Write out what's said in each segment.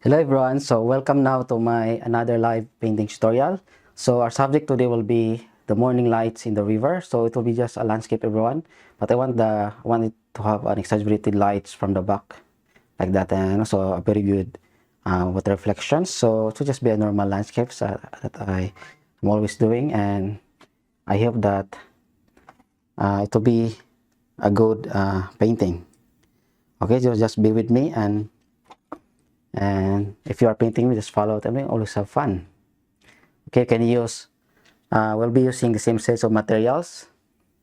Hello everyone, so welcome now to my another live painting tutorial. So our subject today will be the morning lights in the river. So it will be just a landscape everyone, but I want it to have an exaggerated lights from the back like that, and also a very good water reflections. So it will just be a normal landscapes that I am always doing, and I hope that it will be a good painting. Okay, so just be with me, and if you are painting, just follow it. I mean, always have fun. Okay, can you use we'll be using the same sets of materials,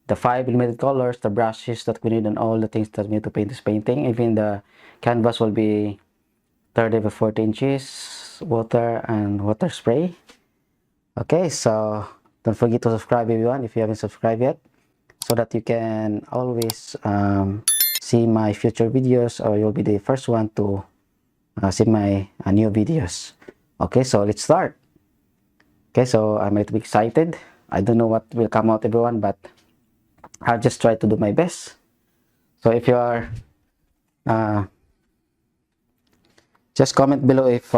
the 5 limited colors, the brushes that we need, and all the things that we need to paint this painting. Even the canvas will be 30 by 40 inches, water and water spray. Okay, so don't forget to subscribe everyone if you haven't subscribed yet, so that you can always see my future videos, or you'll be the first one to see my new videos. Okay, so let's start. Okay, so I'm a little bit excited. I don't know what will come out everyone, but I'll just try to do my best. So if you are just comment below if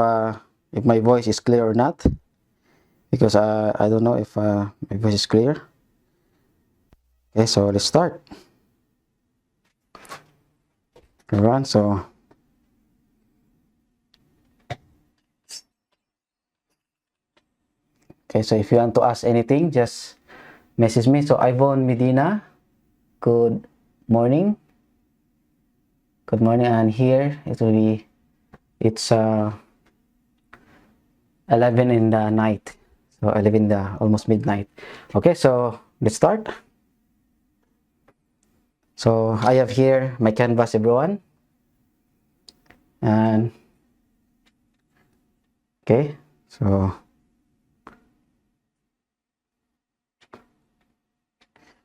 my voice is clear or not, because I don't know if my voice is clear. Okay, so let's start everyone. So okay, so if you want to ask anything, just message me. So Ivonne Medina, good morning. Good morning, and here it will be, it's 11 in the night, so 11 in the almost midnight. Okay, so let's start. So I have here my canvas everyone, and okay, so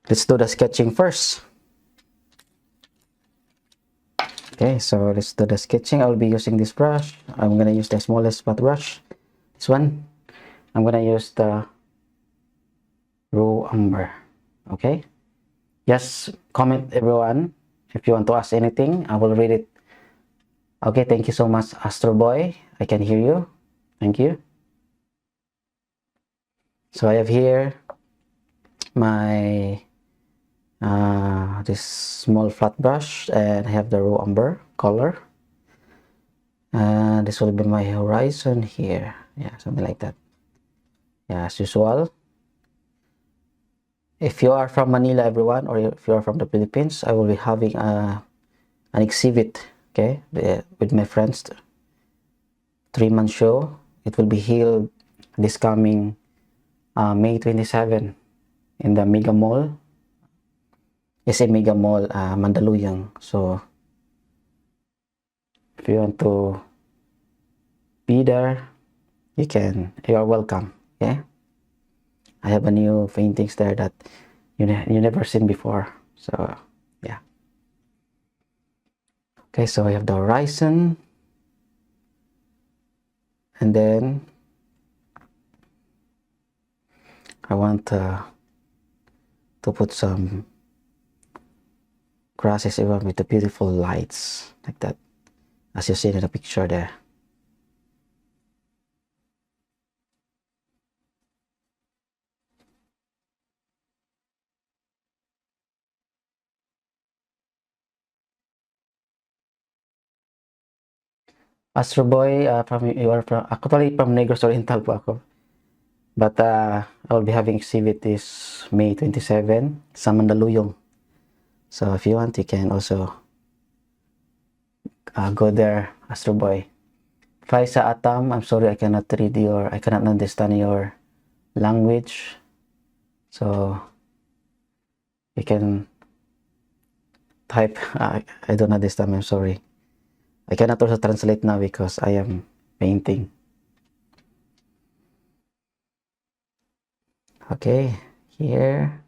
let's do the sketching first. Okay, so let's do the sketching. I'll be using this brush. I'm gonna use the smallest spot brush, this one. I'm gonna use the raw umber. Okay, just comment everyone if you want to ask anything. I will read it. Okay, thank you so much, Astro Boy. I can hear you. Thank you. So I have here my this small flat brush, and I have the raw umber color, and this will be my horizon here. Yeah, something like that. Yeah, as usual. If you are from Manila everyone, or if you are from the Philippines, I will be having an exhibit, okay, with my friends, 3-month show. It will be held this coming May 27 in the Mega Mall. It's a Mega Mall, Mandaluyong. So if you want to be there, you are welcome. Okay, I have a new paintings there that you never seen before. So yeah. Okay, so I have the horizon, and then I want to put some grasses even with the beautiful lights like that, as you see in the picture there. Astro Boy, you are from, actually from Negros Oriental po ako. But I will be having exhibit this May 27 sa Mandaluyong. So if you want, you can also go there, Astro Boy. Faisa Atam, I'm sorry, I cannot understand your language. So you can type, I don't understand, I'm sorry. I cannot also translate now because I am painting. Okay, here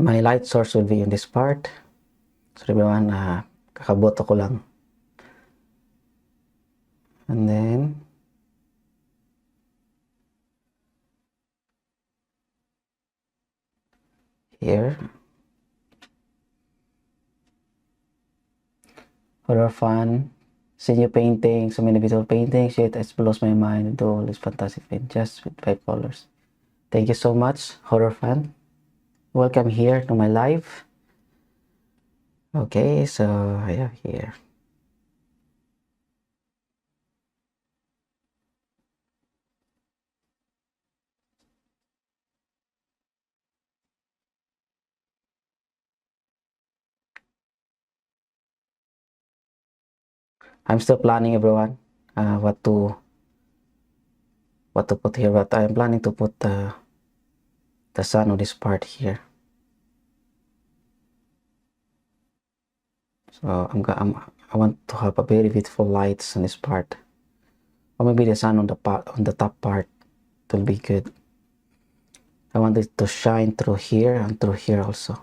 my light source will be in this part. So everyone, kakaboto ko lang. And then here, for our fun, seen you painting so many beautiful paintings, yet it blows my mind to do all this fantastic paint just with 5 colors. Thank you so much, horror fan. Welcome here to my live. Okay, so I have here. I'm still planning, everyone, what to put here, but I'm planning to put the sun on this part here. So I want to have a very beautiful lights on this part, or maybe the sun on the top part. It will be good. I want it to shine through here and through here also.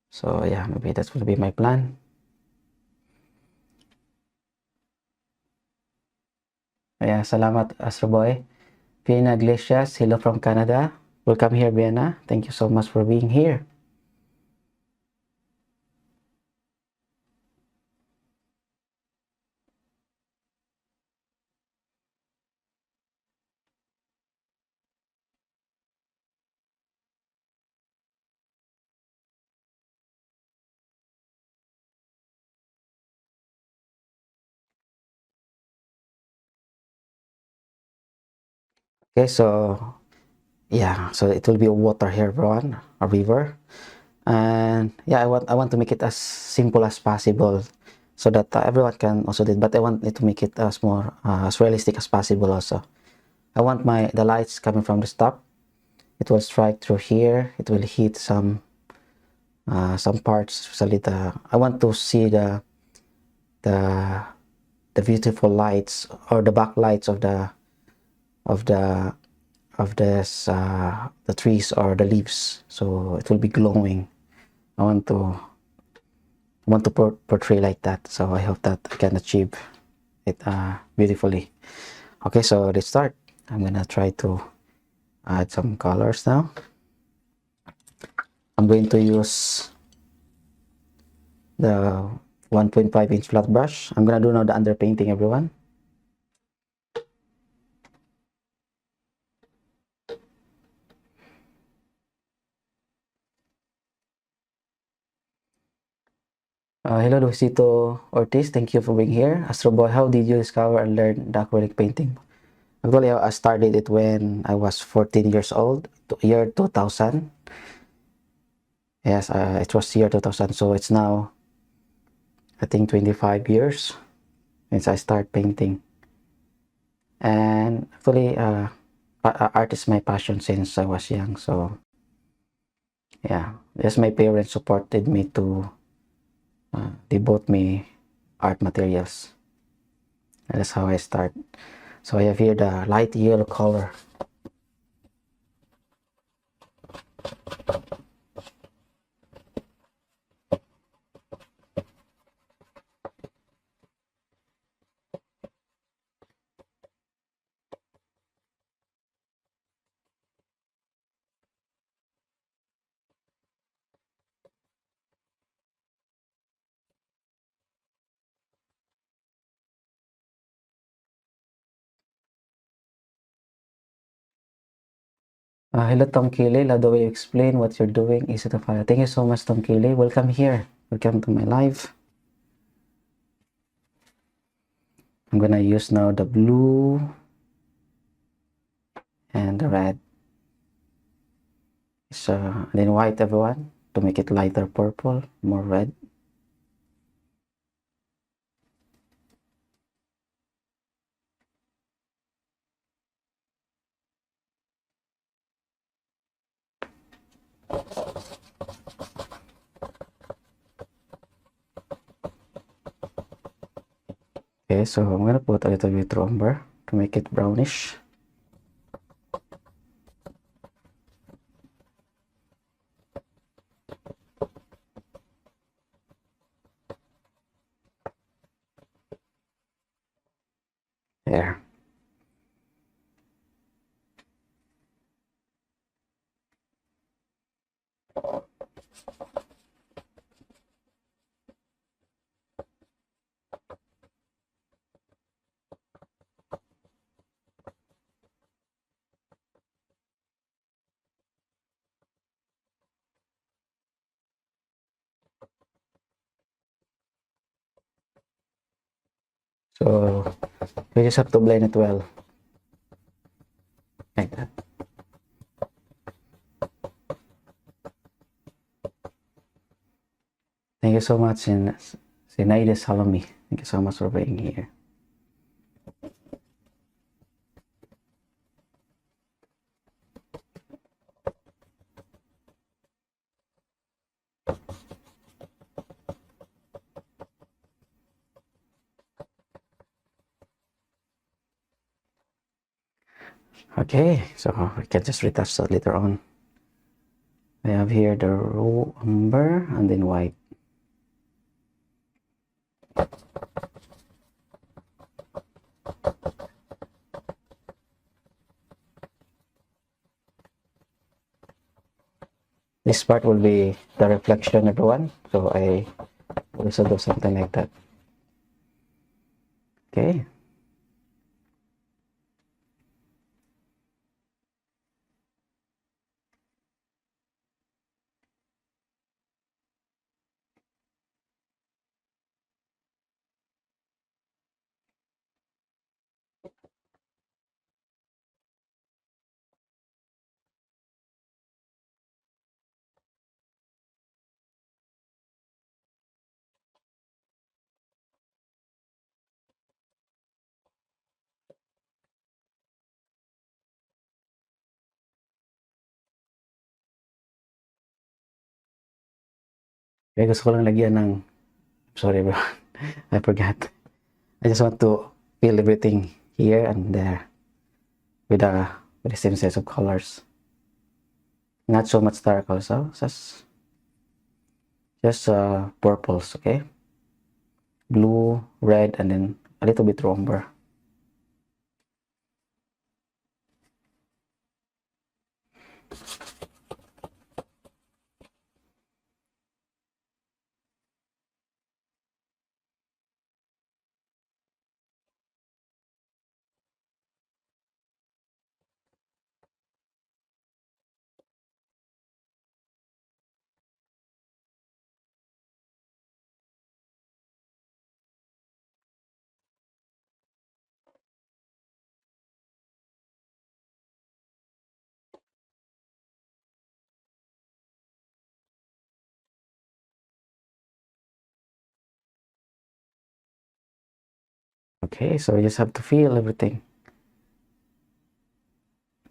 So yeah, maybe that will be my plan. Yeah, salamat Astro Boy. Vienna Iglesias, hello from Canada. Welcome here, Vienna. Thank you so much for being here. Okay, so yeah, so it will be a water here, everyone, a river. And yeah, I want to make it as simple as possible so that everyone can also do it, but I want it to make it as more as realistic as possible also. I want the lights coming from the top. It will strike through here. It will hit some parts, especially I want to see the beautiful lights or the backlights of the trees or the leaves, so it will be glowing. I want to portray like that, so I hope that I can achieve it beautifully. Okay, so let's start. I'm gonna try to add some colors now. I'm going to use the 1.5-inch flat brush. I'm gonna do now the underpainting, everyone. Hello, Luisito Ortiz. Thank you for being here. Astro Boy, how did you discover and learn the acrylic painting? Actually, I started it when I was 14 years old, year 2000. Yes, it was year 2000, so it's now, I think, 25 years since I started painting. And actually, art is my passion since I was young. So yeah, yes, my parents supported me to devote me art materials. That's how I start. So I have here the light yellow color. Hello, Tom Kili. Love the way you explain what you're doing. Easy to follow. Thank you so much, Tom Kili. Welcome here. Welcome to my live. I'm gonna use now the blue and the red. So then white, everyone, to make it lighter purple, more red. Okay, so I'm gonna put a little bit umber to make it brownish. There. So you just have to blend it well, like that. Thank you so much, Sinaida Salami. Thank you so much for being here. Okay, so we can just retouch that later on. I have here the raw umber and then white. This part will be the reflection, everyone. So I also do something like that. Okay. Kaya gusto ko lang lagyan ng, sorry bro, I forgot. I just want to fill everything here and there with the same set of colors. Not so much dark also, just purples, okay? Blue, red, and then a little bit umber. Okay, so you just have to feel everything.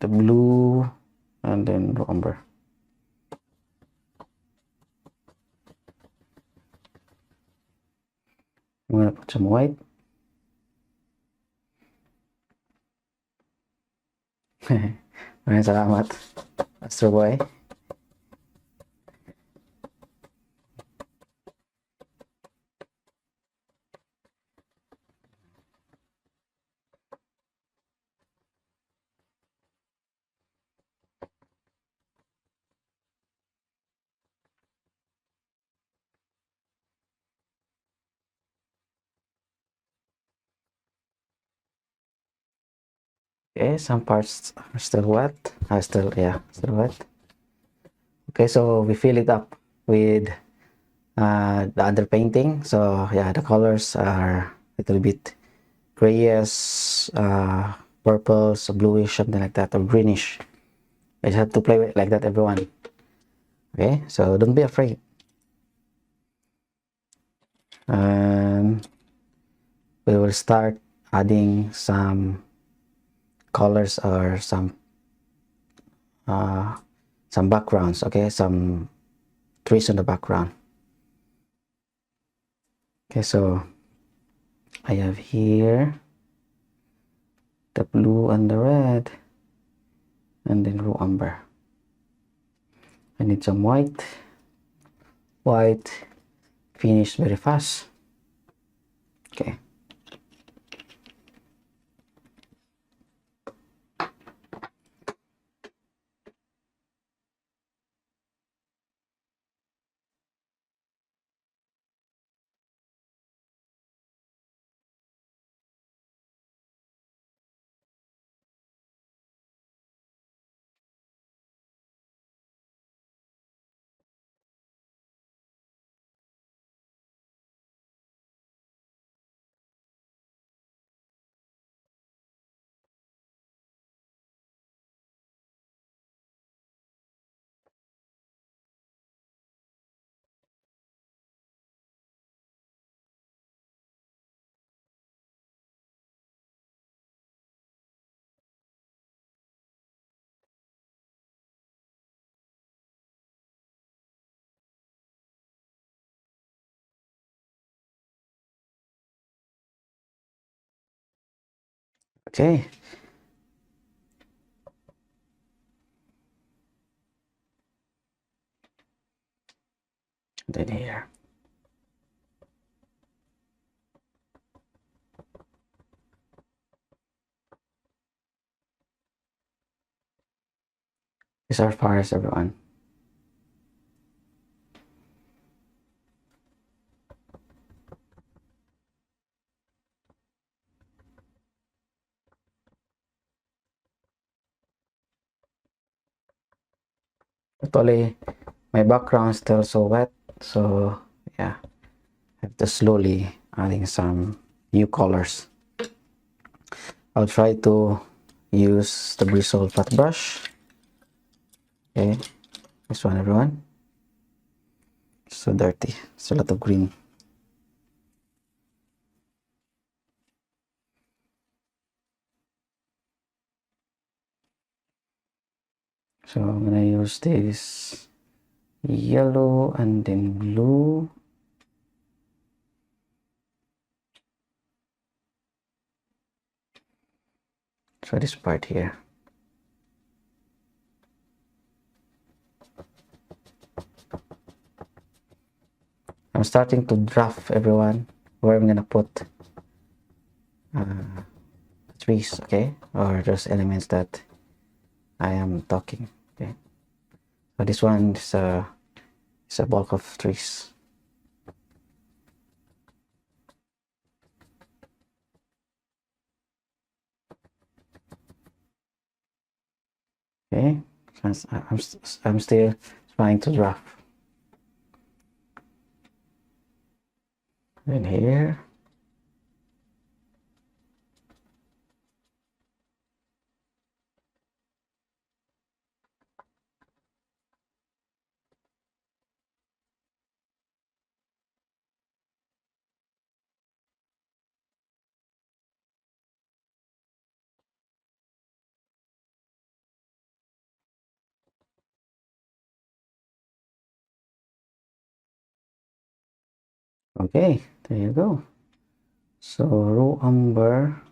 The blue and then umber. I'm gonna put some white. Maraming salamat, Astro Boy. Okay, some parts are still wet. Still wet. Okay, so we fill it up with the underpainting. So yeah, the colors are a little bit grayish, purples, bluish, something like that, or greenish. I just have to play with like that, everyone. Okay, so don't be afraid. We will start adding some colors or some backgrounds, okay, some trees on the background. Okay, so I have here the blue and the red and then raw umber. I need some white finish very fast. Okay, Okay. Then here. These are fires, everyone. Actually, my background is still so wet, so yeah, I have to slowly adding some new colors. I'll try to use the bristle flat brush. Okay, this one, everyone. So dirty. It's a lot of green. So I'm gonna use this yellow and then blue. So this part here. I'm starting to draft, everyone, where I'm gonna put trees, okay, or those elements that I am talking. Okay, so this one is a bulk of trees. Okay, I'm still trying to draft. And here. Okay, there you go. So raw umber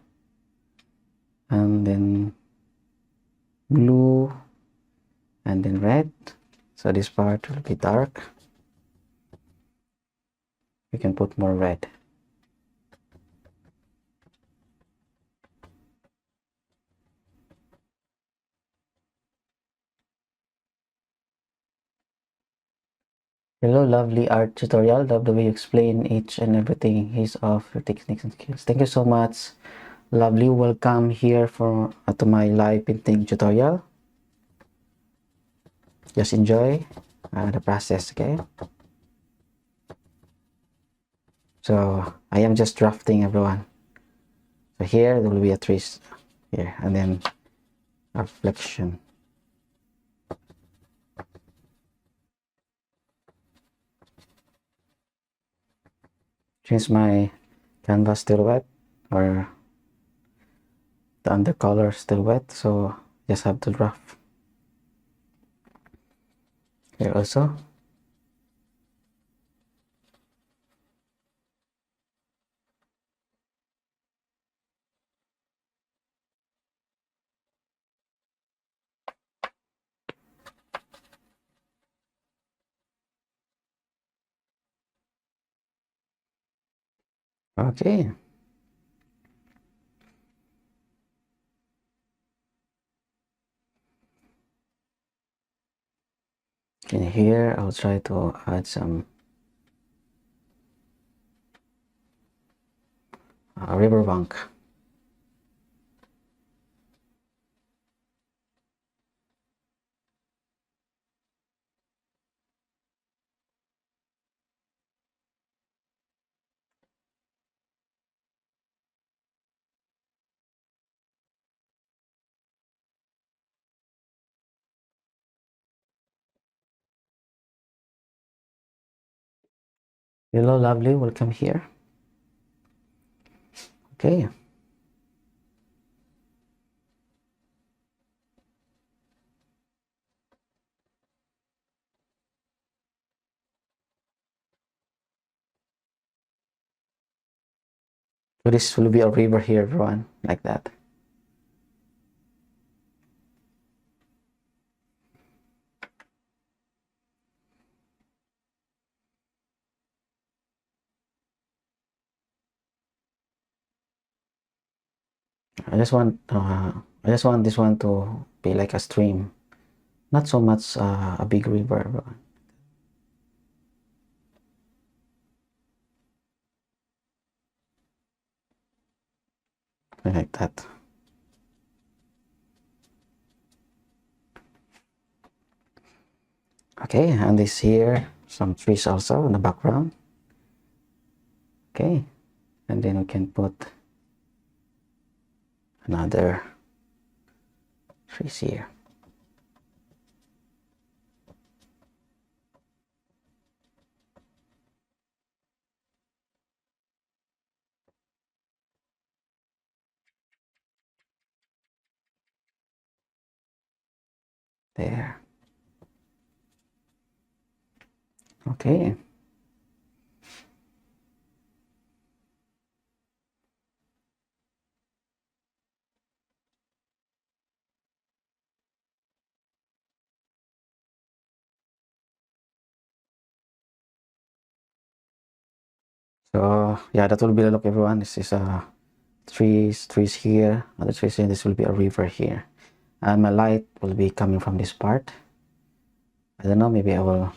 and then blue and then red. So this part will be dark. We can put more red. Hello, lovely art tutorial. Love the way you explain each and everything. He's off your techniques and skills. Thank you so much. Lovely, welcome here for to my live painting tutorial. Just enjoy the process, okay? So I am just drafting, everyone. So here there will be a trace here, and then a reflection. Since my canvas still wet, or the undercolor still wet, so just have to draft here also. Okay. In here, I'll try to add some riverbank. Hello, lovely, welcome here. Okay. So this will be a river here, everyone, like that. I just want this one to be like a stream, not so much a big river. Like that. Okay, and this here, some trees also in the background. Okay, and then we can put another trees here. There. Okay. So yeah, that will be the look, everyone. This is trees here, other trees here. This will be a river here, and my light will be coming from this part. I don't know, maybe I will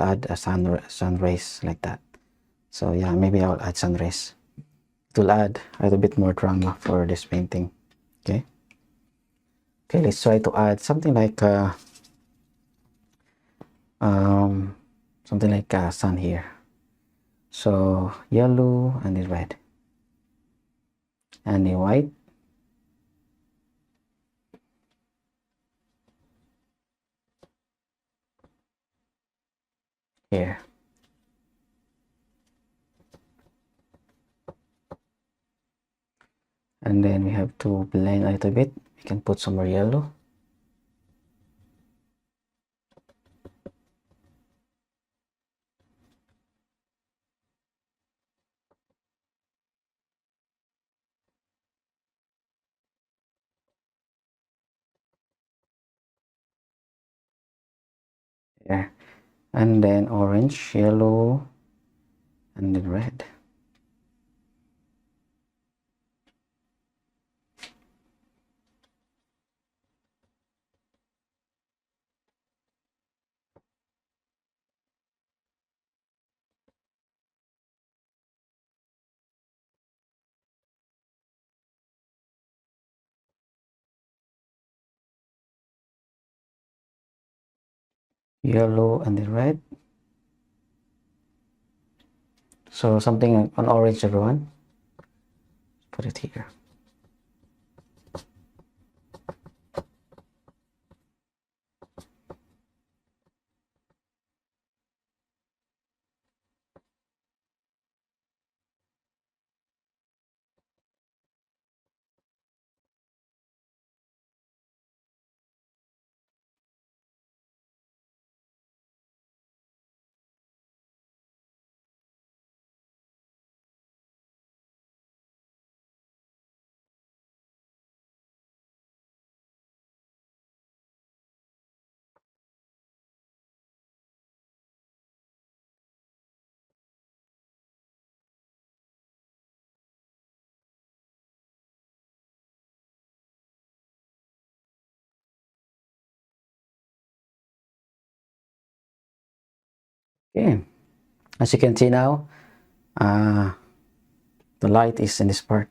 add a sun rays like that. So yeah, maybe I'll add sun rays. It will add a little bit more drama for this painting. Okay. Okay, let's try to add something like um sun here. So yellow and then red and then white. Here. And then we have to blend a little bit. We can put some more yellow. There. And then orange, yellow, and then red. Yellow and then red. So something on orange, everyone. Put it here. Okay. As you can see now, the light is in this part.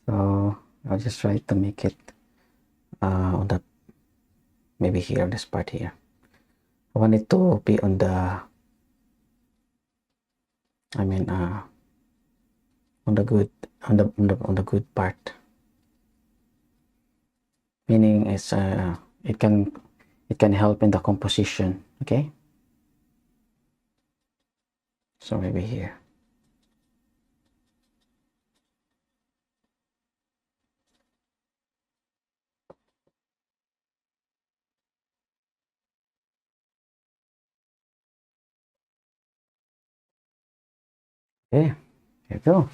So I'll just try to make it on the maybe here, this part here. I want it to be on the on the good on the good part, meaning it's it can help in the composition. Okay, so maybe here. Okay, here you go.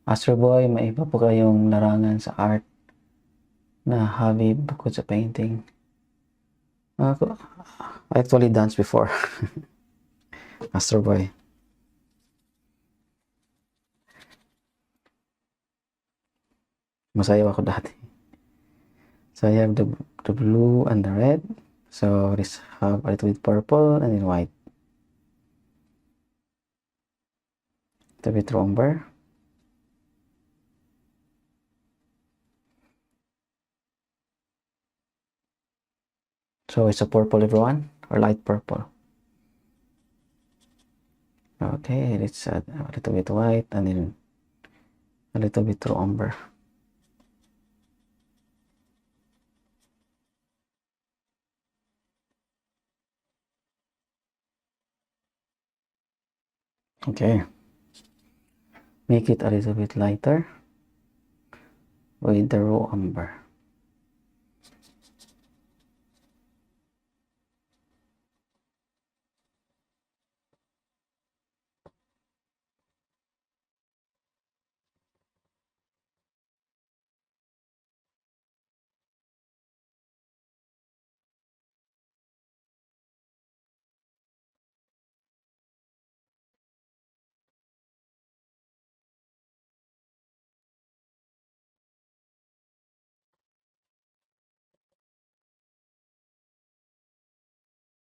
Astro Boy, may iba po kayong larangan sa art na hobby bukod sa painting? I actually danced before. Astro Boy. Masayaw ako dati. So I have the blue and the red. So this have a little bit purple and then white. A little bit umber. So it's a purple, everyone, or light purple. Okay, let's add a little bit white and then a little bit through umber. Okay, make it a little bit lighter with the raw umber.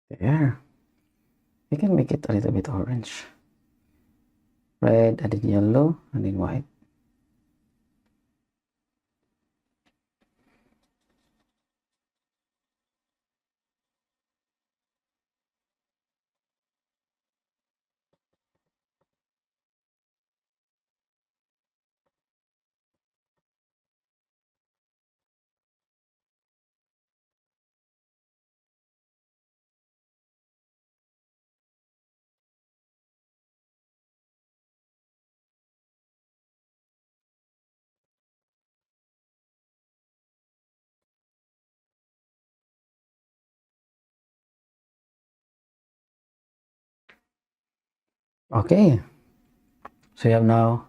There. You can make it a little bit orange. Red and then yellow and then white. Okay, so you have now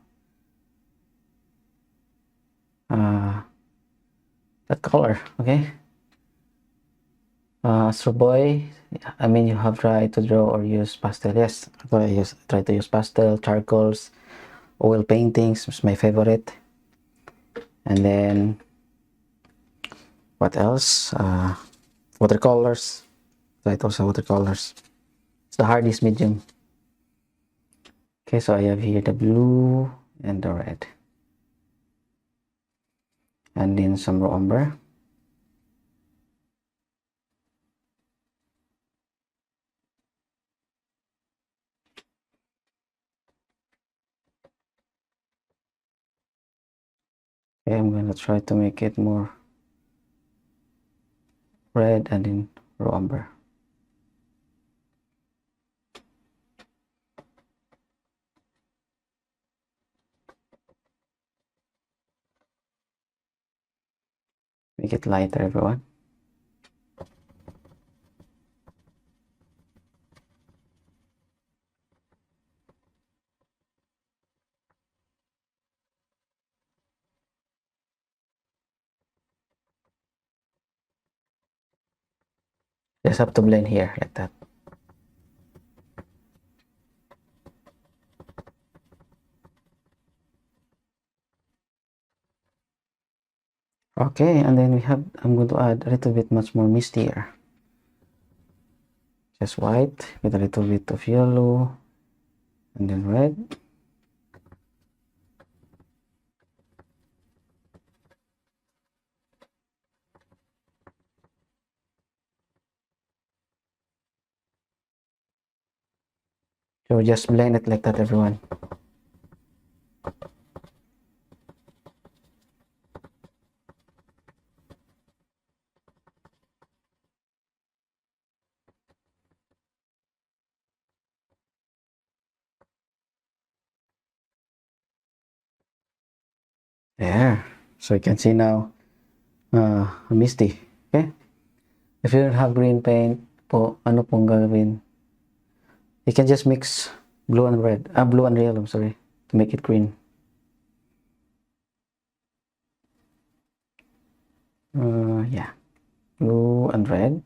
that color. Okay, so boy, I mean, you have tried to draw or use pastel. Yes, I try to use pastel, charcoals, oil paintings is my favorite. And then what else? Watercolors. Right, also watercolors. It's the hardest medium. Okay, so I have here the blue and the red. And then some raw umber. Okay, I'm gonna try to make it more red and then raw umber. Make it lighter, everyone. Just have to blend here like that. Okay, and then I'm going to add a little bit much more mistier. Just white with a little bit of yellow and then red. So just blend it like that, everyone. There. So you can see now, misty. Okay? If you don't have green paint po, ano pong gagawin? You can just mix blue and red. Blue and yellow, sorry, to make it green. Yeah. Blue and red.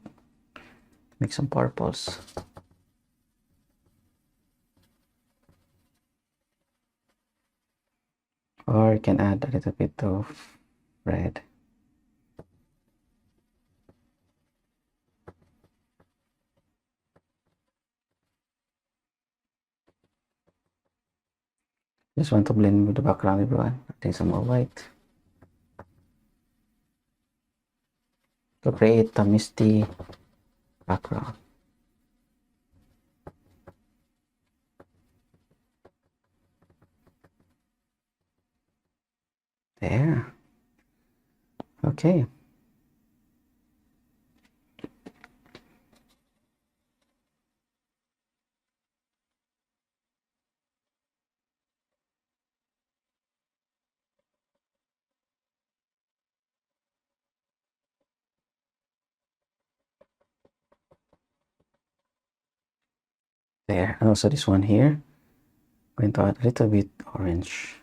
Make some purples. Or you can add a little bit of red. Just want to blend with the background, everyone. Adding some more white to create a misty background. There. Okay. There. And also this one here. Going to add a little bit orange.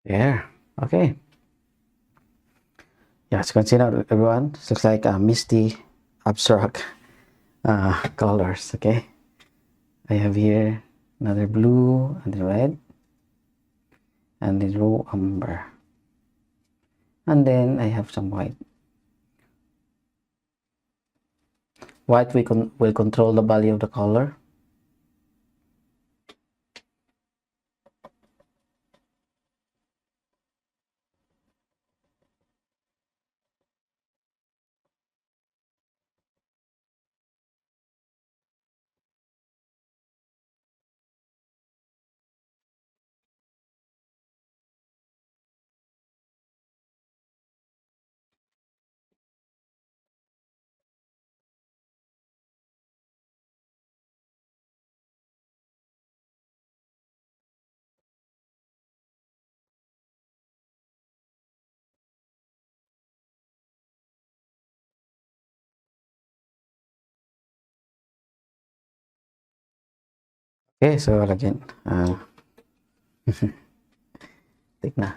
There. Okay. Yeah, as you can see now, everyone, it looks like a misty abstract colors. Okay. I have here another blue and the red and the raw umber. And then I have some white. White will control the value of the color. Okay, so again, take na.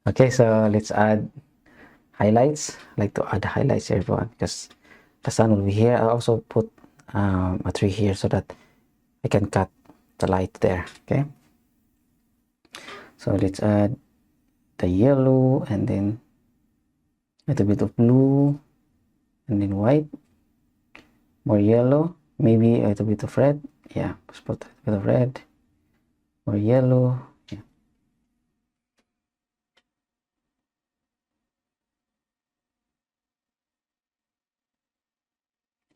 Okay, so let's add highlights. I like to add highlights here, everyone, because the sun will be here. I also put a tree here so that I can cut the light there. Okay, so let's add the yellow and then a little bit of blue and then white, more yellow, maybe a little bit of red. Yeah, let's put a bit of red, more yellow. Yeah.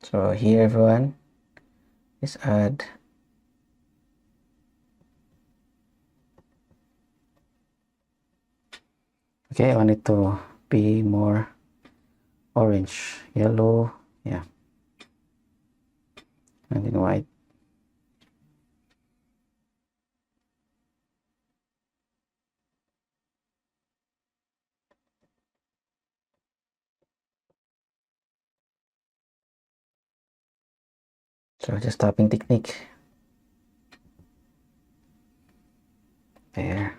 So here, everyone, let's add okay, I want it to be more orange, yellow, yeah, and then white. So just tapping technique. There.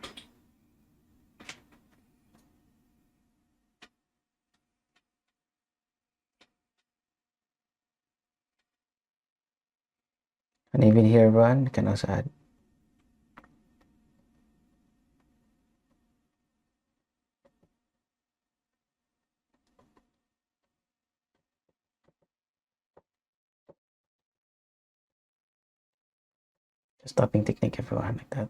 And even here, everyone, you can also add just tapping technique, everyone, like that.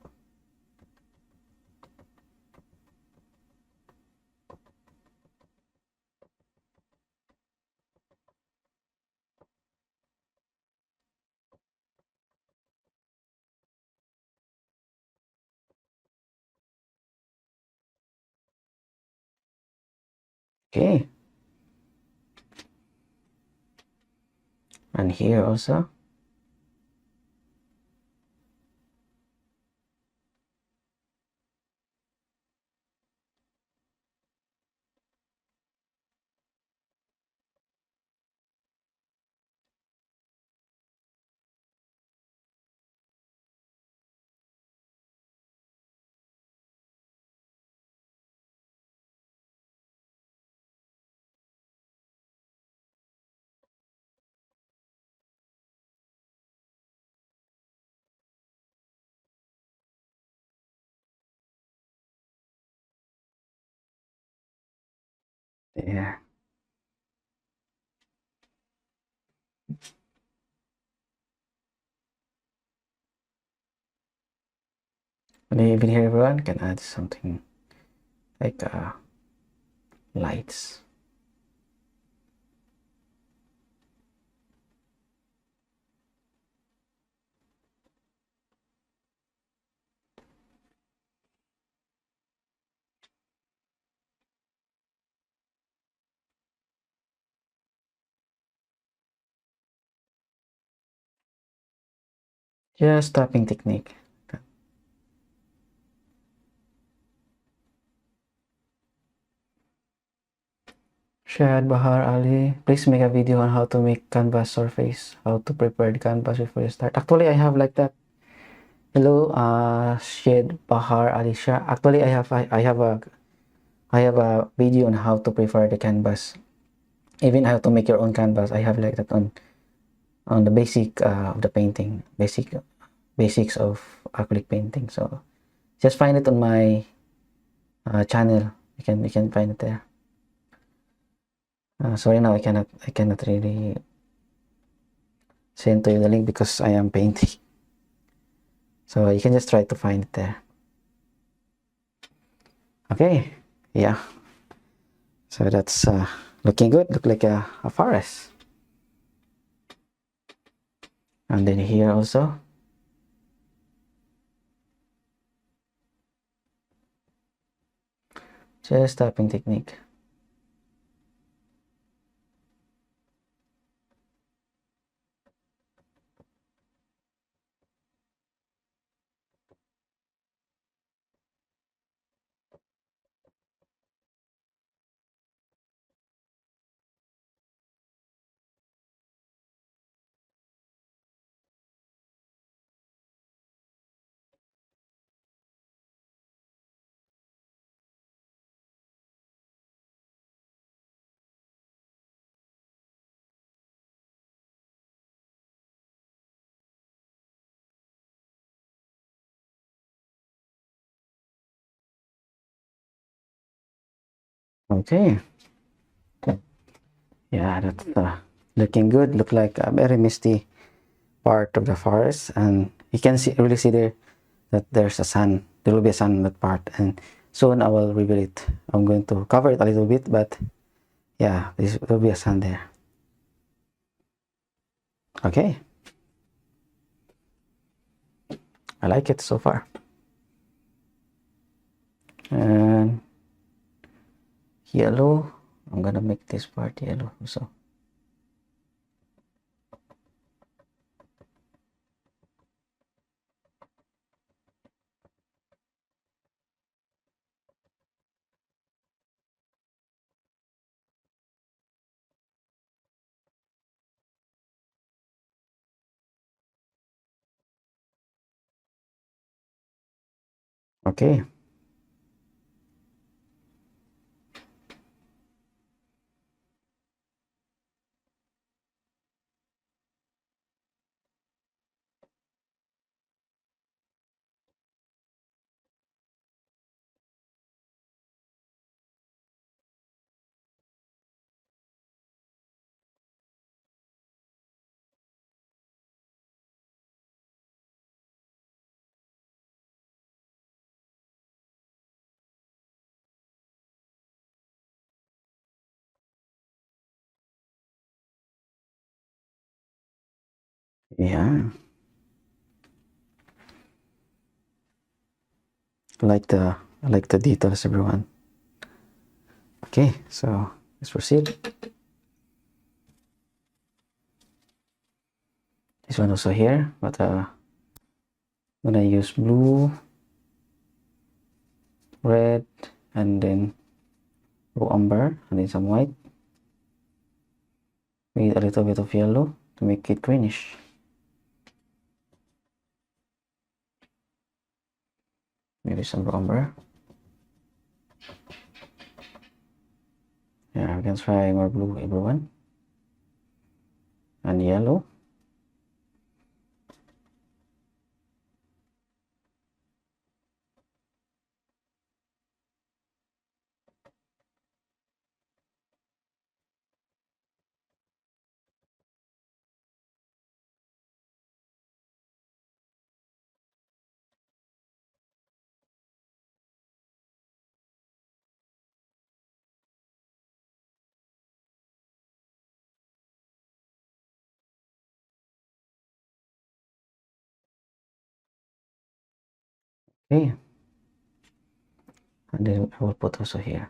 Okay. And here also. There. And even here, everyone can add something like lights. Just tapping technique. Shad Bahar Ali, please make a video on how to make canvas surface, how to prepare the canvas before you start. Actually, I have like that. Hello, Shad Bahar Ali Shah. Actually, I have a video on how to prepare the canvas, even how to make your own canvas. I have like that on the basic of the painting, basics of acrylic painting. So just find it on my channel. You can find it there. Sorry now, I cannot really send to you the link because I am painting. So you can just try to find it there. Okay, yeah. So that's looking good. Look like a forest. And then here also. Just tapping technique. Okay. Yeah, that's looking good. Look like a very misty part of the forest, and you can really see there that there's a sun. There will be a sun in that part, and soon I will reveal it. I'm going to cover it a little bit, but yeah, there will be a sun there. Okay, I like it so far. And yellow, I'm gonna make this part yellow also. Okay. Yeah. I like the details, everyone. Okay, so Let's proceed. This one also here, but I'm gonna use blue, red, and then raw umber, and then some white with a little bit of yellow to make it greenish. Maybe some raw umber. Yeah, we can try more blue, everyone, and yellow. Okay, and then I will put also here.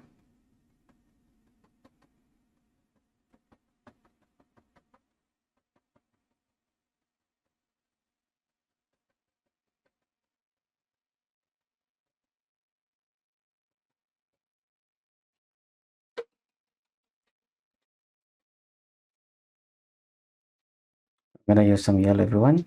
I'm gonna use some yellow, everyone.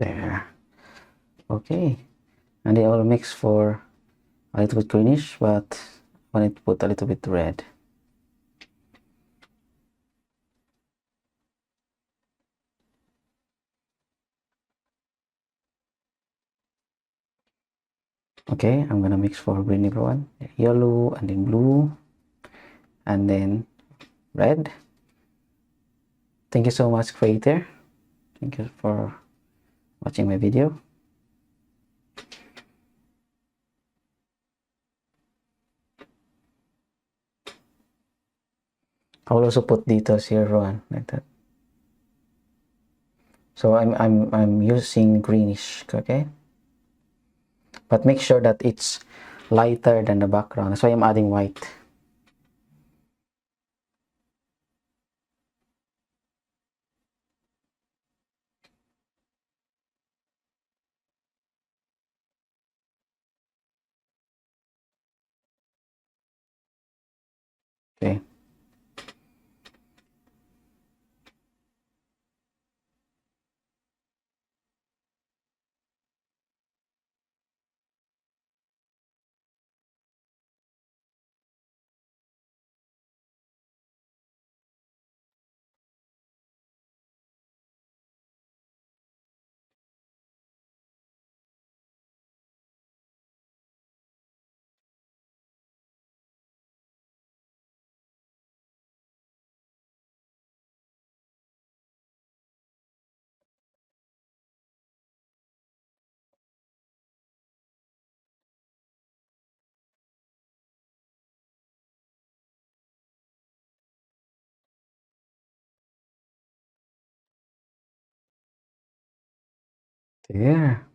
There. Okay, and they all mix for a little bit greenish, but I want to put a little bit red. Okay, I'm gonna mix for green, everyone. Yellow, and then blue, and then red. Thank you so much, creator. Thank you for watching my video. I will also put details here, Rowan, like that. So I'm using greenish, okay? But make sure that it's lighter than the background. That's why I'm adding white. Okay. There.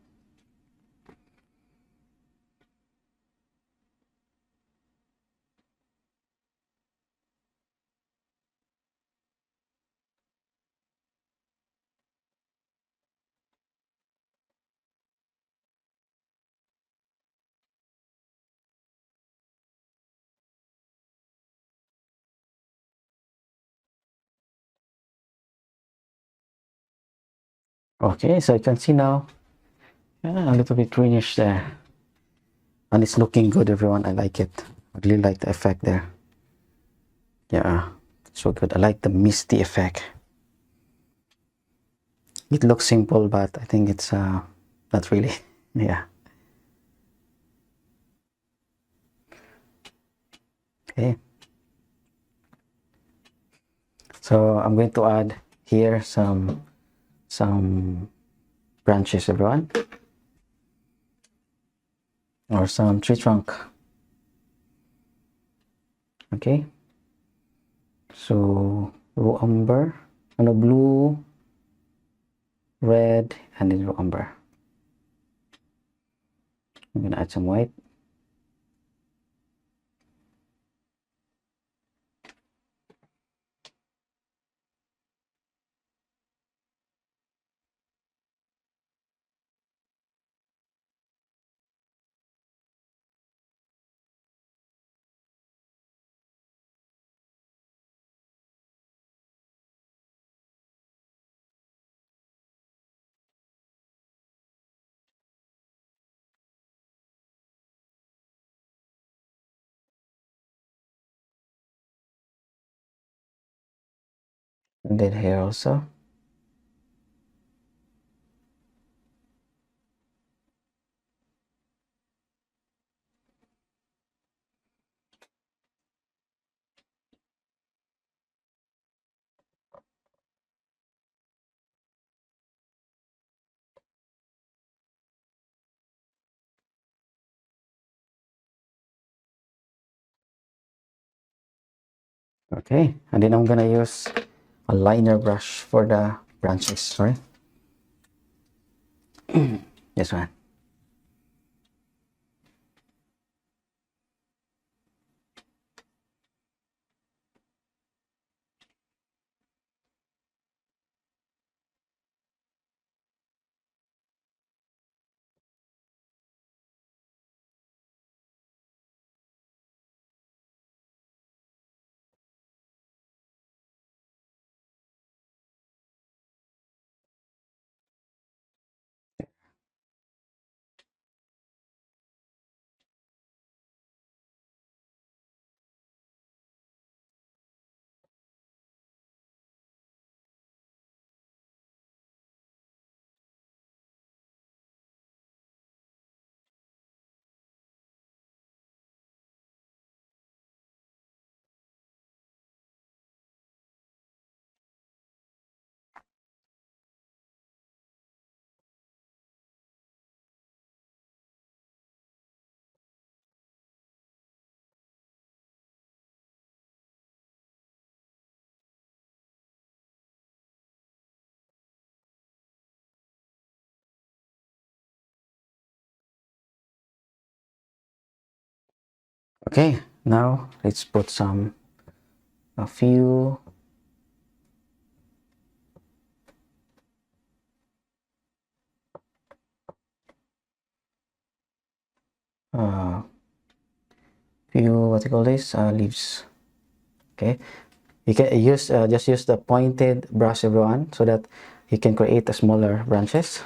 Okay, so you can see now, yeah, a little bit greenish there. And it's looking good, everyone. I like it. I really like the effect there. Yeah, so good. I like the misty effect. It looks simple, but I think it's not really. Yeah. Okay. So I'm going to add here some branches, everyone, or some tree trunk. Okay, so raw umber, blue, red, and then raw umber. I'm gonna add some white. And then here also. Okay, and then I'm gonna use a liner brush for the branches. Sorry, this one. Okay, now let's put a few uh, what you call this, leaves. Okay, you can use just use the pointed brush, everyone, so that you can create a smaller branches.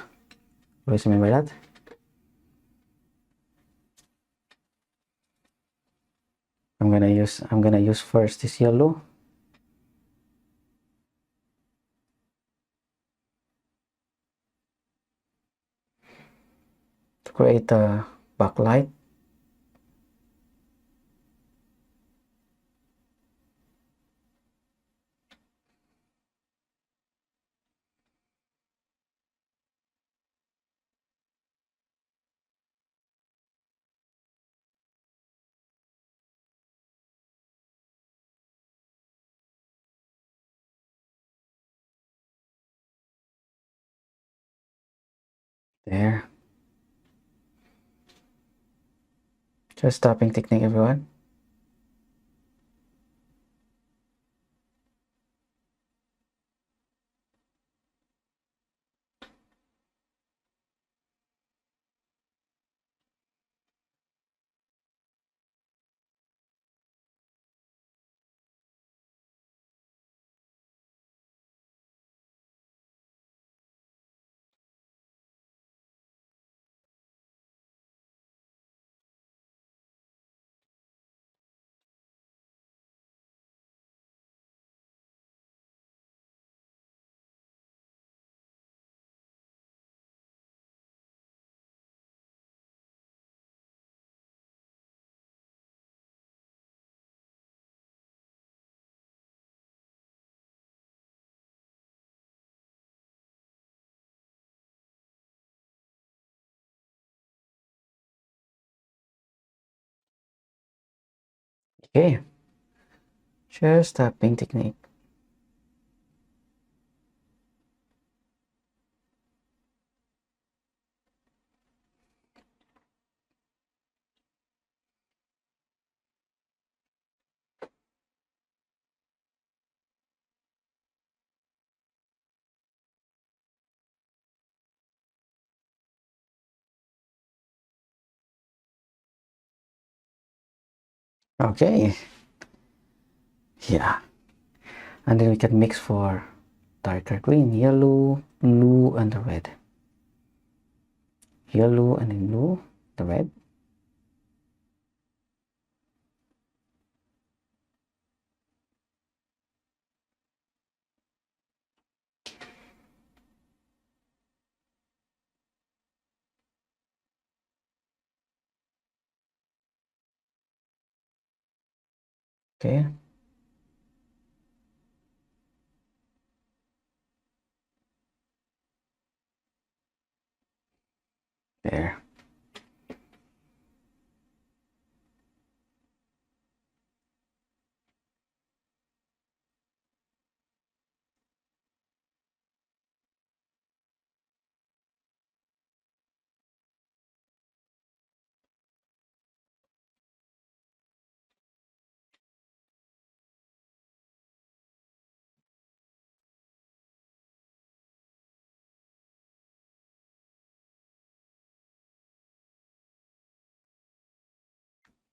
Always remember that. I'm gonna use first this yellow. To create a backlight. There. Just tapping technique, everyone. Okay, just tapping technique. Okay, yeah, and then we can mix for darker green, yellow, blue, and the red. Yellow and then blue, the red. Okay, there.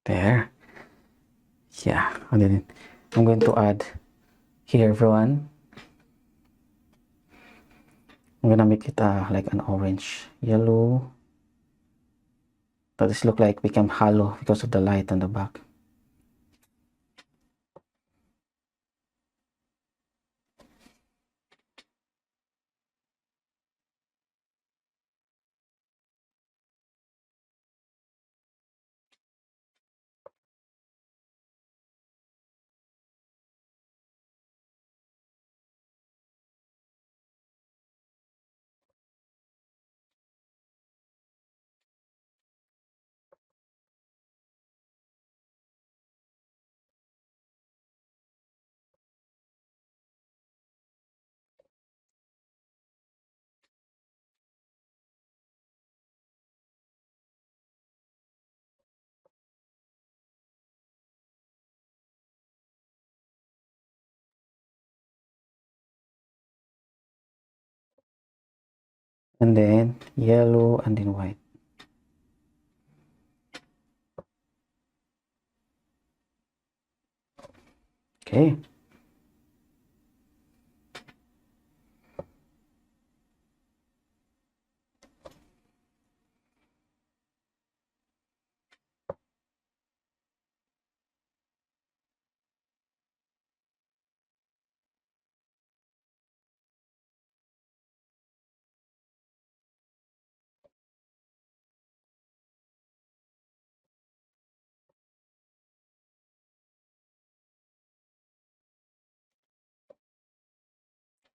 There. Yeah, and then I'm going to add here, everyone. I'm gonna make it like an orange, yellow. So this look like become hollow because of the light on the back. And then yellow and then white. Okay.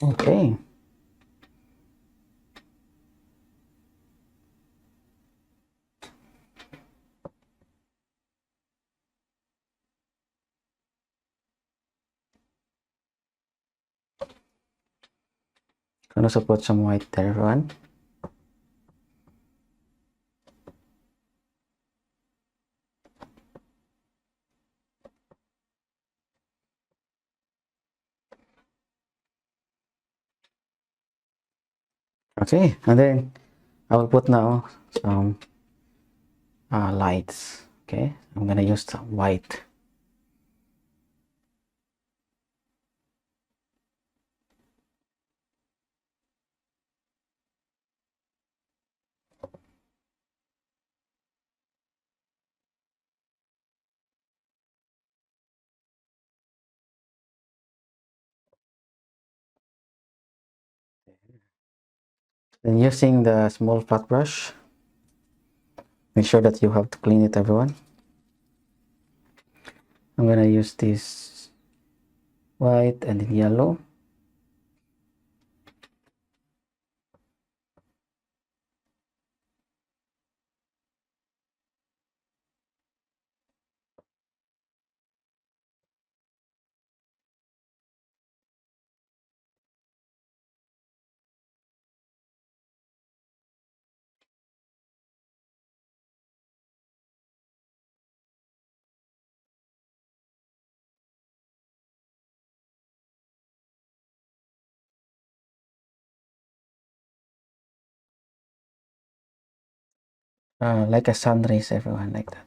Okay. Gonna also put some white there, everyone. Okay, and then I will put now some lights. Okay, I'm gonna use some white. Then using the small flat brush, make sure that you have to clean it, everyone. I'm gonna use this white and then yellow. like a sun rays, everyone, like that.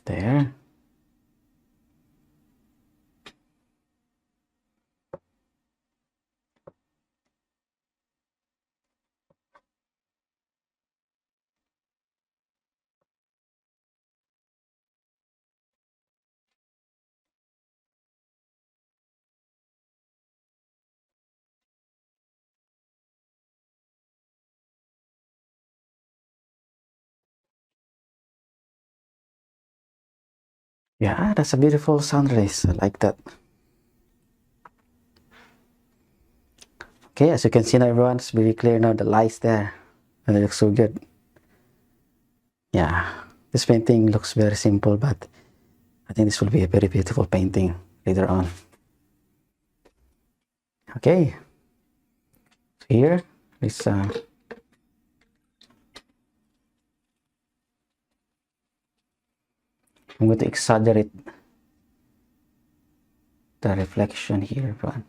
There. Yeah, that's a beautiful sun rays. I like that. Okay, as you can see now, everyone, it's very clear now, the lights there. And it looks so good. Yeah, this painting looks very simple, but I think this will be a very beautiful painting later on. Okay, so here is I'm going to exaggerate the reflection here, everyone.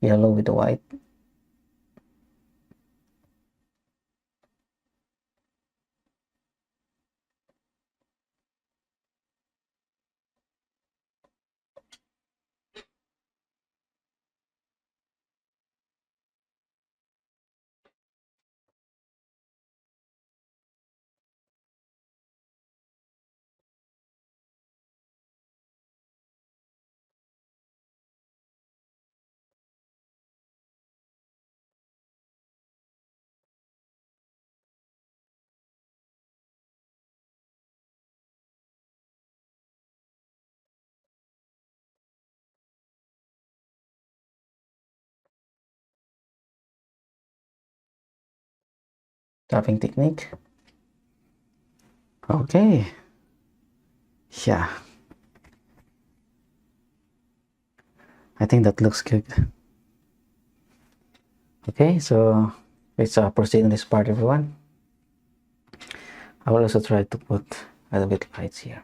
Yellow with the white. Tapping technique. Okay. Yeah. I think that looks good. Okay, so let's proceed in this part, everyone. I will also try to put a little bit lights here.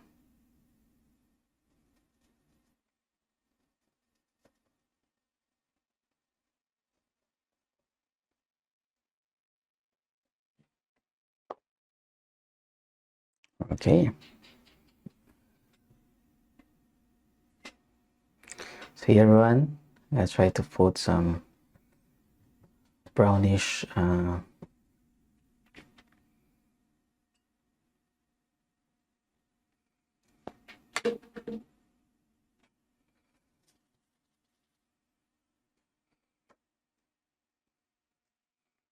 Okay. So here, everyone, let's try to put some brownish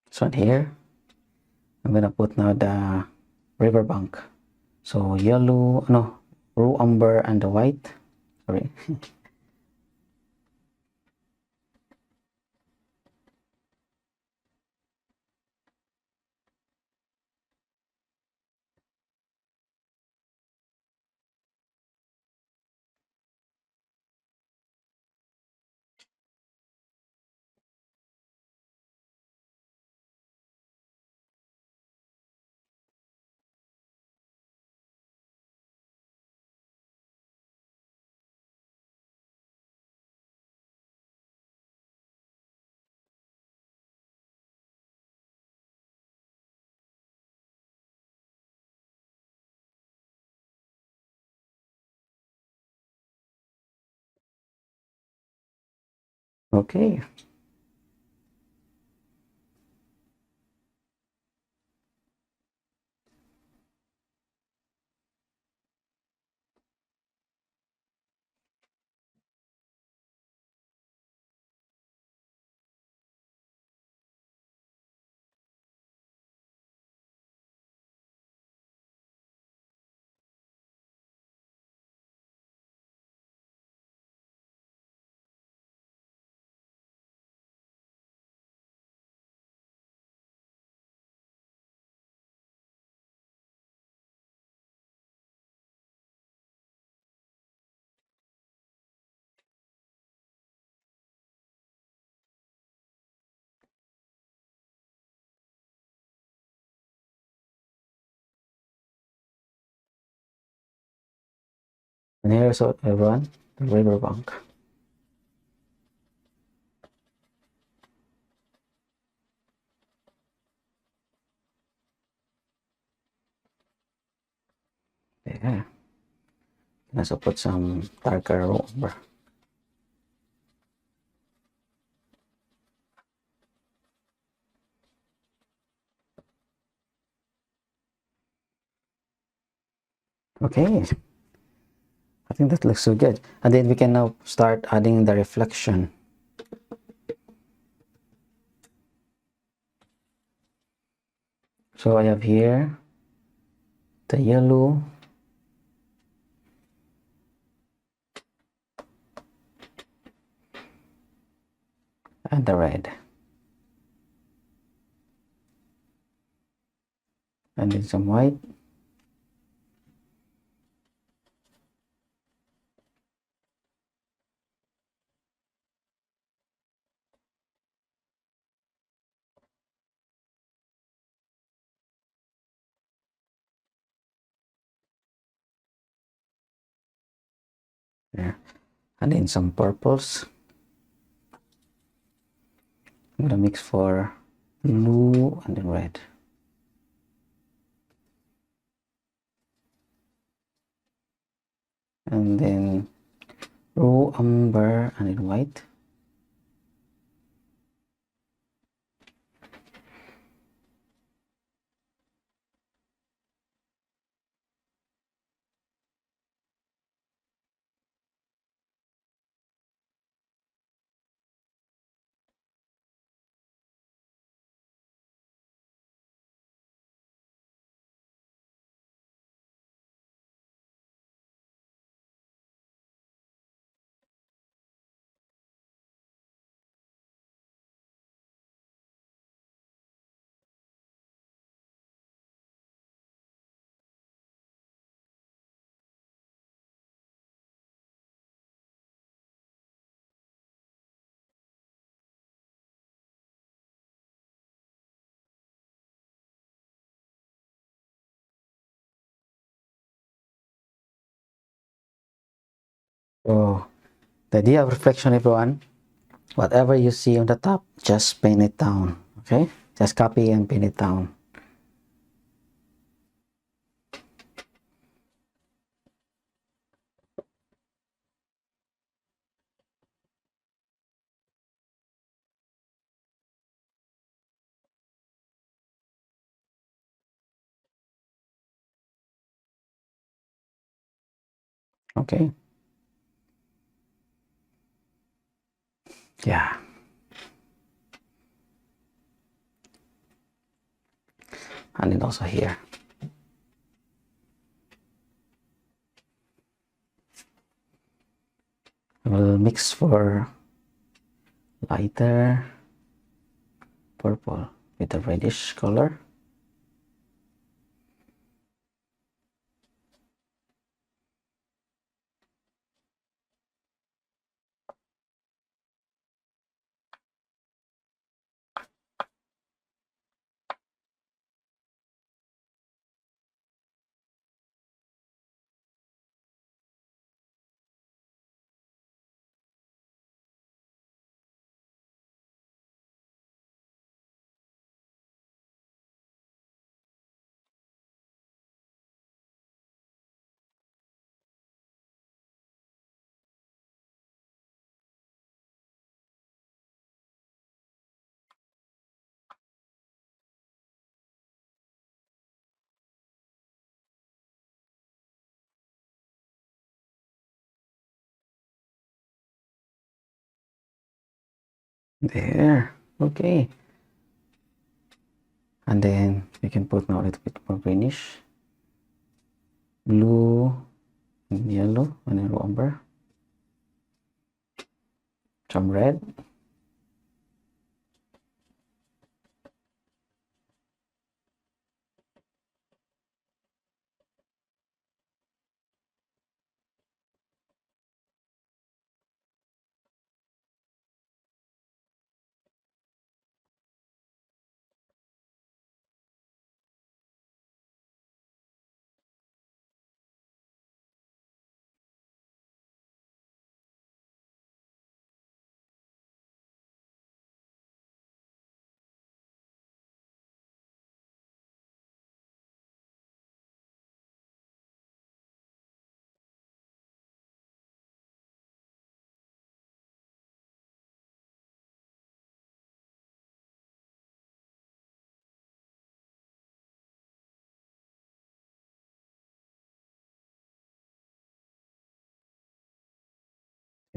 this one here. I'm gonna put now the riverbank. So yellow, no, raw umber and the white. Sorry. Okay. And here's everyone, the riverbank. Okay. Let's put some darker umber. Okay, I think that looks so good. And then we can now start adding the reflection. So I have here the yellow, and the red, and then some white. Yeah. And then some purples. I'm gonna mix for blue and then red. And then raw umber and then white. So the idea of reflection, everyone, whatever you see on the top, just paint it down. Okay, just copy and paint it down. Okay. Yeah. And then also here. We'll mix for lighter purple with a reddish color. There. Okay. And then we can put now a little bit more greenish, blue and yellow, and then umber, some red.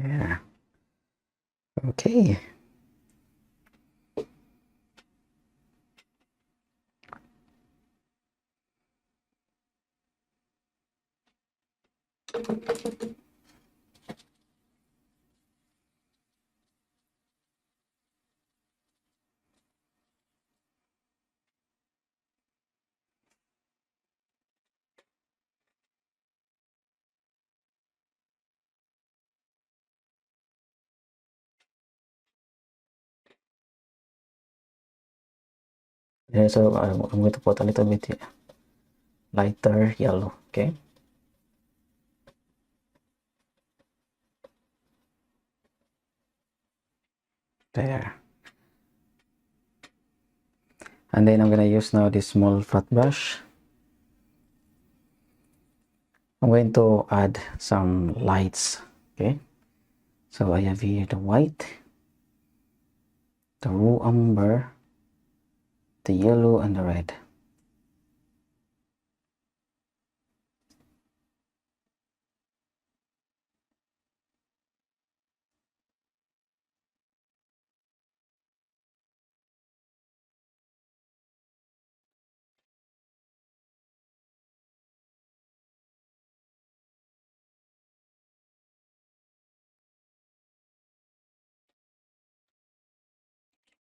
Yeah. Okay. Yeah, so I'm going to put a little bit lighter yellow. Okay. There. And then I'm gonna use now this small flat brush. I'm going to add some lights. Okay. So I have here the white, the raw umber, the yellow, and the red.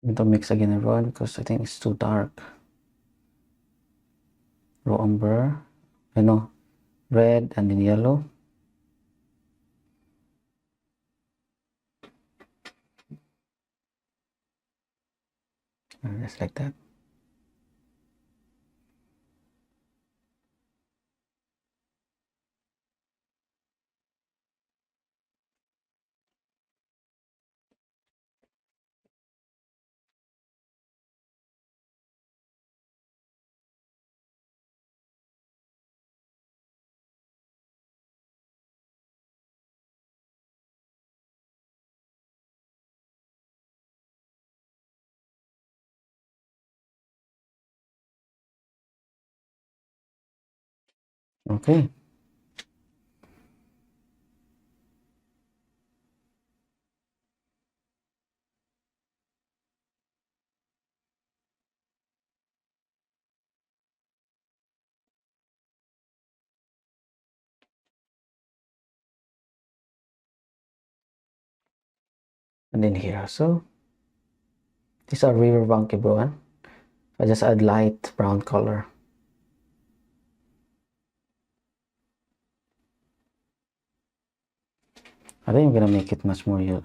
I'm going to mix again everyone because I think it's too dark. Raw umber, red and then yellow. And just like that. Okay. And then here also. These are riverbank everyone. I just add light brown color. I think I'm gonna make it much more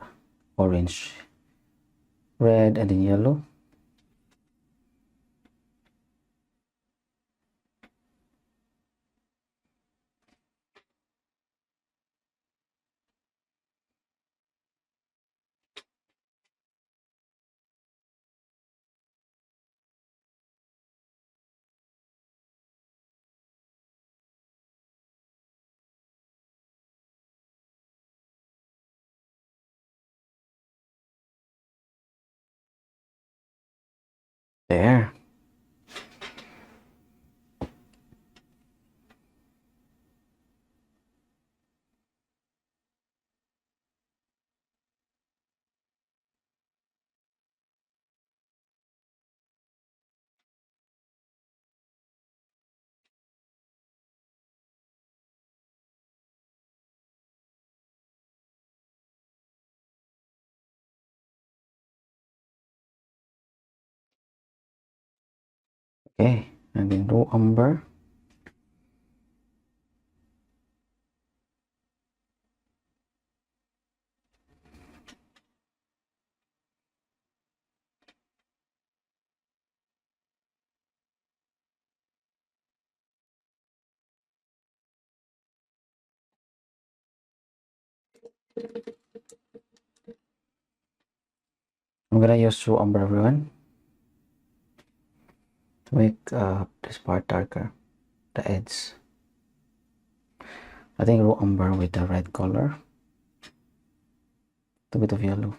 orange, red, and then yellow. There. Okay. And then raw umber. I'm gonna use raw umber everyone to make this part darker, the edge. I think raw umber with the red color, a bit of yellow.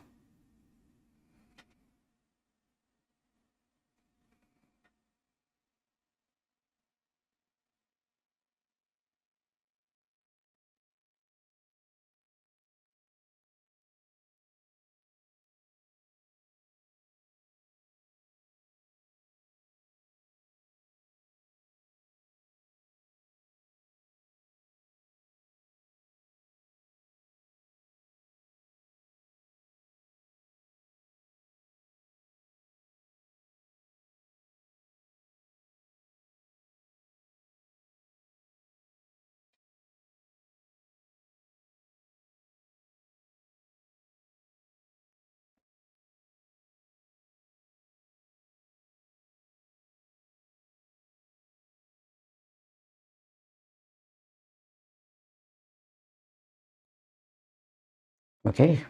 Okay.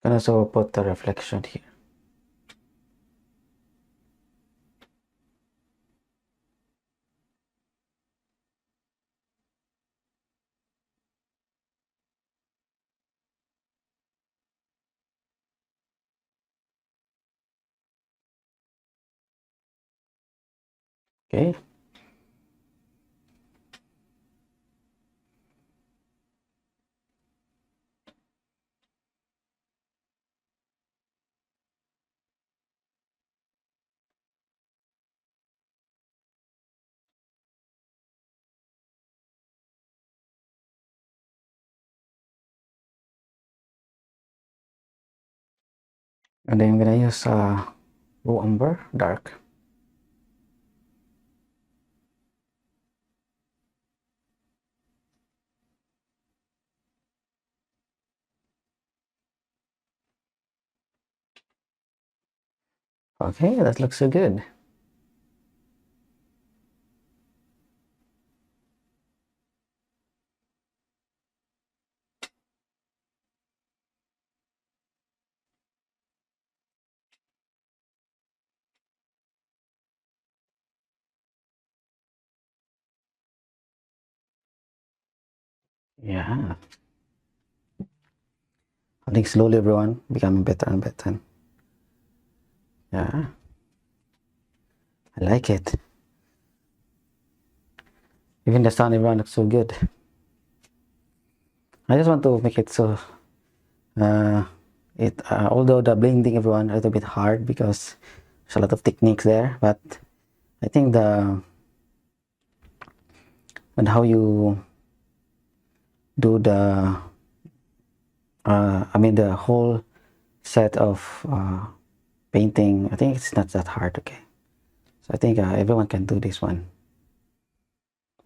Can also put the reflection here. Okay. And then I'm gonna use raw umber dark. Okay, that looks so good. Yeah. I think slowly everyone becoming better and better. Yeah. I like it. Even the sun everyone looks so good. I just want to make it so although the blending everyone a little bit hard because there's a lot of techniques there, but I think the and how you do the I mean the whole set of painting, I think it's not that hard. Okay, so I think everyone can do this one.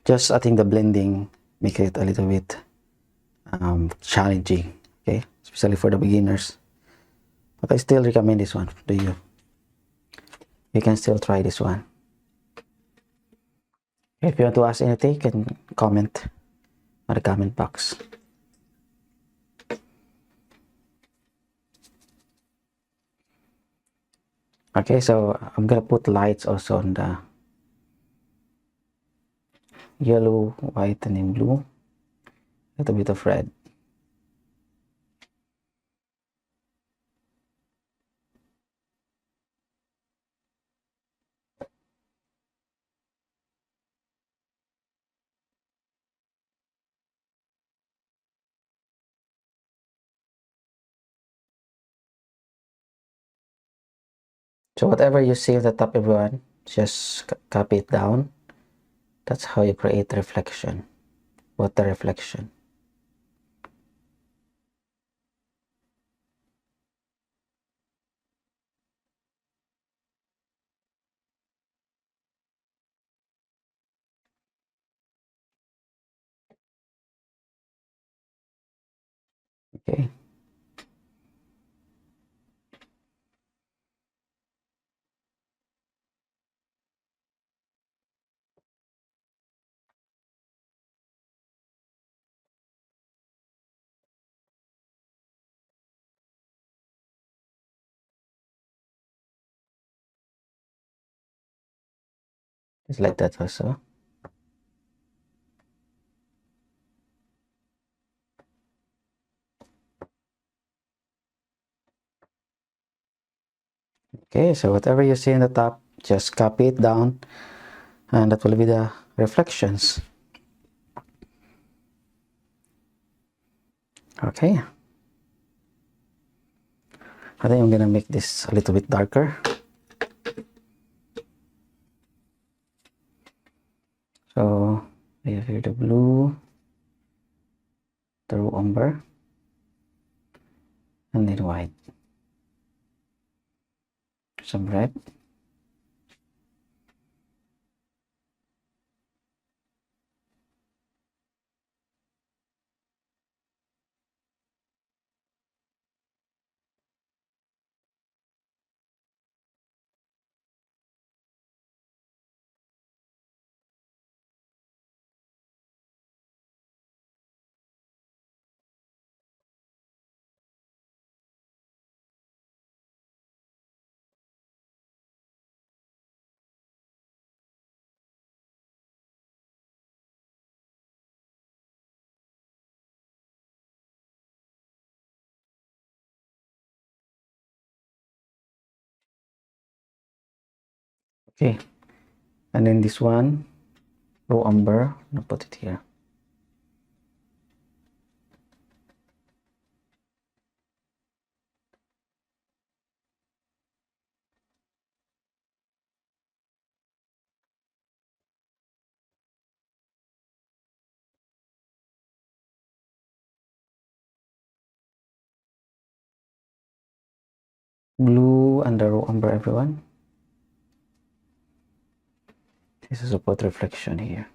Just I think the blending make it a little bit challenging, okay, especially for the beginners, but I still recommend this one to you. You can still try this one. If you want to ask anything, you can comment on the comment box. Okay, so I'm gonna put lights also on the yellow, white, and in blue. A little bit of red. So whatever you see at the top, everyone, just copy it down. That's how you create reflection, water reflection. Okay. Just like that also. Okay, so whatever you see in the top, just copy it down, and that will be the reflections. Okay. I think I'm gonna make this a little bit darker. So I have here the blue, the raw umber, and then white. Some red. Okay, and then this one, raw umber, I'll put it here. Blue and the raw umber, everyone. This is about reflection here.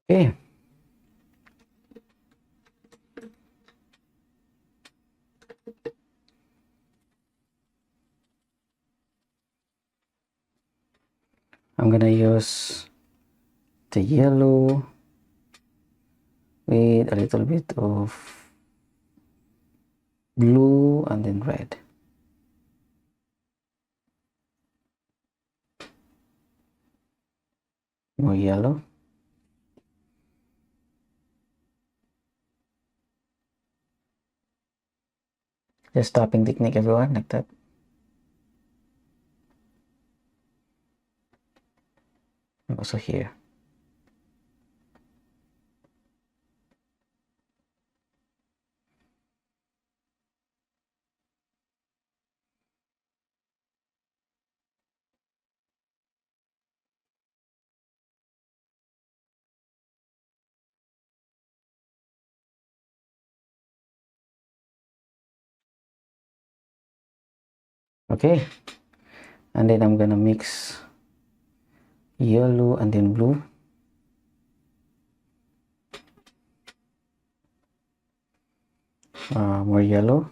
Okay. I'm gonna use the yellow with a little bit of blue and then red. More yellow. Just tapping technique, everyone, like that. And also here. Okay, and then I'm gonna mix yellow and then blue. More yellow.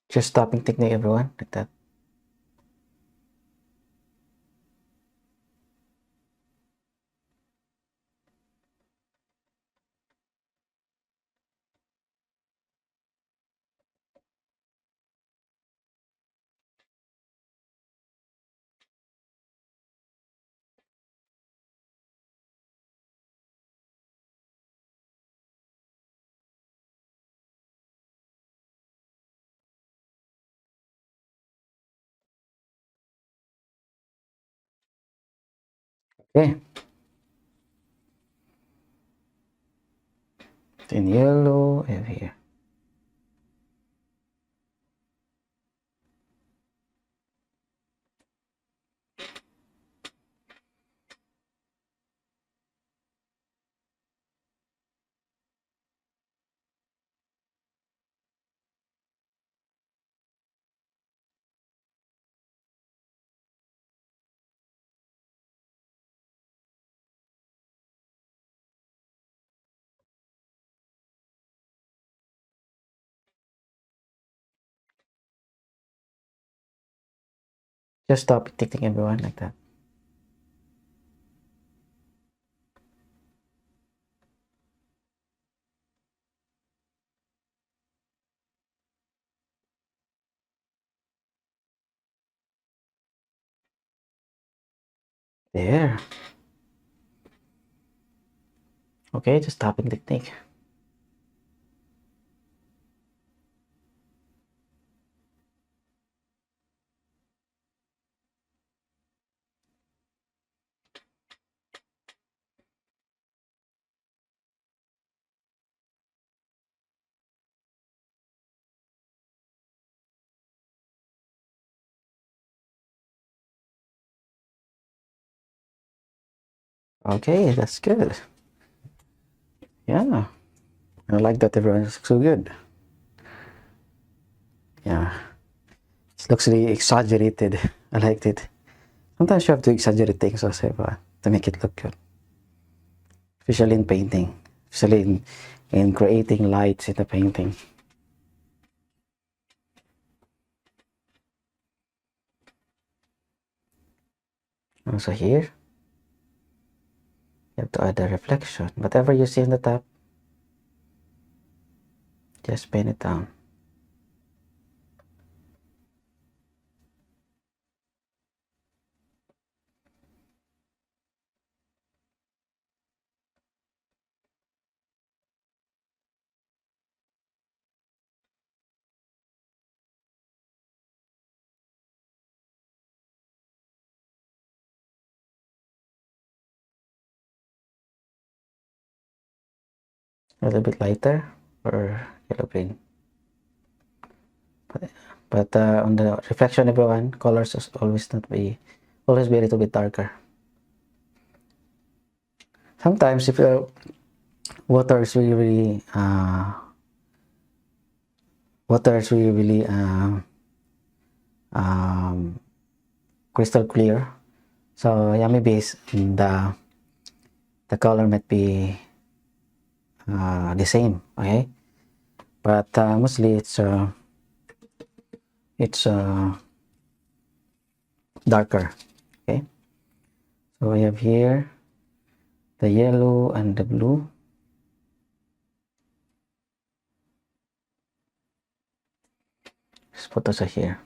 Just tapping technique, everyone, like that. Okay. Then yellow and here. Just tapping technique, everyone, like that. There. Okay, just tapping technique. Okay, that's good. Yeah, I like that everyone looks so good. Yeah, it looks really exaggerated. I liked it. Sometimes you have to exaggerate things also to make it look good, especially in painting, especially in creating lights in the painting. Also here, you have to add a reflection. Whatever you see in the top, just paint it down. A little bit lighter or yellow green. But on the reflection, everyone, colors is always be a little bit darker. Sometimes if your water is really um, crystal clear, so yeah, maybe the color might be the same, okay, but mostly it's darker. Okay, so we have here the yellow and the blue. Just put those here.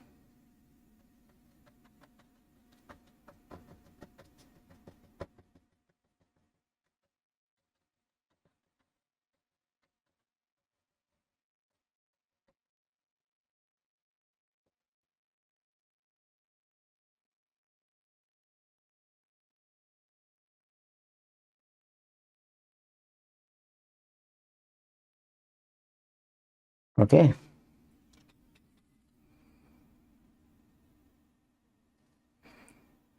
Okay,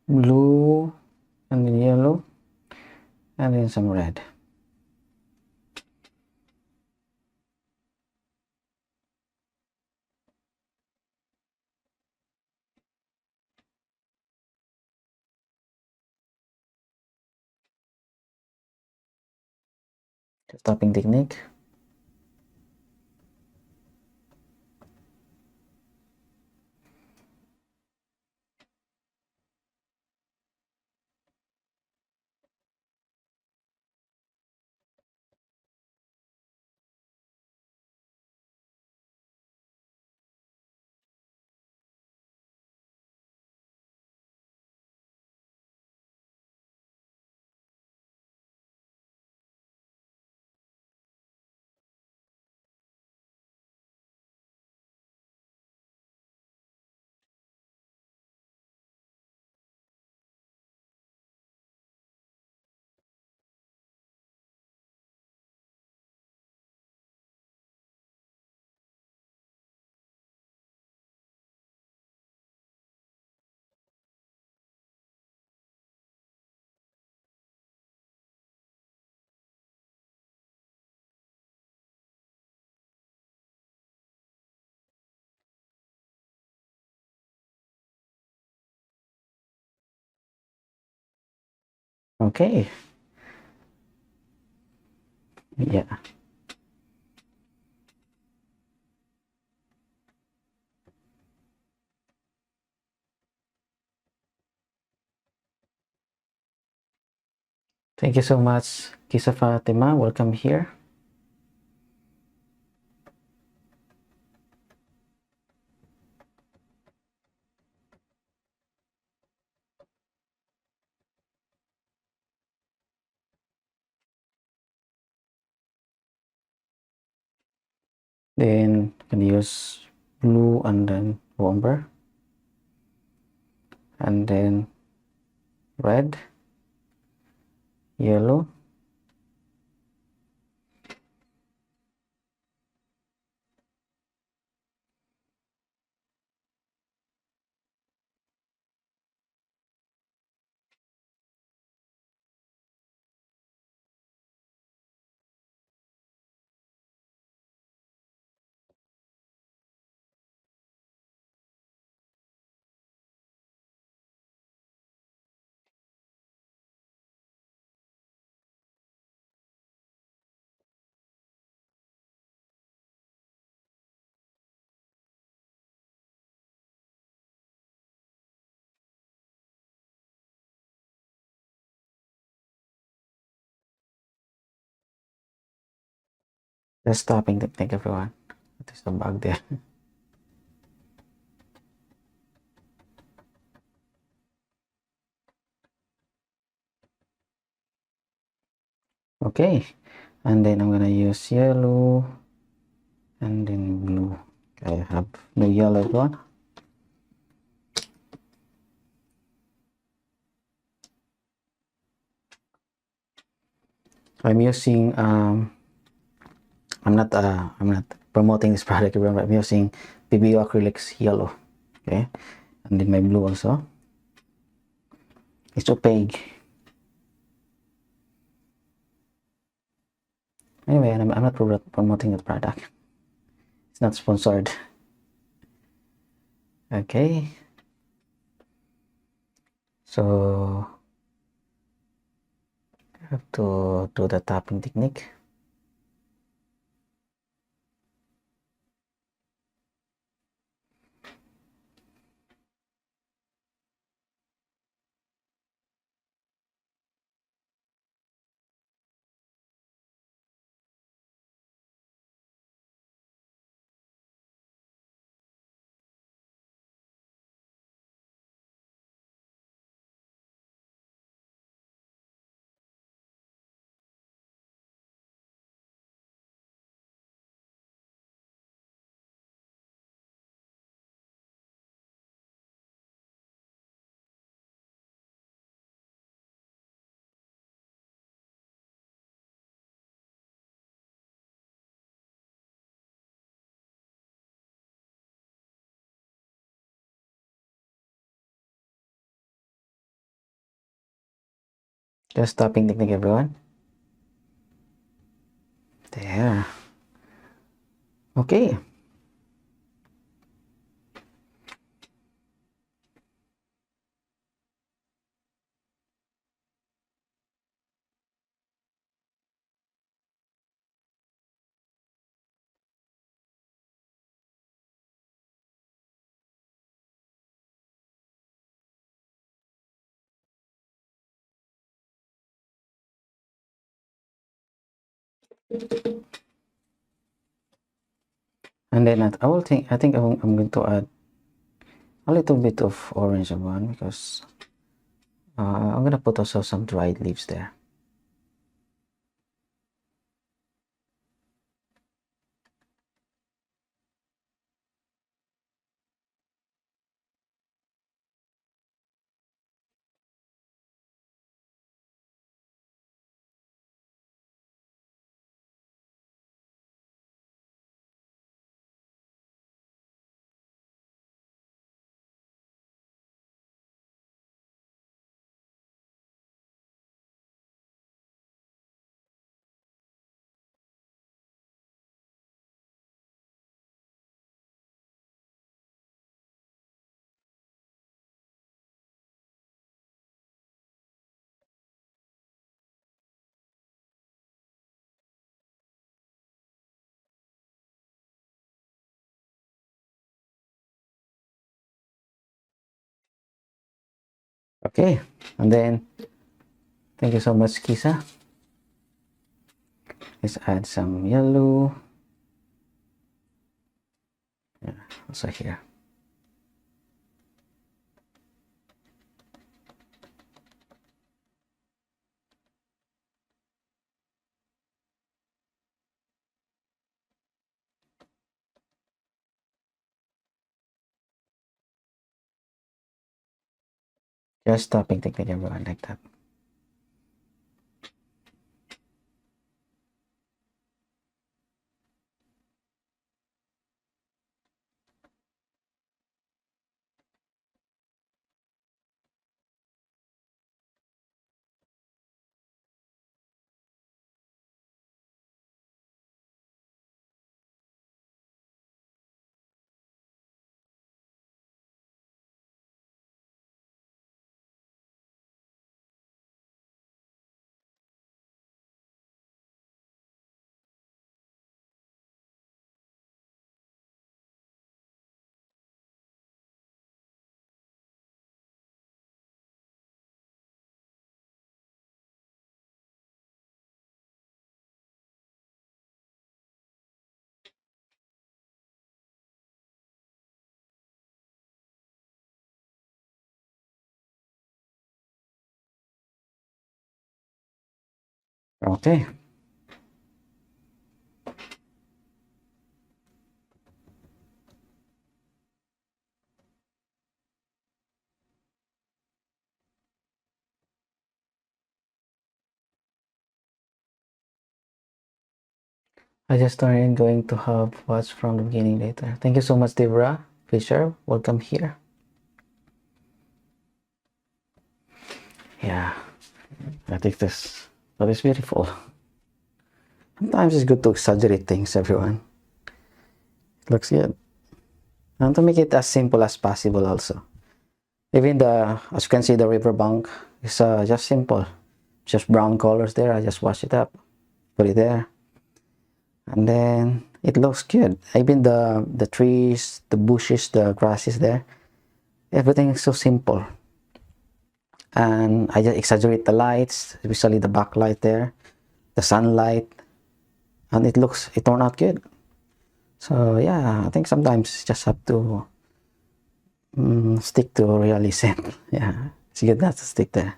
blue and then yellow and then some red. Stopping technique. Okay, yeah. Thank you so much, Kisa Fatima. Welcome here. Then you can use blue and then umber, and then red, yellow, Just stopping technique, everyone. There's a bug there. Okay, and then I'm gonna use yellow and then blue. I have no yellow one. I'm using I'm not promoting this product, but I'm using PBO acrylics yellow. Okay, and then my blue also. It's opaque. Anyway, I'm not promoting the product. It's not sponsored. Okay, so I have to do the tapping technique. Just tapping technique, everyone. There. Okay. And then I think I'm going to add a little bit of orange one because I'm gonna put also some dried leaves there. Okay, and then thank you so much, Kisa. Let's add some yellow. Yeah, also here. Just tapping technique, everyone, like that. Okay. I just started going to have watch from the beginning later. Thank you so much, Deborah Fisher. Welcome here. Yeah, I think that is beautiful. Sometimes it's good to exaggerate things, everyone. It looks good. And to make it as simple as possible also. Even as you can see, the riverbank is just simple. Just brown colors there. I just wash it up, put it there. And then it looks good. Even the trees, the bushes, the grasses there. Everything is so simple. And I just exaggerate the lights, especially the backlight there, the sunlight, and it turned out good. So yeah, I think sometimes you just have to stick to realism. Yeah, it's good not to stick there.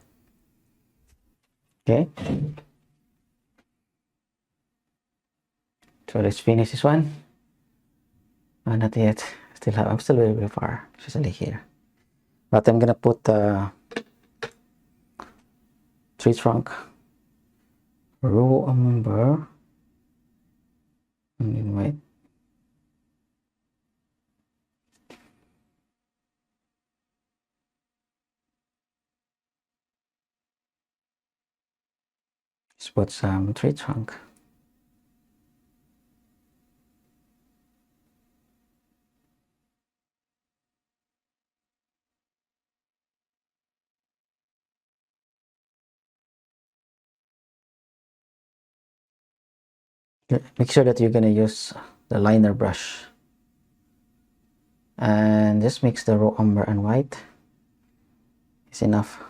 Okay, so let's finish this one. Not yet. I'm still very, very far, especially here. But I'm gonna put tree trunk, raw umber, and then wait. Let's put some tree trunk. Make sure that you're gonna use the liner brush and just mix the raw umber and white. It's enough.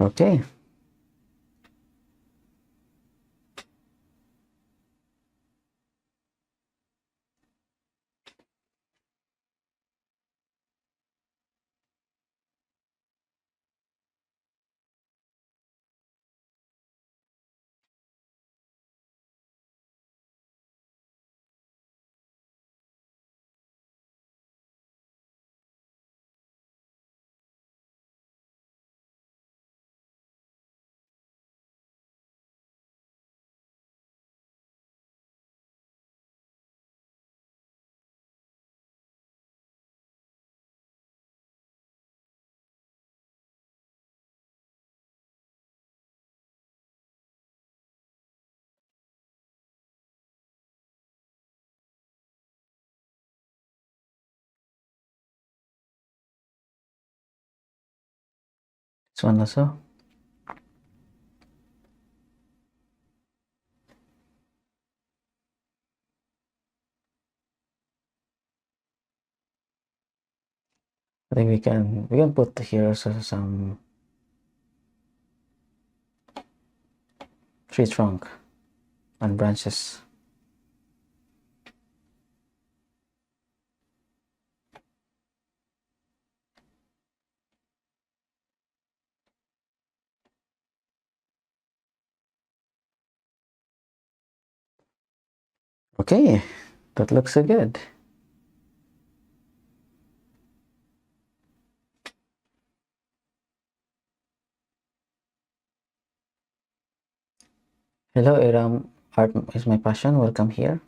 Okay. This one also. I think we can put here also some tree trunk and branches. Okay, that looks so good. Hello, Iram. Art is my passion. Welcome here.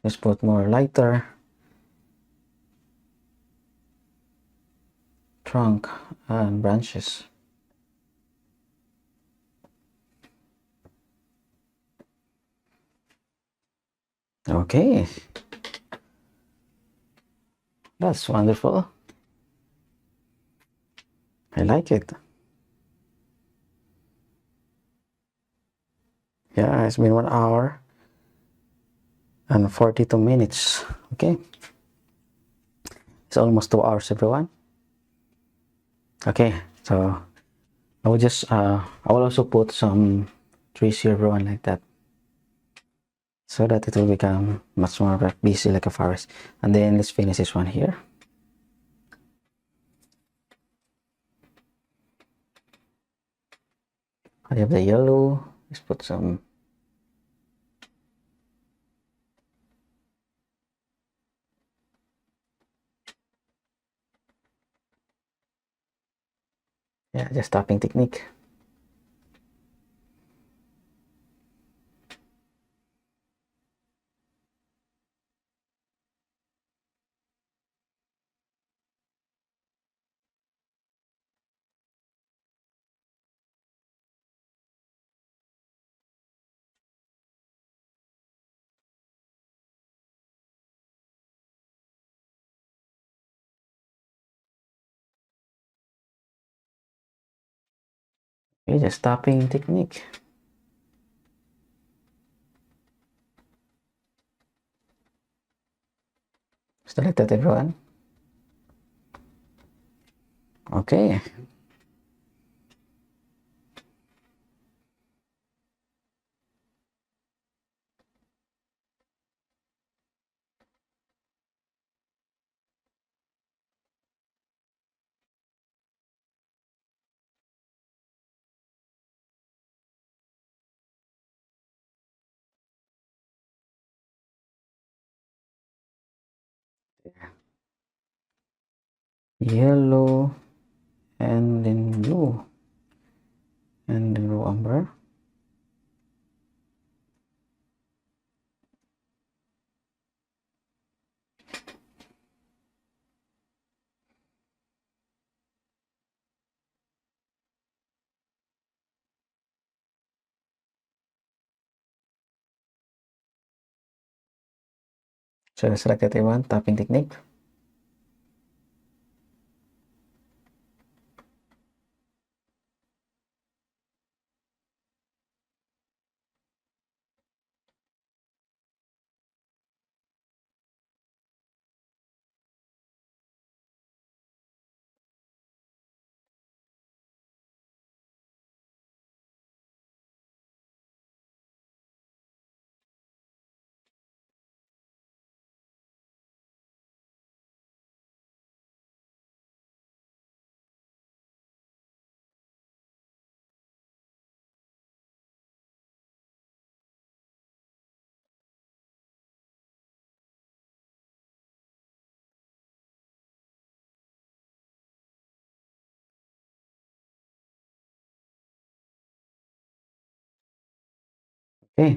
Let's put more lighter trunk and branches. Okay, that's wonderful. I like it. Yeah, it's been 1 hour and 42 minutes. Okay, it's almost 2 hours, everyone. Okay, so I will just I will also put some trees here, everyone, like that, so that it will become much more busy like a forest. And then let's finish this one here. I have the yellow. Let's put some. Yeah, just tapping technique. Okay, just tapping technique. So like that, everyone. Okay. Yellow and then blue and then raw umber. So select that, everyone. Tapping technique. Okay.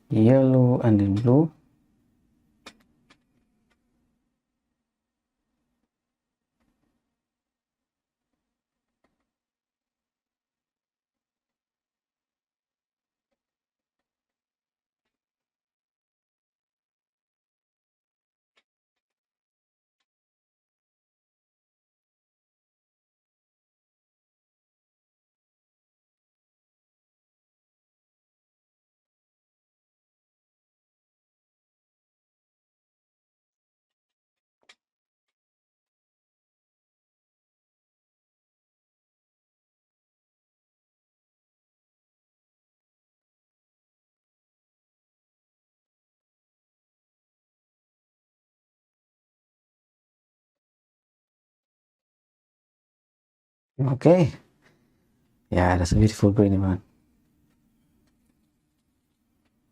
Yellow and then blue. Okay. Yeah, that's a beautiful green, man.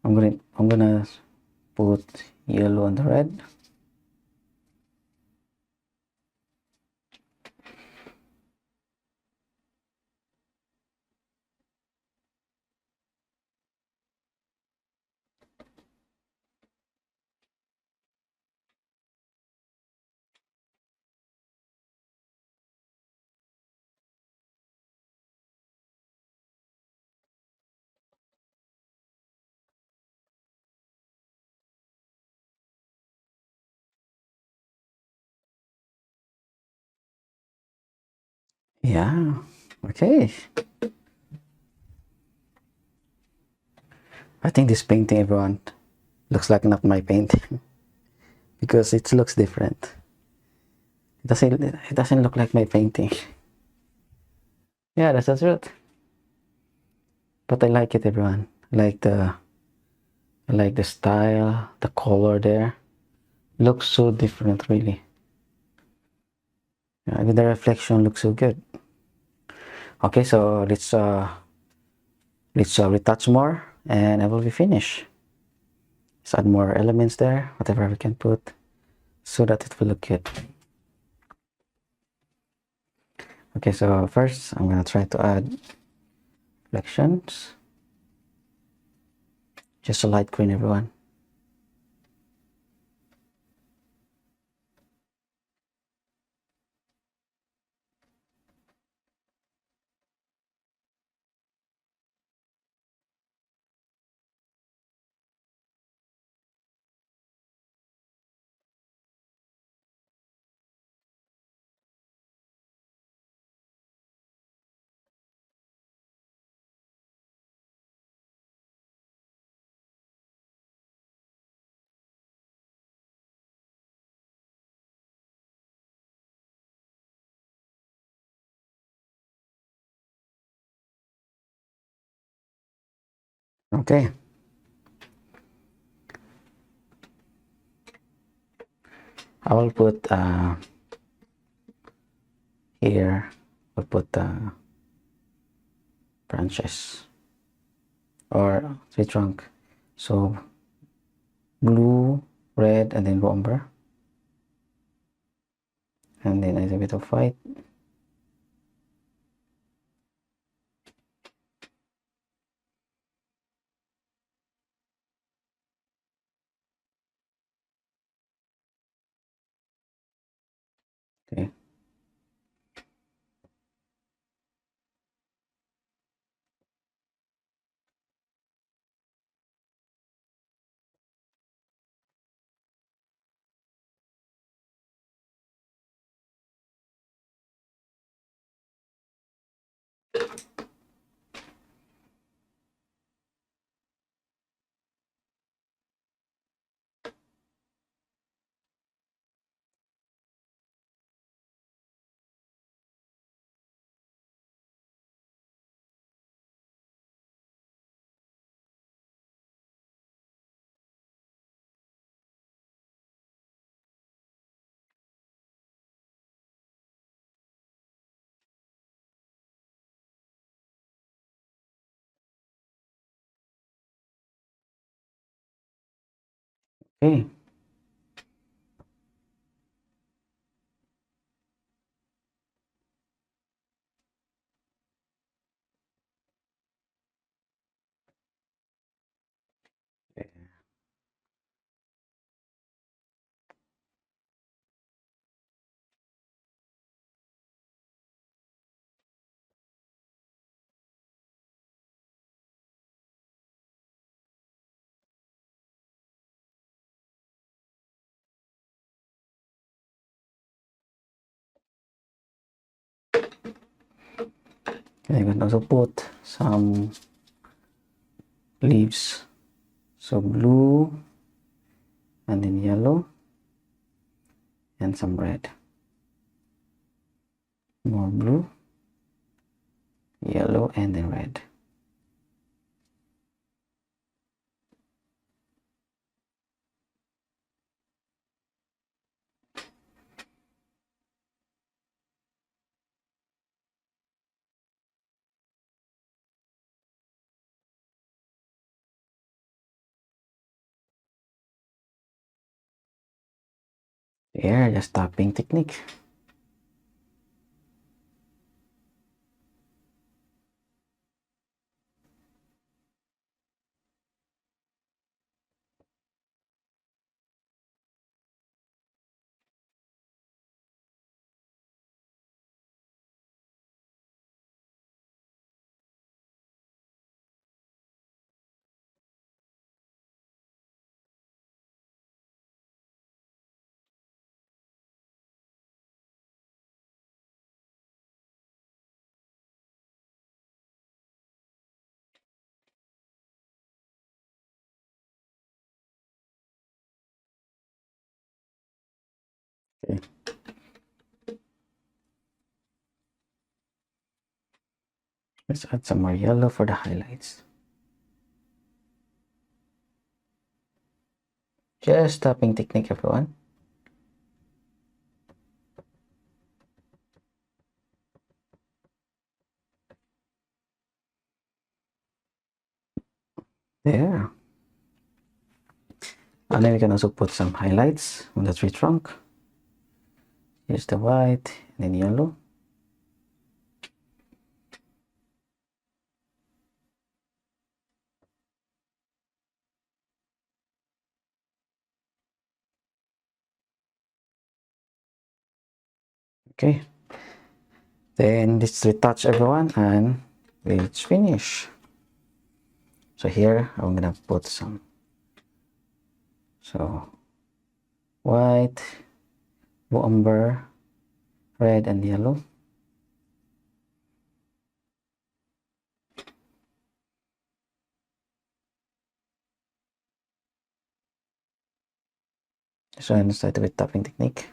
I'm gonna put yellow on the red. Yeah. Okay. I think this painting, everyone, looks like not my painting because it looks different. It doesn't look like my painting. Yeah, that's the truth. But I like it, everyone. I like the style, the color there. Looks so different, really. Yeah, even the reflection looks so good. Okay, so let's retouch more, and I will be finished. Let's add more elements there, whatever we can put, so that it will look good. Okay, so first I'm gonna try to add reflections. Just a light green, everyone. Okay, I will put here. I'll put branches or tree trunk. So blue, red, and then umber, and then a little bit of white. Okay. Okay. I can also put some leaves. So blue, and then yellow, and some red. More blue, yellow, and then red. Here, just tapping technique. Okay. Let's add some more yellow for the highlights. Just tapping technique, everyone. There. And then we can also put some highlights on the tree trunk. Here's the white and then yellow. Okay. Then let's retouch, everyone, and it's finished. So here I'm gonna put some white, umber, red, and yellow. So I'm starting with tapping technique.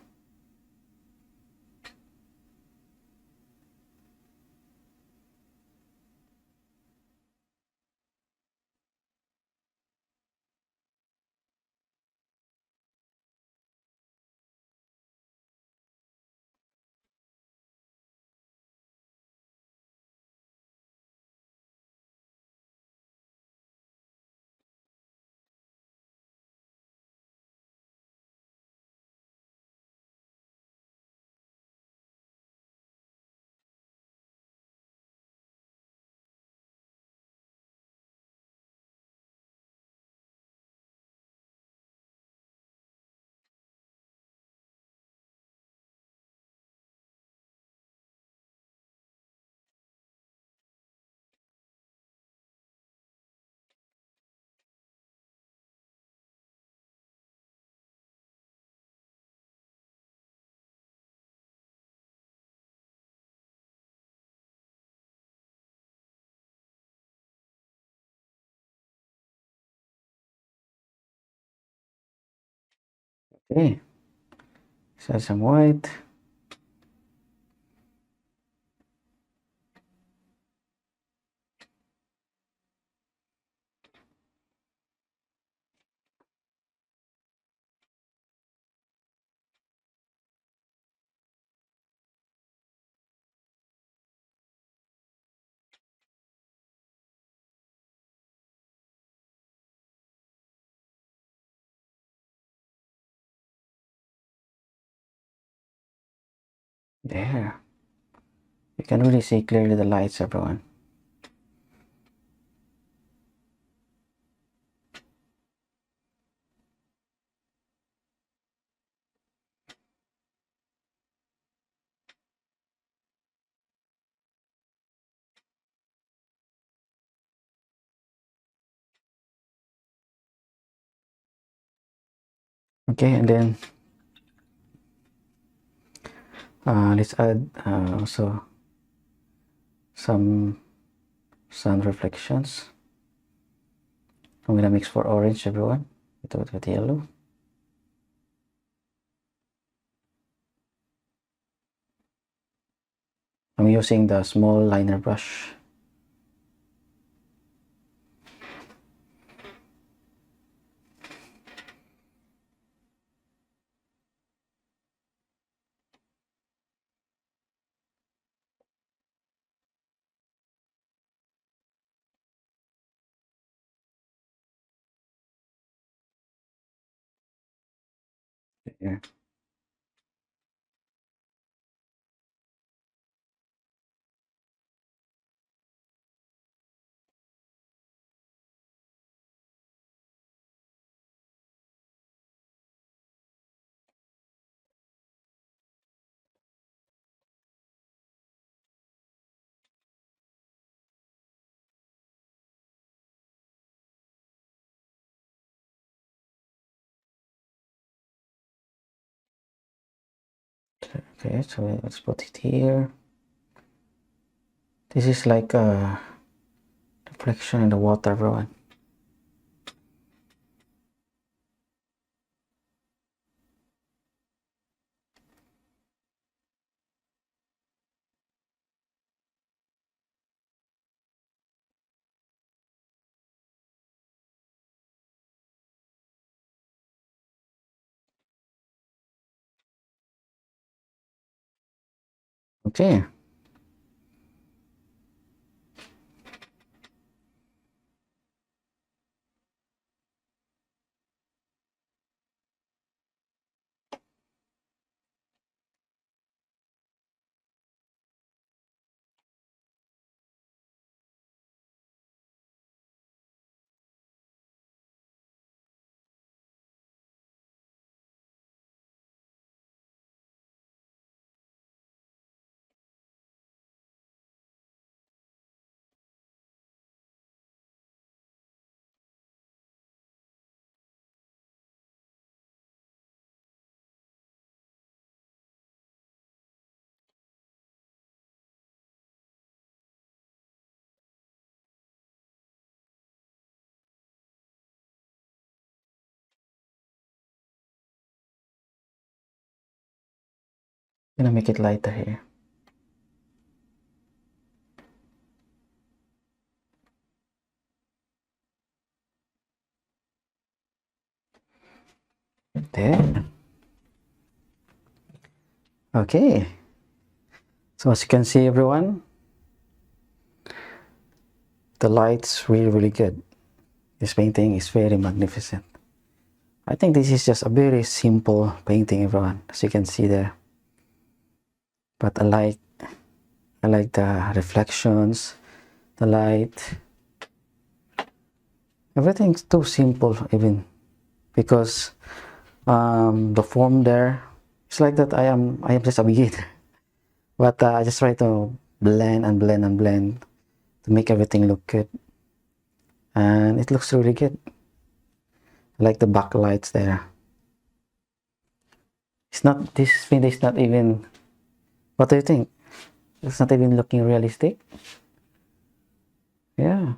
Okay. So some white. There. You can really see clearly the lights, everyone. Okay, and then let's add also some sun reflections. I'm gonna mix for orange, everyone, with yellow. I'm using the small liner brush. There. Okay, so let's put it here. This is like a reflection in the water, everyone. Okay. Gonna make it lighter here. There. Okay. So as you can see, everyone, the light's really good. This painting is very magnificent. I think this is just a very simple painting, everyone, as you can see there. But I like the reflections, the light. Everything's too simple, even because the form there, it's like that I am just a beginner. But I just try to blend and blend and blend to make everything look good, and it looks really good. I like the backlights there. It's not, this paint is not even, what do you think? It's not even looking realistic. Yeah.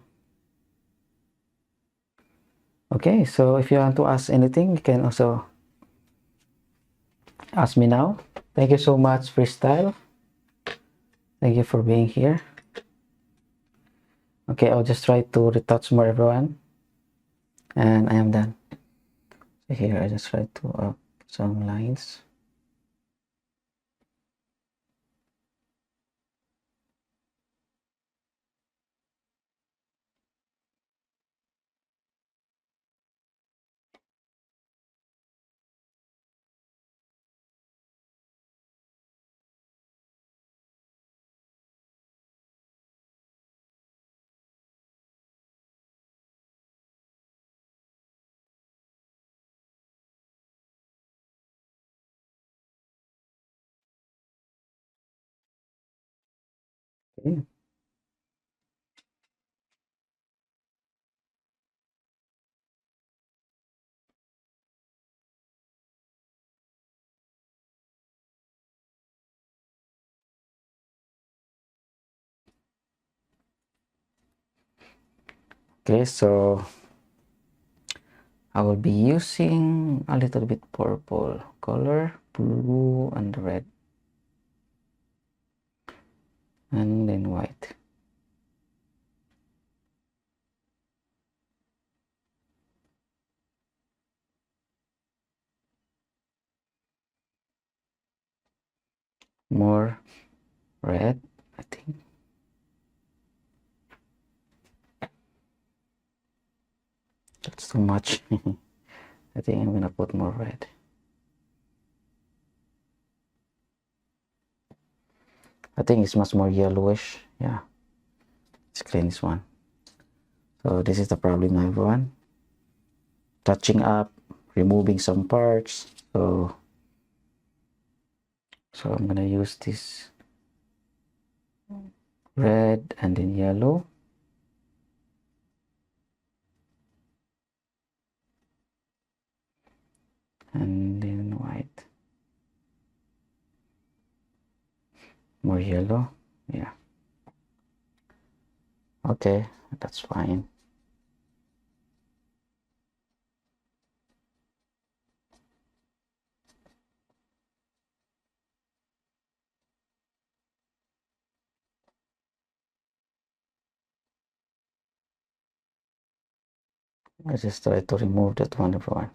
Okay, so if you want to ask anything, you can also ask me now. Thank you so much, Freestyle. Thank you for being here. Okay, I'll just try to retouch more, everyone, and I am done. So here I just try to put some lines. Okay. Okay, so I will be using a little bit purple color, blue and red, and then white. More red, I think. That's too much. I think I'm gonna put more red. I think it's much more yellowish. Yeah, let's clean this one. So this is the problem, everyone. Touching up, removing some parts. So I'm gonna use this red and then yellow. And then white. More yellow. Yeah. Okay, that's fine. I just try to remove that one, everyone.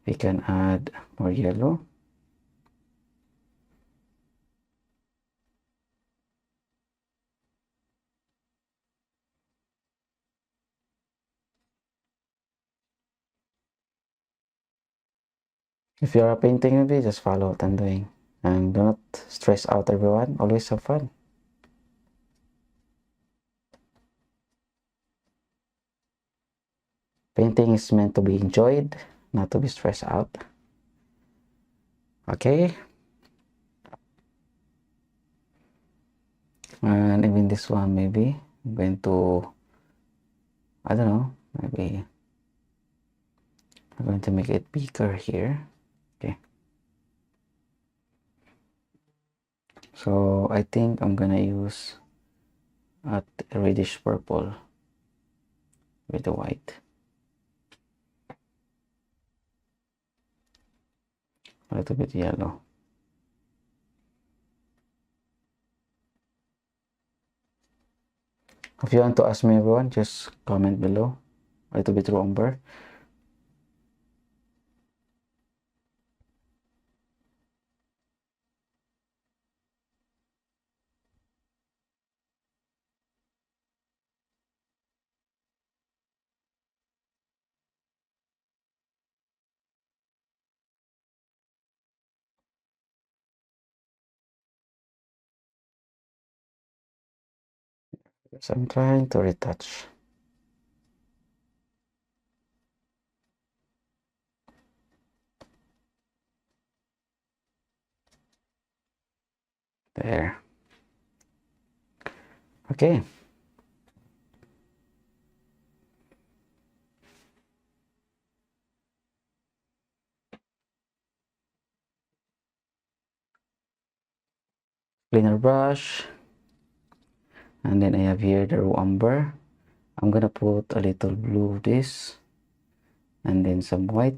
We can add more yellow. If you are painting with me, just follow what I'm doing. And do not stress out, everyone. Always have fun. Painting is meant to be enjoyed, not to be stressed out. Okay. And even this one, maybe I'm going to, I don't know, maybe I'm going to make it bigger here. Okay. So I think I'm gonna use a reddish purple with the white. A little bit yellow. If you want to ask me, everyone, just comment below. A little bit umber. So I'm trying to retouch. There. Okay. Cleaner brush. And then I have here the raw umber. I'm gonna put a little blue of this. And then some white.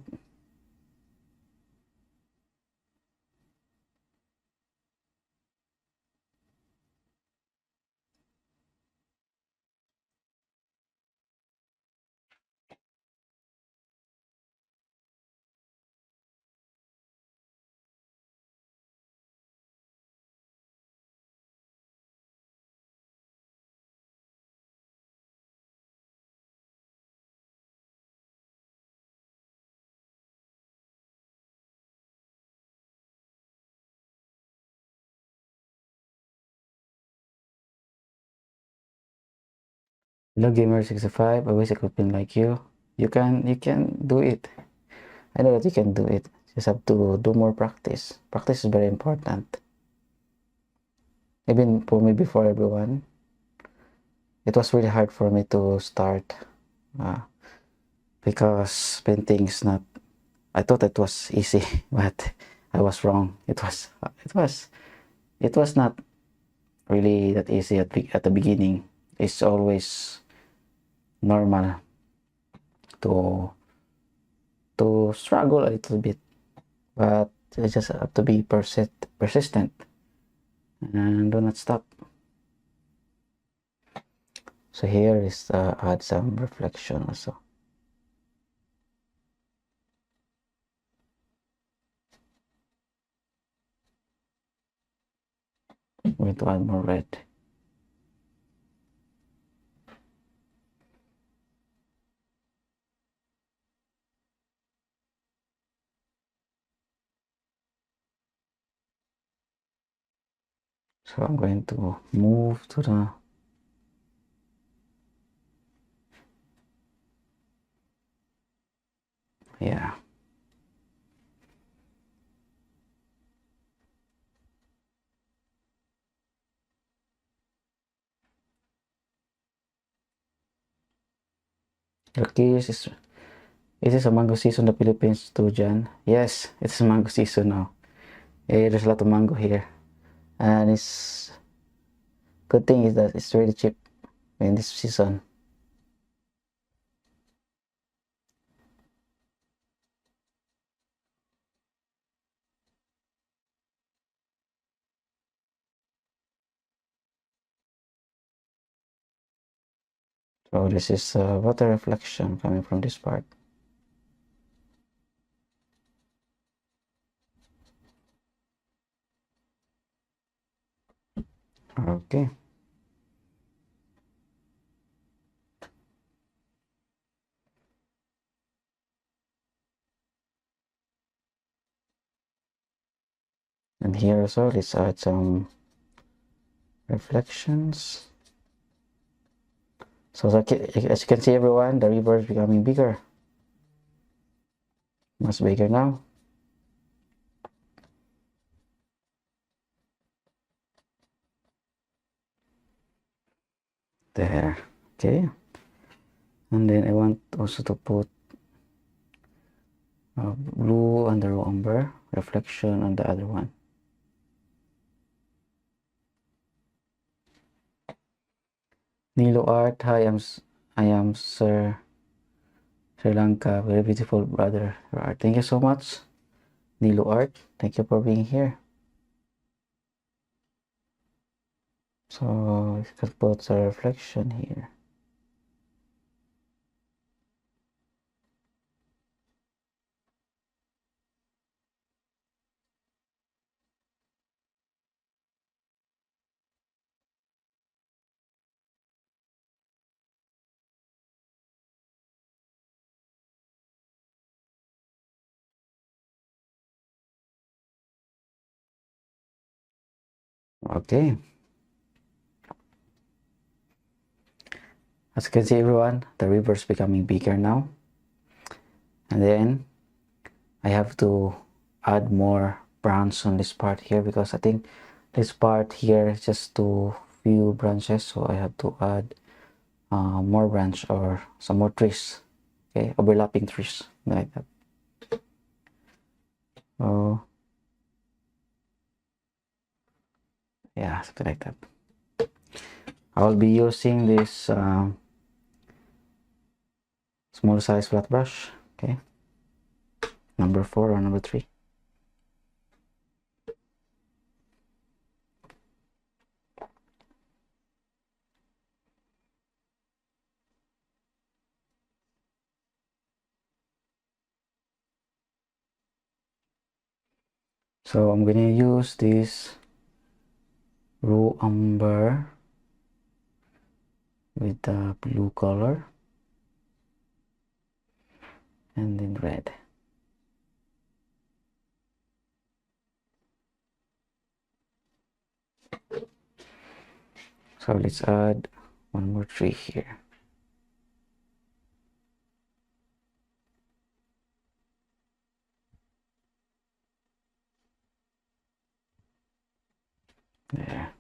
Hello Gamer65, I wish I could pin like you. You can do it. I know that you can do it. Just have to do more practice. Practice is very important. Even for me before everyone, it was really hard for me to start because painting is not. I thought it was easy, but I was wrong. It was not really that easy at the beginning. It's always normal to struggle a little bit, but you just have to be persistent and do not stop. So here is add some reflection also. I'm going to add more red. So I'm going to move to the yeah. Okay, is this a mango season in the Philippines too, Jan? Yes, it's mango season now. There's a lot of mango here, and it's good thing is that it's really cheap in this season. So this is water reflection coming from this part. Okay. And here also, let's add some reflections. So as you can see, everyone, the river is becoming bigger. Much bigger now. There. Okay. And then I want also to put blue on the umber, reflection on the other one. Nilo Art, hi, I am Sir Sri Lanka, very beautiful brother. Thank you so much, Nilo Art. Thank you for being here. So you can put a reflection here. Okay. As you can see, everyone, the river is becoming bigger now. And then I have to add more branches on this part here because I think this part here is just too few branches, so I have to add more branch or some more trees. Okay, overlapping trees like that. Oh, yeah, something like that. I'll be using this small size flat brush. Okay, number 4 or number 3. So I'm gonna use this raw umber with the blue color and then red. So let's add one more tree here. There.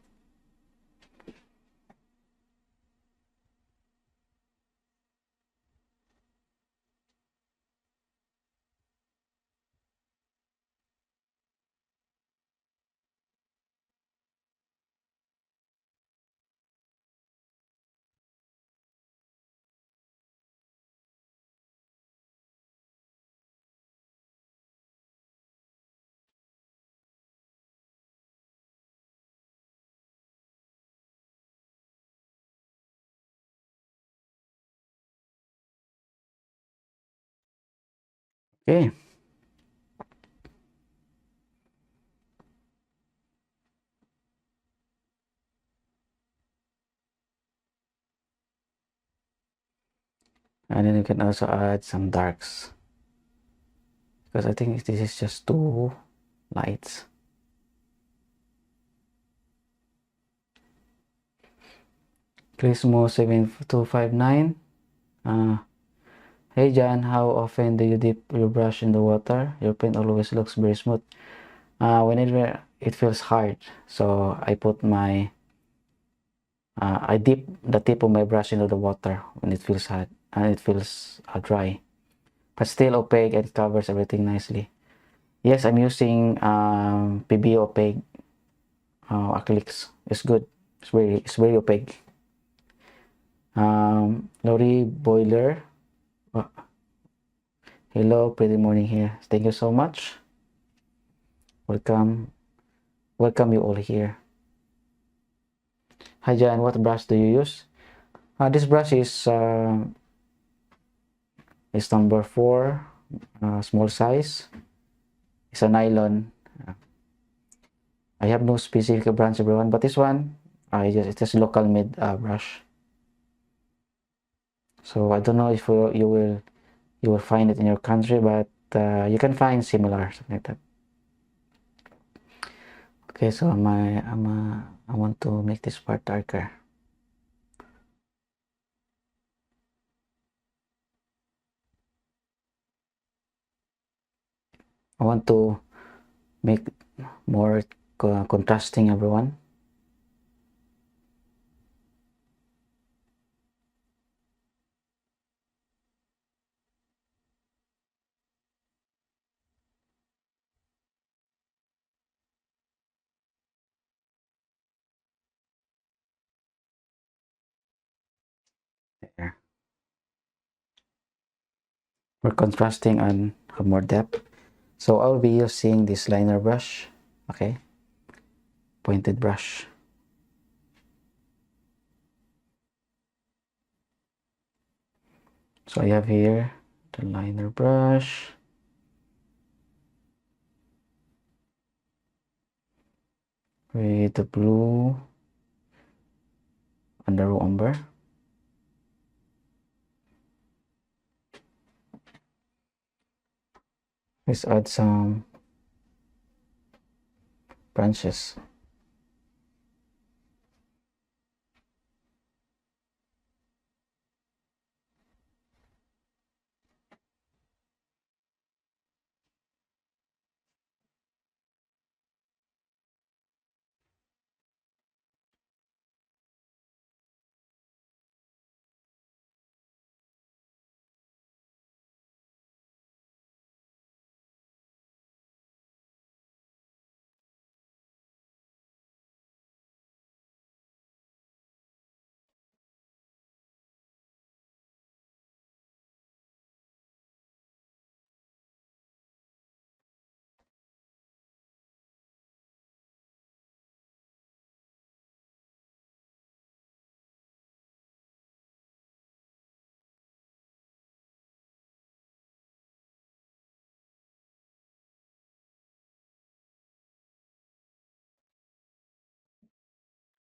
Okay. And then you can also add some darks because I think this is just too lights. Clismo 7259. Hey John, how often do you dip your brush in the water? Your paint always looks very smooth. Whenever it feels hard, so I put my I dip the tip of my brush into the water when it feels hot and it feels dry, but still opaque and it covers everything nicely. Yes, I'm using PB opaque acrylics. It's good. It's very opaque. Lori Boiler. Hello, pretty morning here. Thank you so much. Welcome you all here. Hi Jan, what brush do you use? This brush is number 4, small size. It's a nylon. I have no specific brand, everyone, but this one It is local made brush. So I don't know if you will find it in your country, but you can find similar, something like that. Okay, so I want to make this part darker. I want to make more contrasting, everyone. There. We're contrasting and have more depth. So I'll be using this liner brush, okay, pointed brush. So I have here the liner brush, with the blue under umber. Let's add some branches.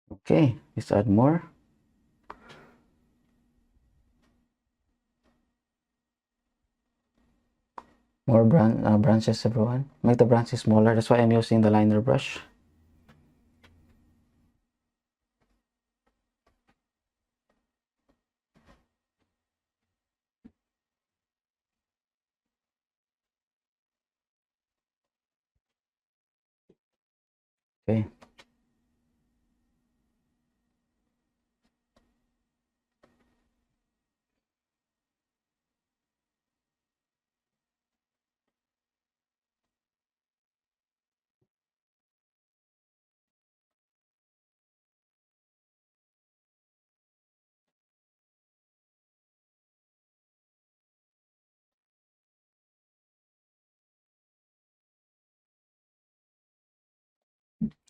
Okay, let's add more. More branches, everyone. Make the branches smaller. That's why I'm using the liner brush. Okay.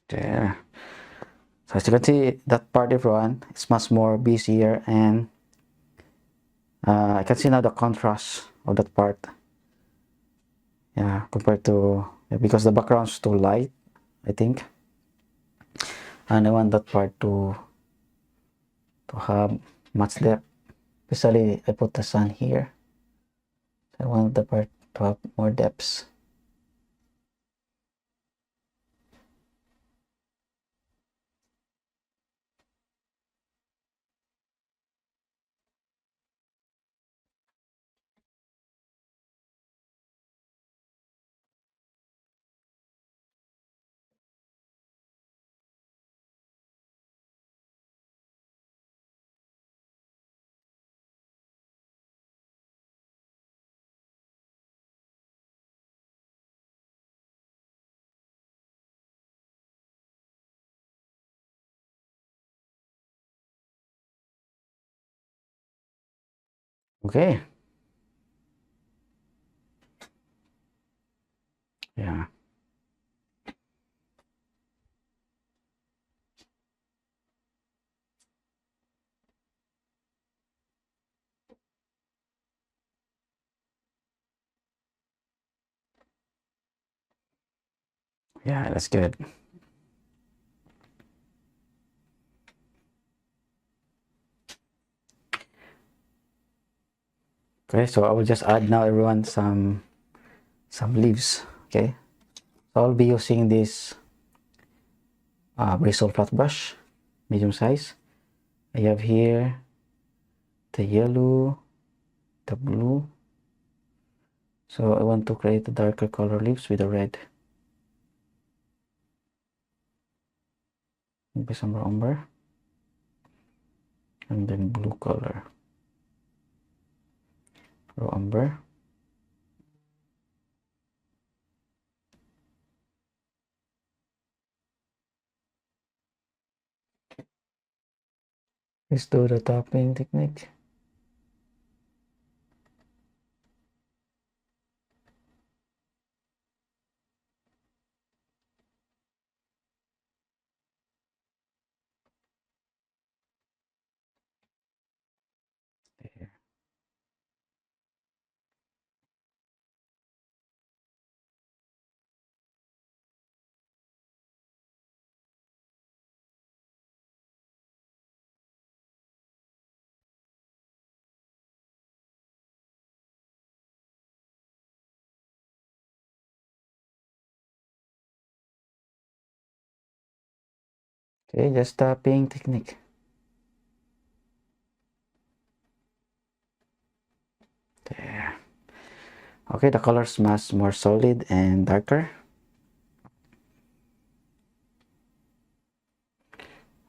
There. So as you can see, that part, everyone, is much more busier, and I can see now the contrast of that part. Yeah, compared to, because the background's too light, I think, and I want that part to have much depth. Especially, I put the sun here. I want the part to have more depths. Okay. Yeah. Yeah, that's good. Okay, so I will just add now everyone some leaves. Okay, so I'll be using this bristle flat brush, medium size. I have here the yellow, the blue. So I want to create a darker color leaves with the red. Maybe some umber. And then blue color. Umber. Let's do the topping technique. There. Okay, just tapping technique. There. Okay, the colors much more solid and darker.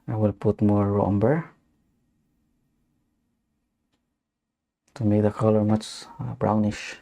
I will put more umber to make the color much brownish.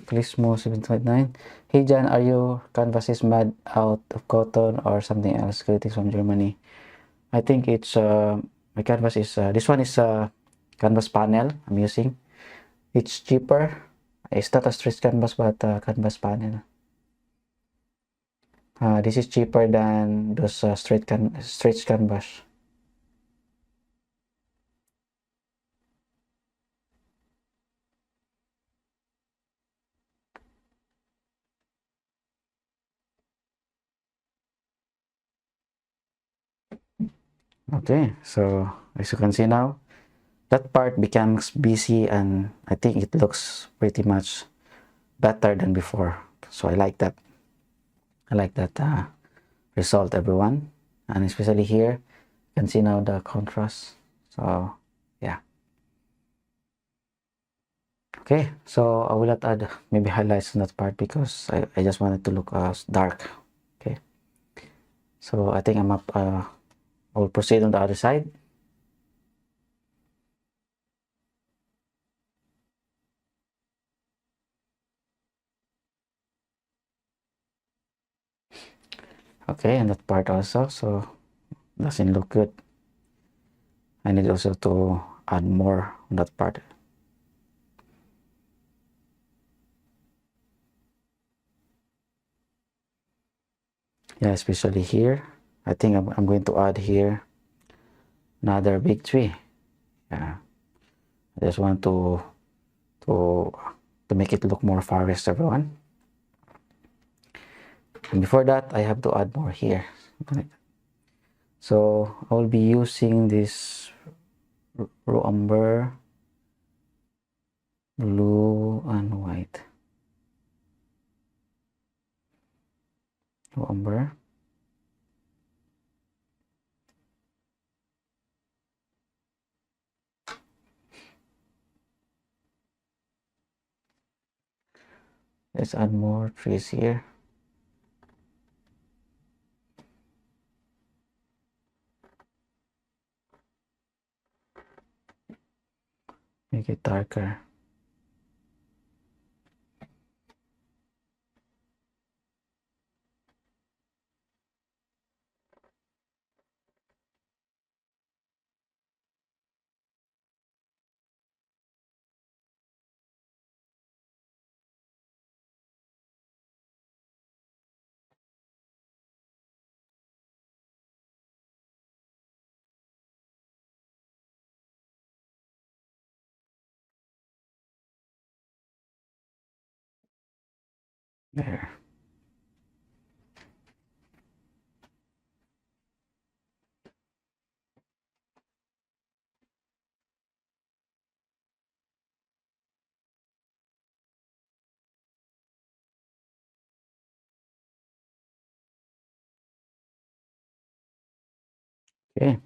Clismo 729. Hey Jan, are your canvases made out of cotton or something else? Greetings from Germany. I think it's my canvas is this one is canvas panel I'm using. It's cheaper. It's not a stretch canvas but a canvas panel. This is cheaper than those stretch canvas. Okay, so as you can see now, that part becomes busy and I think it looks pretty much better than before. So I like that. I like that result, everyone. And especially here, you can see now the contrast. So yeah. Okay, so I will not add maybe highlights on that part because I just wanted to look dark. Okay, so I think I'm up. I will proceed on the other side. Okay, and that part also, so doesn't look good. I need also to add more on that part. Yeah, especially here. I think I'm going to add here another big tree. Yeah, I just want to to make it look more forest, everyone. And before that, I have to add more here. So I will be using this raw umber, blue and white. Raw umber. Let's add more trees here. Make it darker. There. Okay.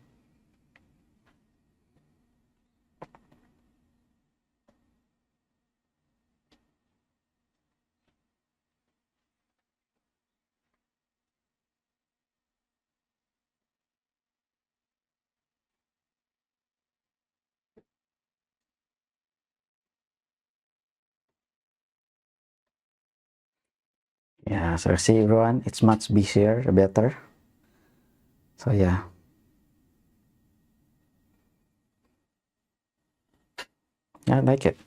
Yeah, so see everyone, it's much busier, better. So yeah. I like it.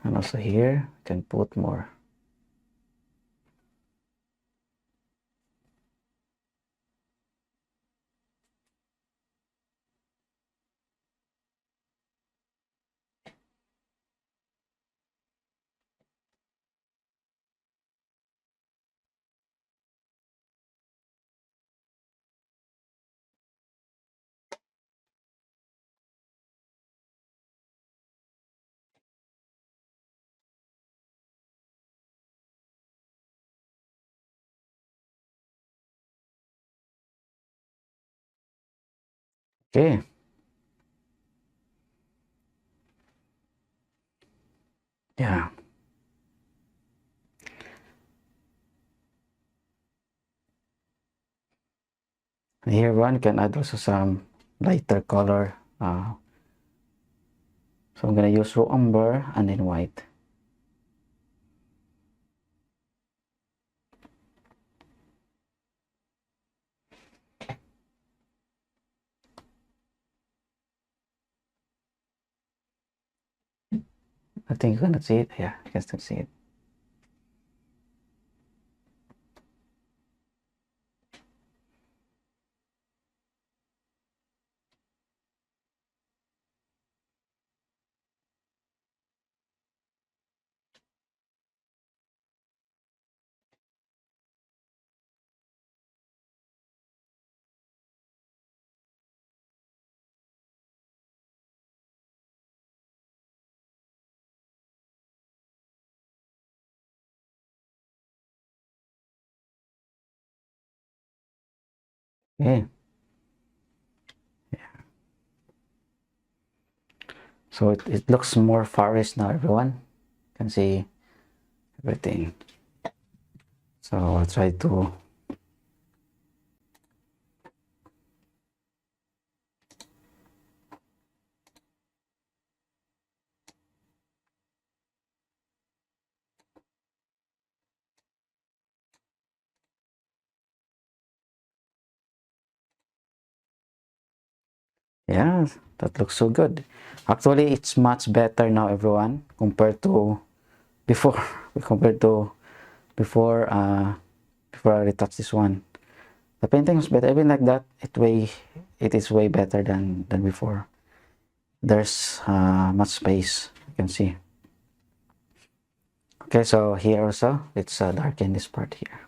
And also here, you can put more. Okay. Yeah. And here one can add also some lighter color. So I'm gonna use raw umber and then white. I think you can see it. Yeah, you can still see it. Okay. So it looks more forest now, everyone. You can see everything. So I'll try to. Yeah, that looks so good. Actually, it's much better now, everyone, compared to before. compared to before. Before I retouch this one, the painting was better. Even like that, it is way better than before. There's much space. You can see. Okay, so here also, let's darken this part here.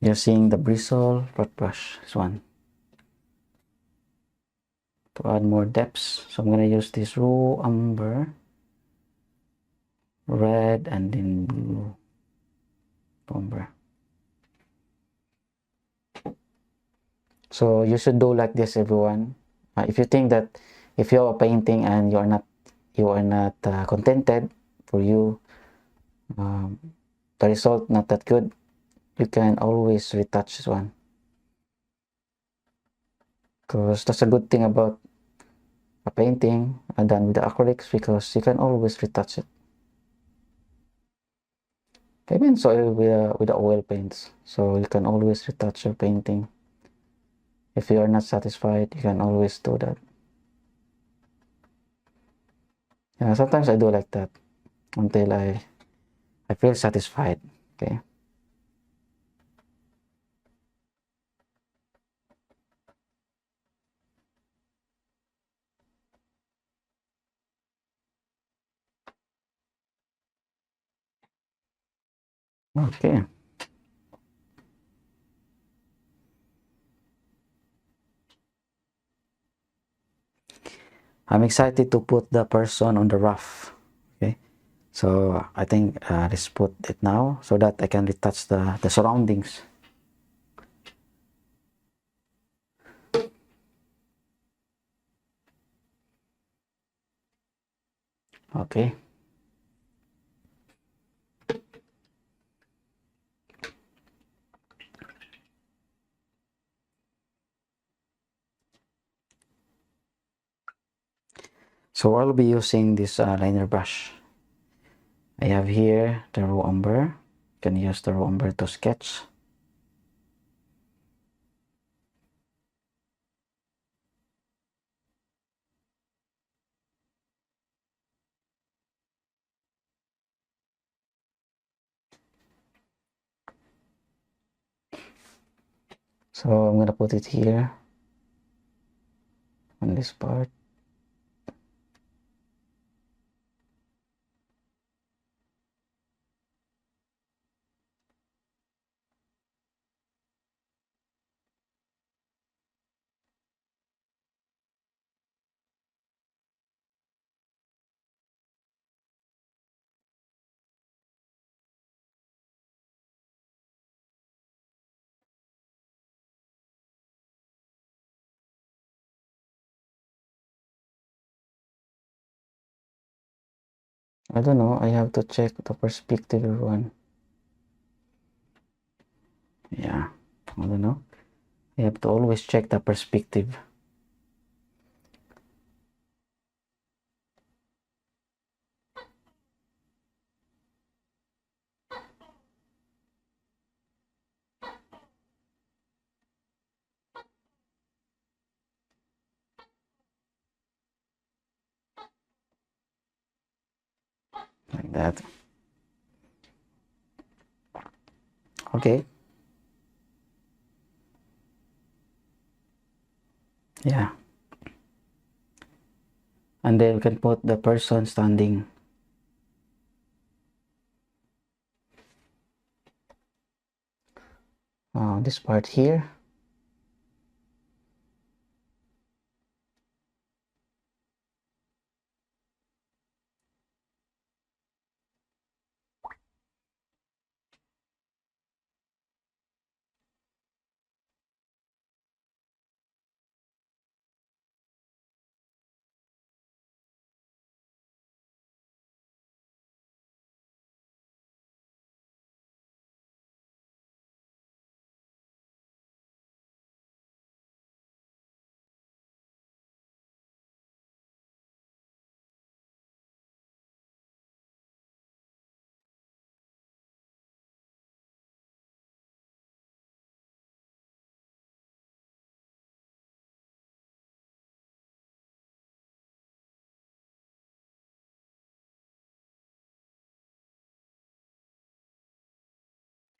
Using the bristle dot brush, this one, to add more depths. So I'm gonna use this raw umber, red, and then blue umber. So you should do like this, everyone. If you think that if you are painting and you are not contented for you, the result not that good, you can always retouch this one, because that's a good thing about a painting done with the acrylics, because you can always retouch it. Even so with the oil paints, so you can always retouch your painting. If you are not satisfied, you can always do that. Yeah, sometimes I do like that until I feel satisfied. Okay. Okay. I'm excited to put the person on the rough. Okay. So I think let's put it now so that I can retouch the surroundings. Okay. So I'll be using this liner brush. I have here the raw umber. You can use the raw umber to sketch. So I'm gonna put it here on this part. I don't know, I have to check the perspective one. Yeah, I don't know. I have to always check the perspective. Like that. Okay. Yeah. And then we can put the person standing. This part here.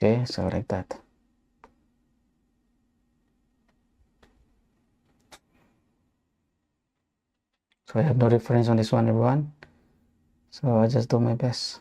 Okay, so like that. So I have no reference on this one, everyone. So I just do my best.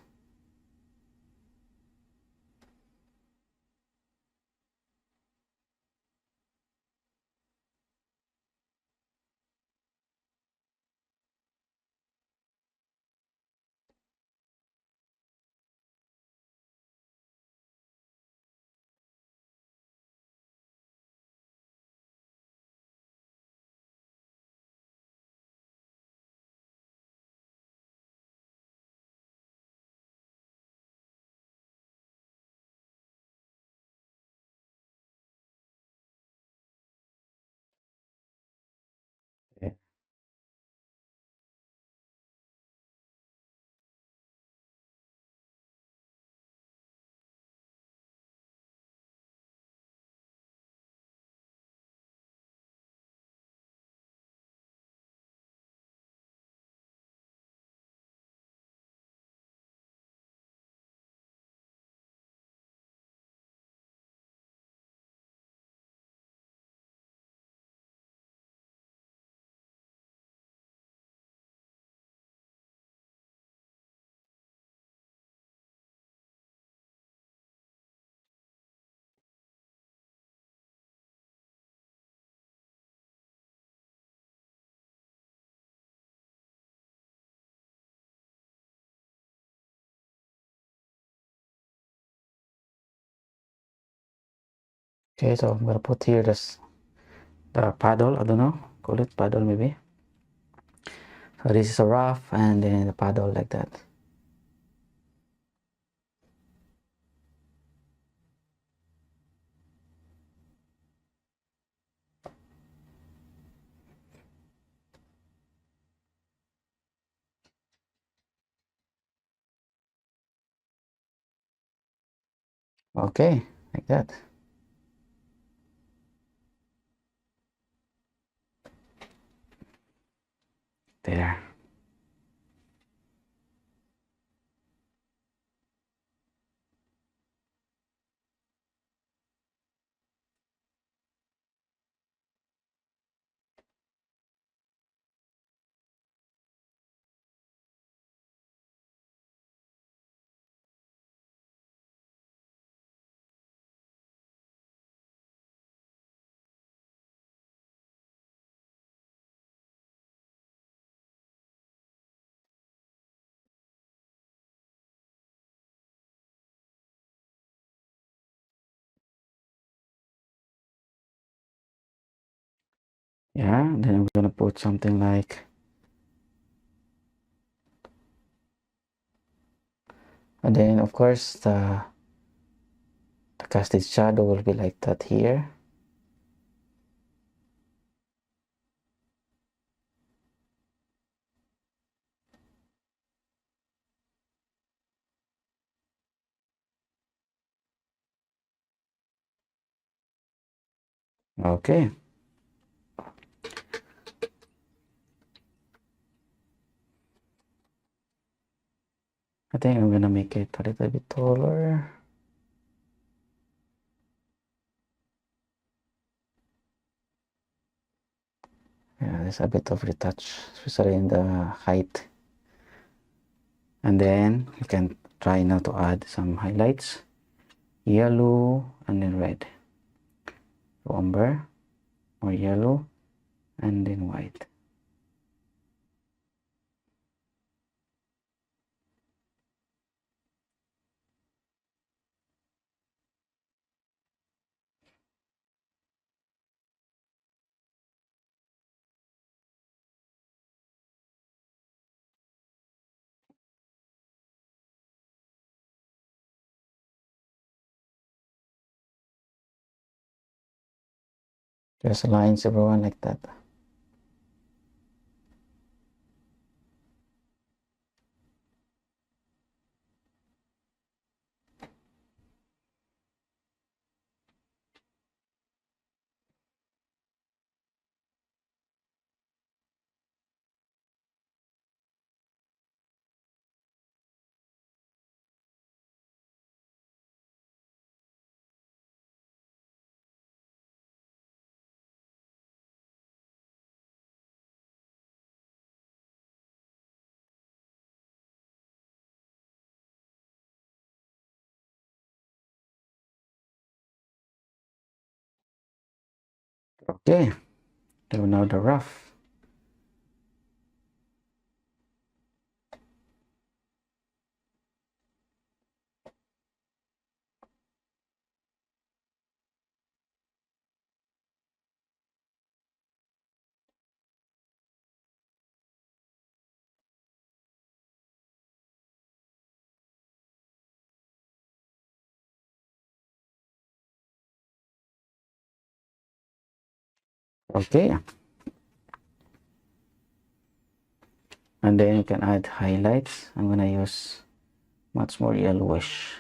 Okay, so I'm gonna put here this the paddle. I don't know, call it paddle maybe. So this is a rough, and then the paddle like that. Okay, like that. There. Yeah, then I'm gonna put something like, and then of course the casted shadow will be like that here. Okay. I think I'm gonna make it a little bit taller. Yeah, there's a bit of retouch, especially in the height. And then you can try now to add some highlights, yellow and then red. So umber, or yellow, and then white. Just lines everyone like that. Okay, so now the rough. Okay, and then you can add highlights. I'm gonna use much more yellowish.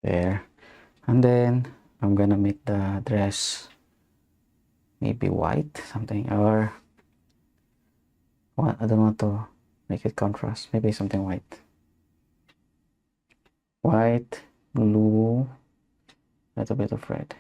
There. And then I'm gonna make the dress maybe white, something, or what, I don't want to make it contrast, maybe something white. White, blue, a little bit of red.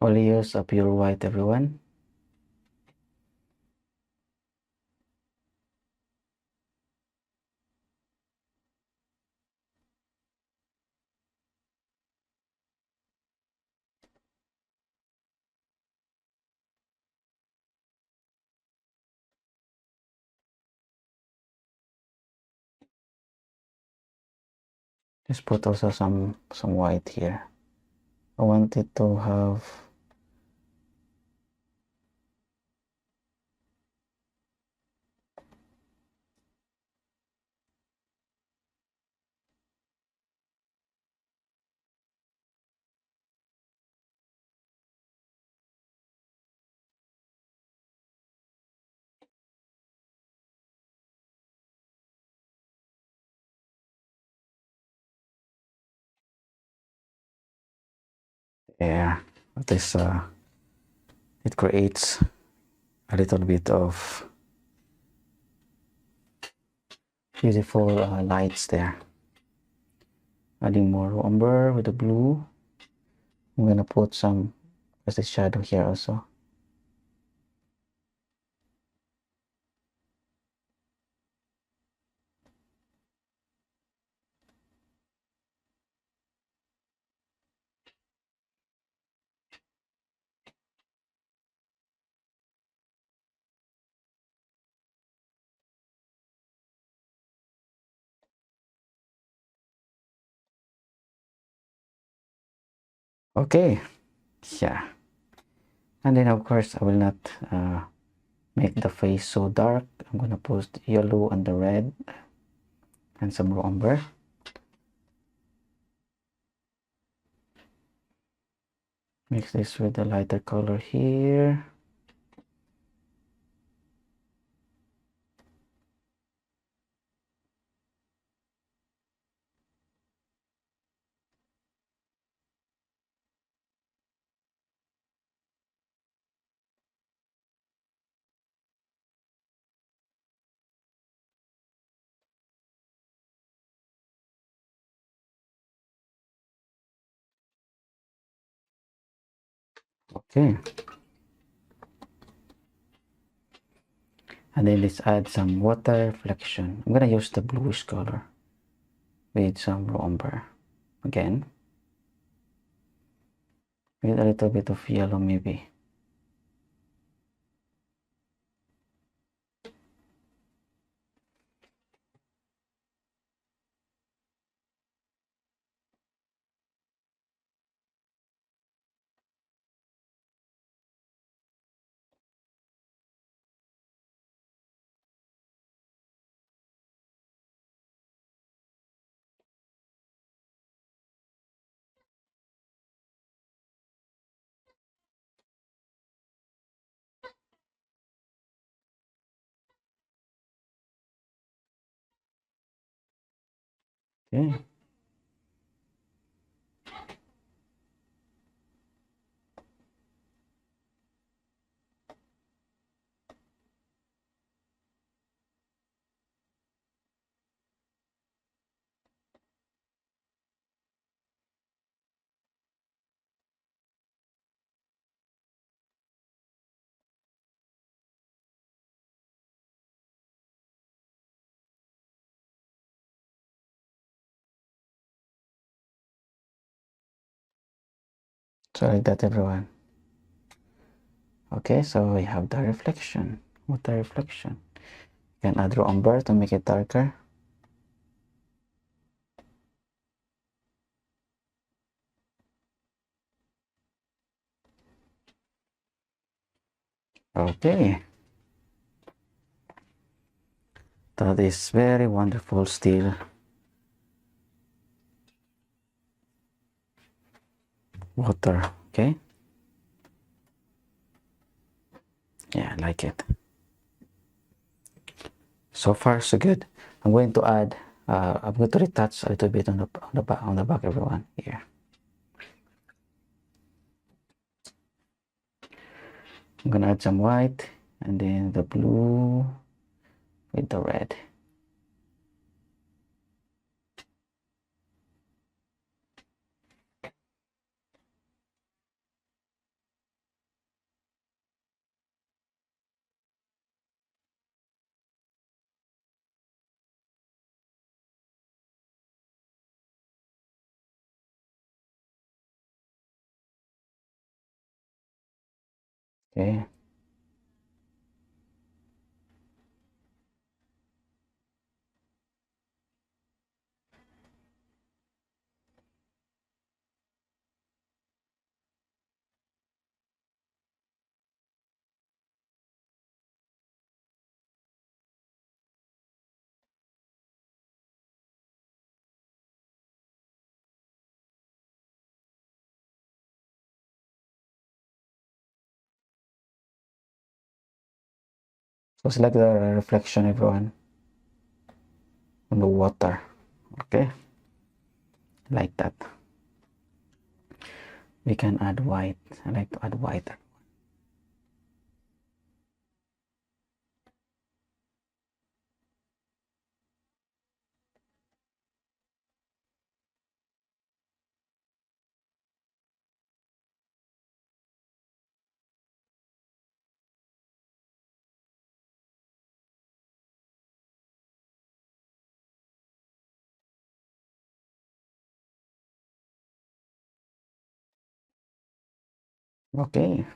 Only use a pure white, everyone. Just put also some white here. I want it to have there. This it creates a little bit of beautiful lights there. Adding more umber with the blue. I'm gonna put some as a shadow here also. Okay, yeah. And then of course I will not make the face so dark. I'm gonna put yellow and the red and some raw umber. Mix this with the lighter color here. Okay. And then let's add some water reflection. I'm gonna use the bluish color with some raw umber again, with a little bit of yellow maybe. Okay. So like that, everyone. Okay, so we have the reflection, water reflection. You can add raw umber to make it darker. Okay. That is very wonderful still. Water, okay? Yeah, I like it. So far, so good. I'm going to add, I'm going to retouch a little bit on the back, everyone, here. I'm gonna add some white and then the blue with the red. Okay. So select the reflection, everyone, on the water. Okay, like that. We can add white. I like to add white. Okay.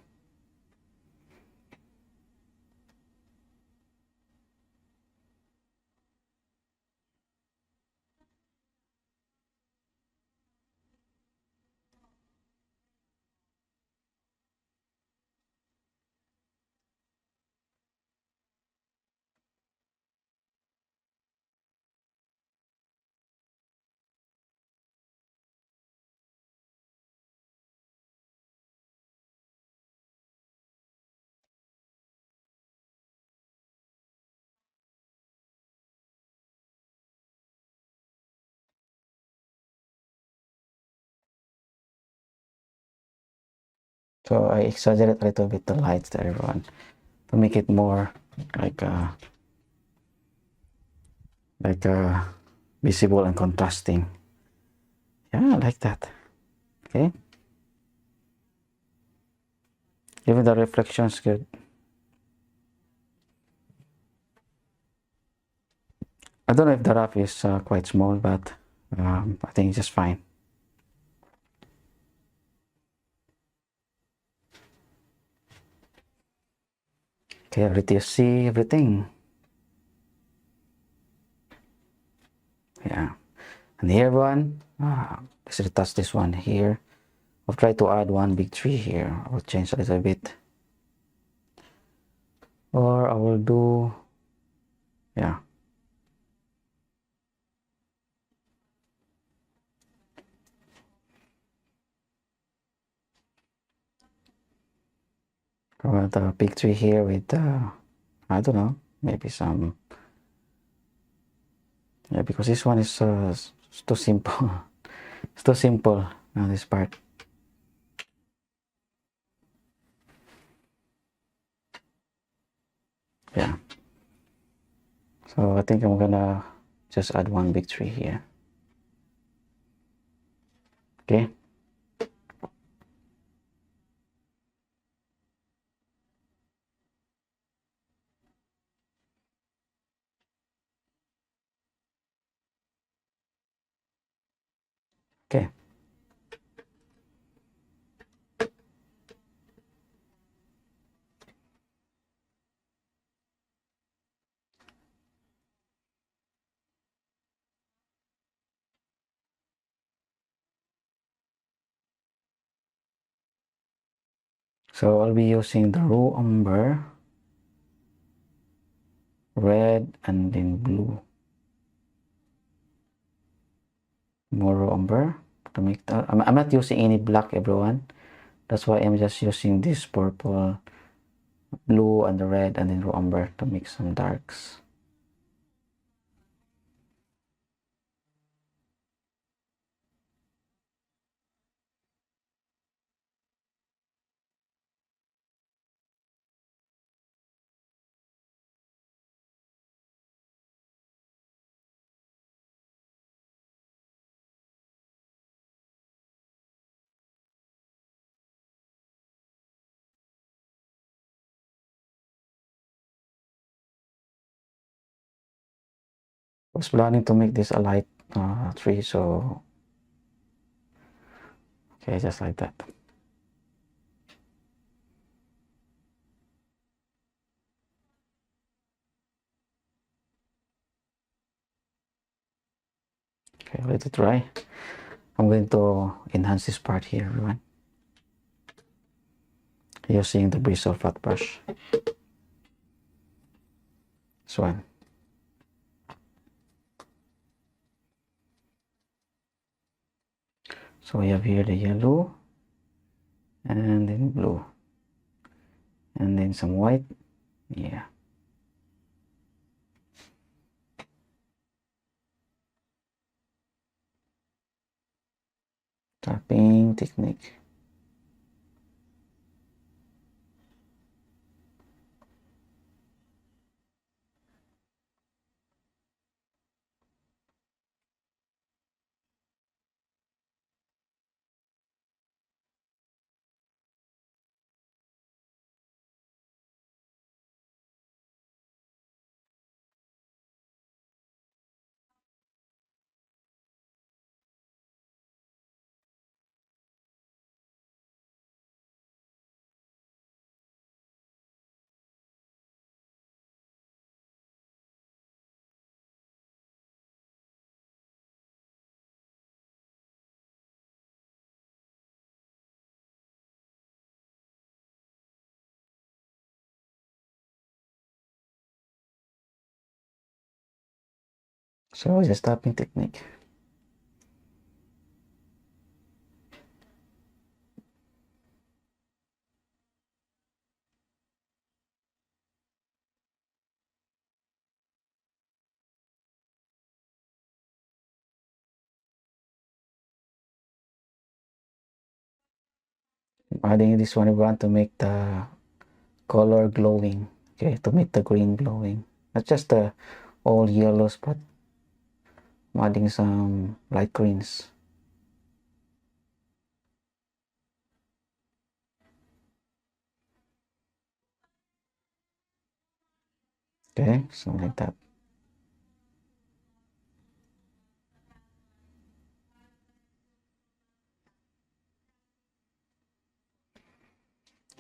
So I exaggerate a little bit the lights there, everyone, to make it more like visible and contrasting. Yeah, like that. Okay. Even the reflections good. I don't know if the wrap is quite small, but I think it's just fine. Okay, ready to see everything. Yeah. And here one, let's retouch this one here. I'll try to add one big tree here. I will change a little bit. Or I will do, yeah. Or the big tree here with, I don't know, maybe some, yeah, because this one is too simple. It's too simple, this part. Yeah. So I think I'm gonna just add one big tree here. Okay. Okay. So I'll be using the raw umber, red, and then blue. More raw umber to make that. I'm not using any black, everyone. That's why I'm just using this purple, blue, and the red, and then raw umber to make some darks. I was planning to make this a light tree, so okay, just like that. let it dry. I'm going to enhance this part here, everyone, using the bristle flat brush. This one. So we have here the yellow, and then blue, and then some white. Yeah. Tapping technique. So just tapping technique. Adding this one, we want to make the color glowing. Okay, to make the green glowing. Not just the all yellows, but I'm adding some light greens. Okay, so like that.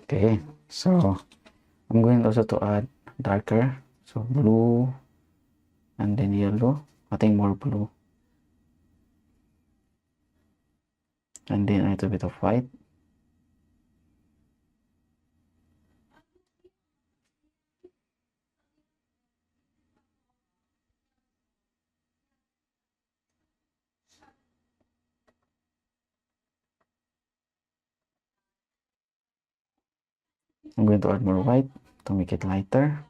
Okay, so I'm going also to add darker, so blue and then yellow. I think more blue, and then a little bit of white. I'm going to add more white to make it lighter.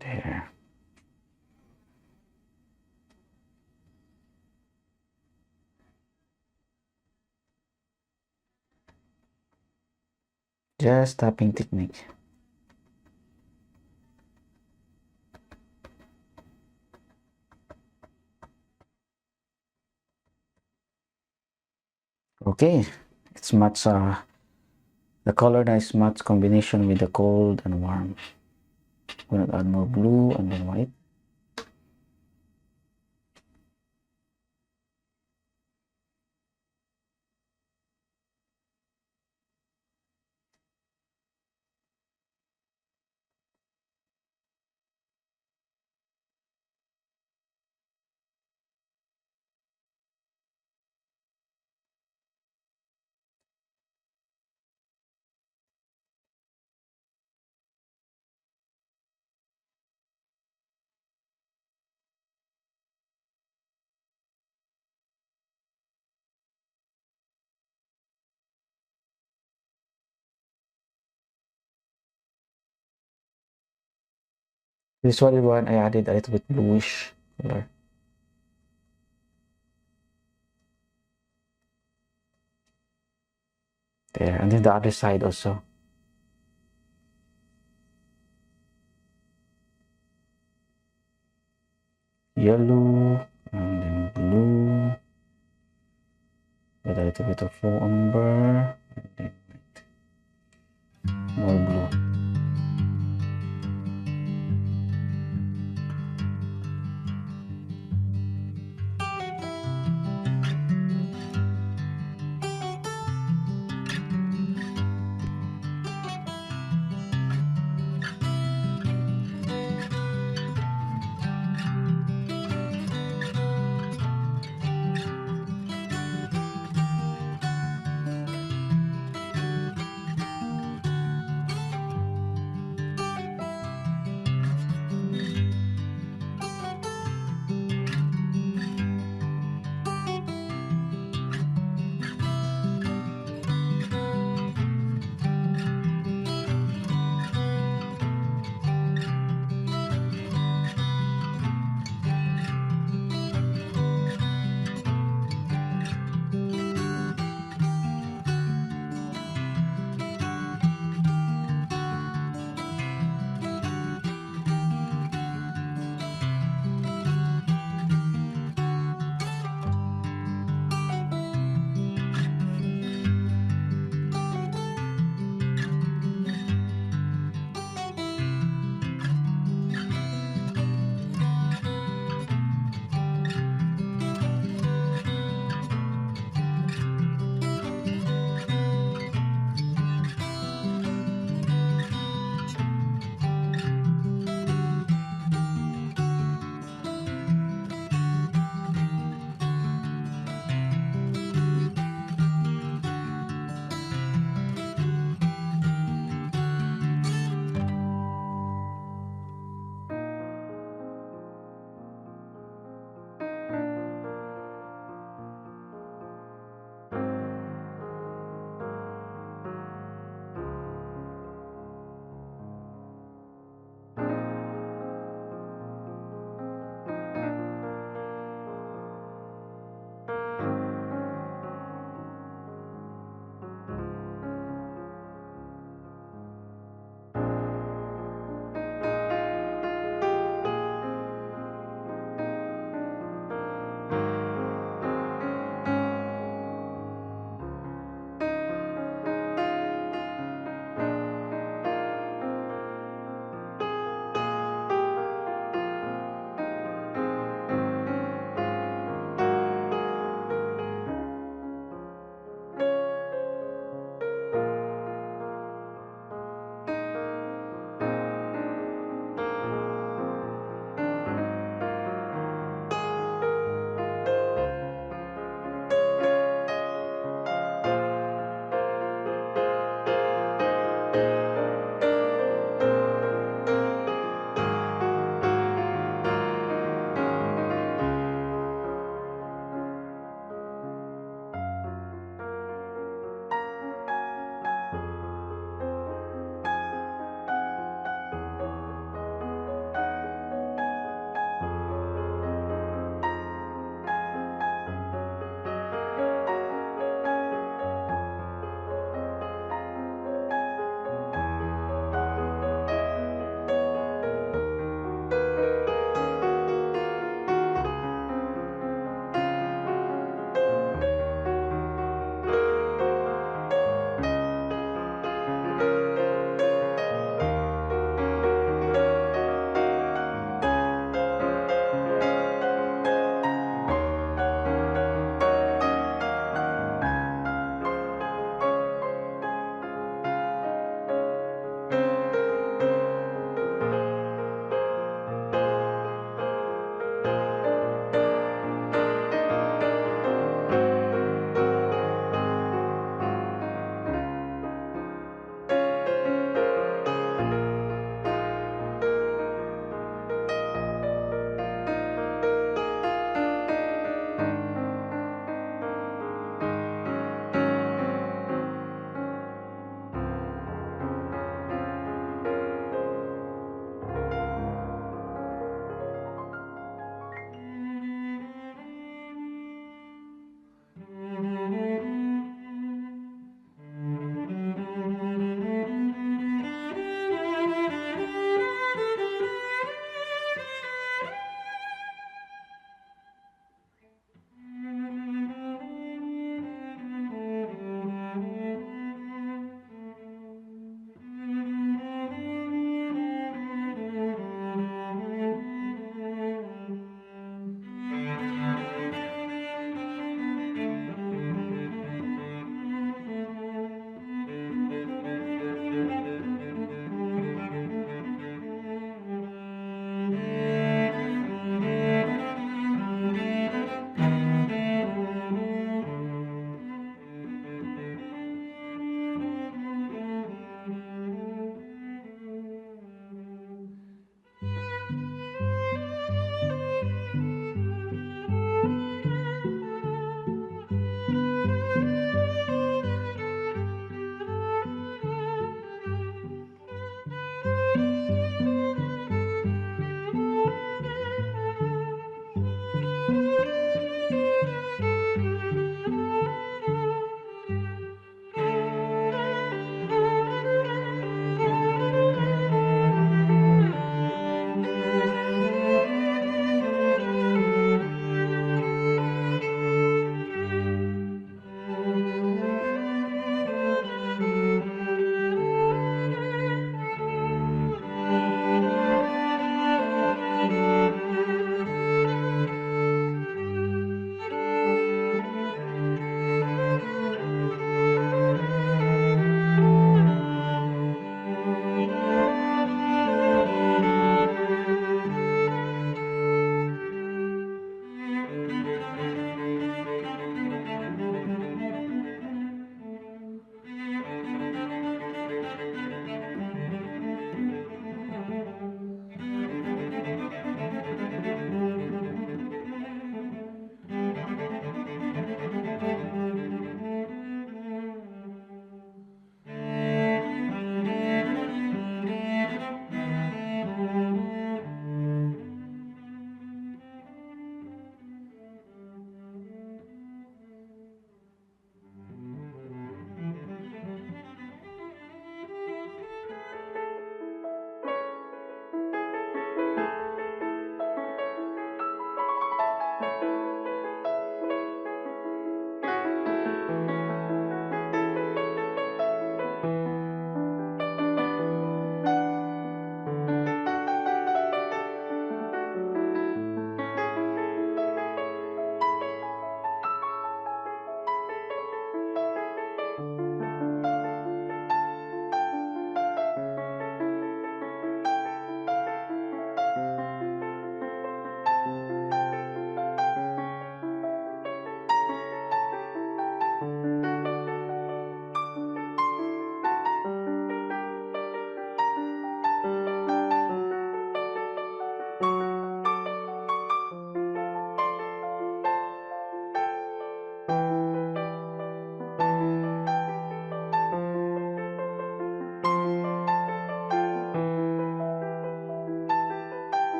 There. Just tapping technique. Okay, it's much the color now is much combination with the cold and warm. I'm going to add more blue and then white. This one I added a little bit bluish color. There, and then the other side also. yellow, and then blue, with a little bit of faux umber, and then more blue.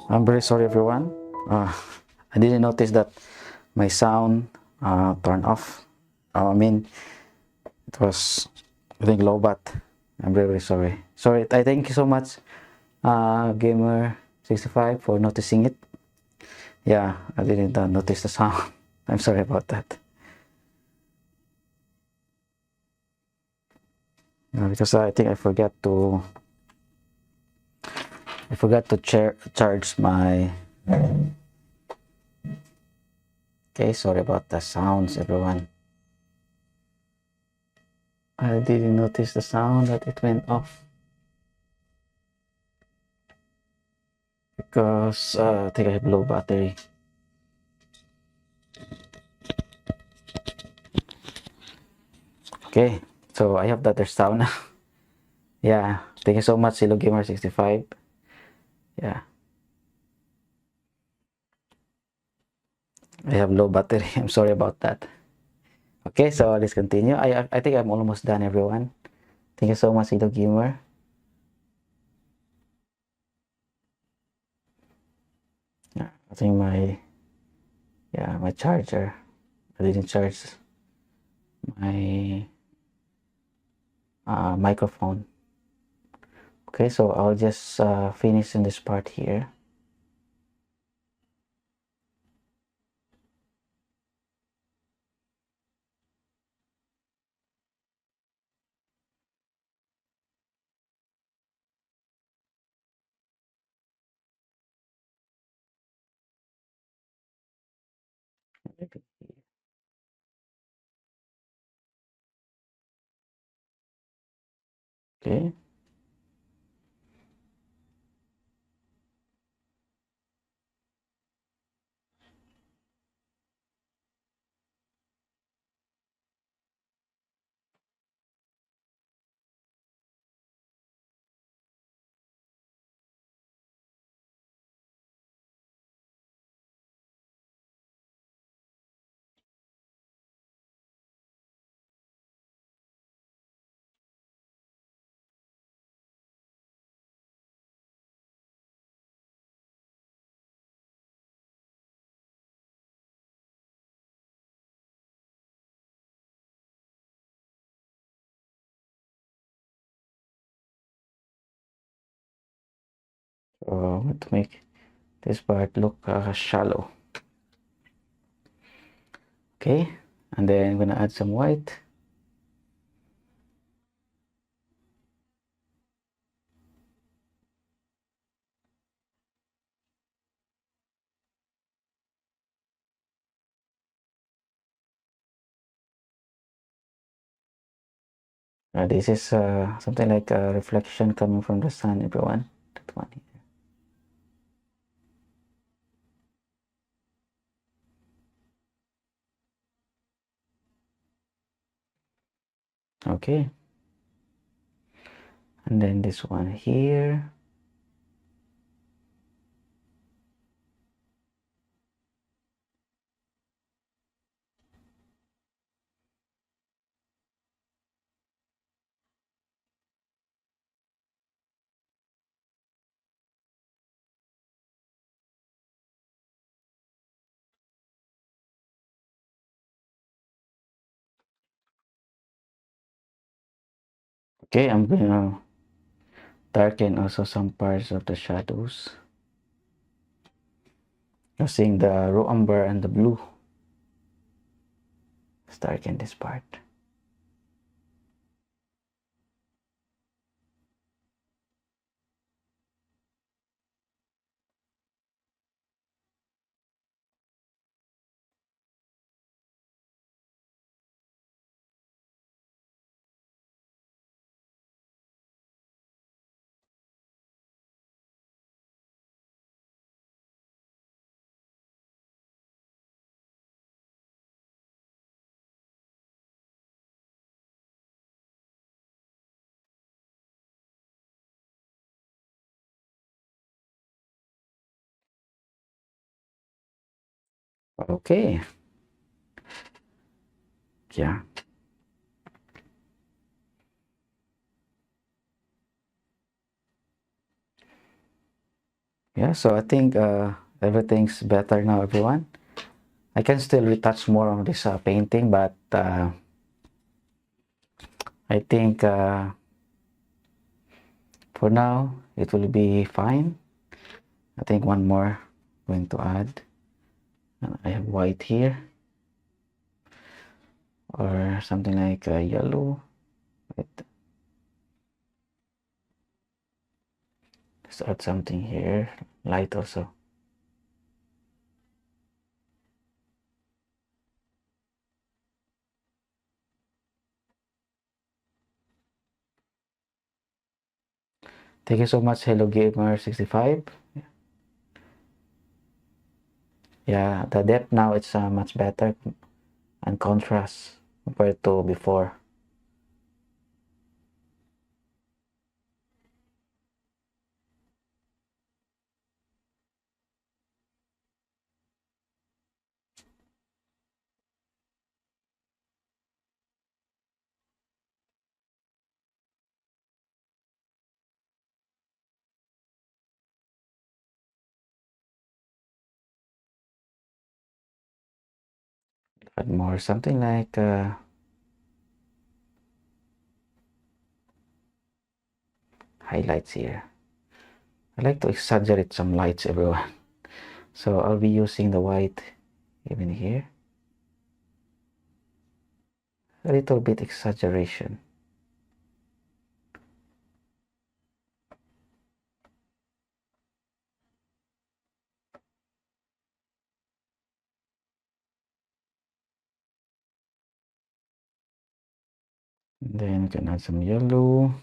I'm very sorry, everyone. I didn't notice that my sound turned off. I mean, it was, I think, low, but I'm very, very sorry. Sorry, I thank you so much, Gamer65, for noticing it. Yeah, I didn't notice the sound. I'm sorry about that. Because I think I forgot to charge my. Okay, sorry about the sounds, everyone. I didn't notice the sound that it went off because I think I have low battery. Okay, so I have that there's sound now. Yeah, thank you so much, Hello Gamer 65. Yeah, I have low battery. I'm sorry about that. Okay, so let's continue. I think I'm almost done, everyone. Thank you so much, Hello Gamer. Yeah, I think my charger. I didn't charge my microphone. Okay, so I'll just finish in this part here. Okay. So I'm going to make this part look shallow. Okay, and then I'm gonna add some white. This is something like a reflection coming from the sun, everyone. That one here. Okay, and then this one here. Okay, I'm gonna darken also some parts of the shadows using the raw umber and the blue. Let's darken this part. Okay. Yeah. Yeah, so I think everything's better now, everyone. I can still retouch more on this painting, but I think for now it will be fine. I think one more going to add. I have white here, or something like yellow. Let's add something here, light also. Thank you so much, Hello Gamer 65. Yeah, the depth now it's much better and contrast compared to before. Add more something like highlights here. I like to exaggerate some lights, everyone. So I'll be using the white even here. A little bit exaggeration. And then we can add some yellow.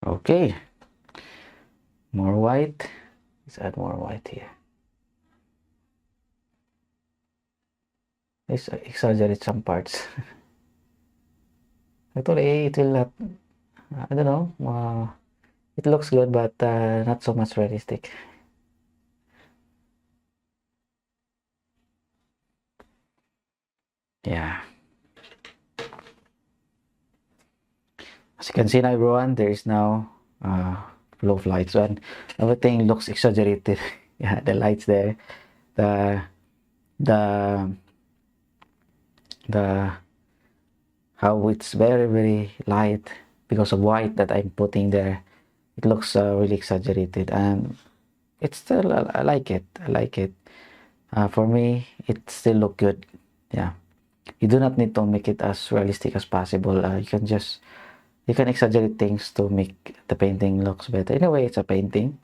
Okay, more white. Let's add more white here. Let's exaggerate some parts. Actually, it will not, I don't know, it looks good, but not so much realistic. Yeah. As you can see now, everyone, there is now flow of lights, and everything looks exaggerated. Yeah, the lights there, the the the how it's very light because of white that I'm putting there. It looks really exaggerated, and it's still I like it. I like it. For me, it still look good. Yeah, you do not need to make it as realistic as possible. You can exaggerate things to make the painting looks better. Anyway, it's a painting.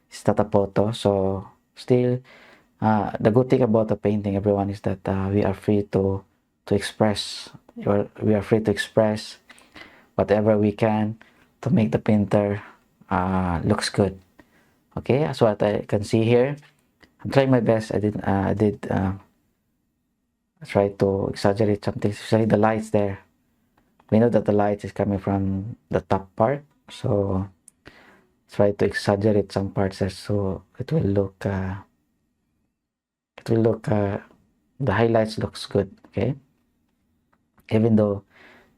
It's not a photo. So still, the good thing about the painting, everyone, is that we are free to express. We are free to express whatever we can to make the painter looks good. Okay, so what I can see here, I'm trying my best. I did try to exaggerate something, especially the lights there. We know that the light is coming from the top part, so try to exaggerate some parts there so it will look the highlights looks good. Okay, even though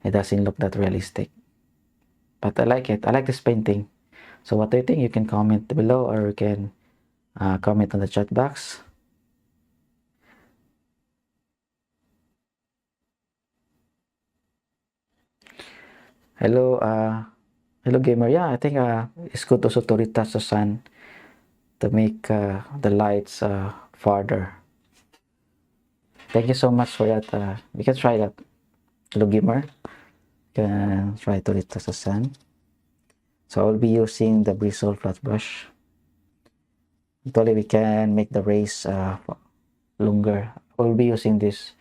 it doesn't look that realistic, but I like it. I like this painting. So what do you think? You can comment below, or you can comment on the chat box. Hello, hello gamer. Yeah, I think it's good also to retouch the sun to make the lights farther. Thank you so much for that. You can try that, Lugimar. You can try to lit the sun. So I'll be using the bristle flat brush. Actually, we can make the rays longer. We'll be using this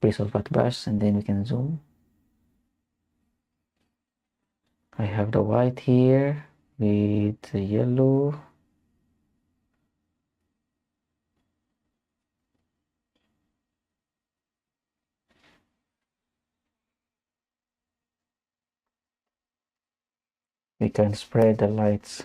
bristle flat brush, and then we can zoom. I have the white here with the yellow. We can spread the lights.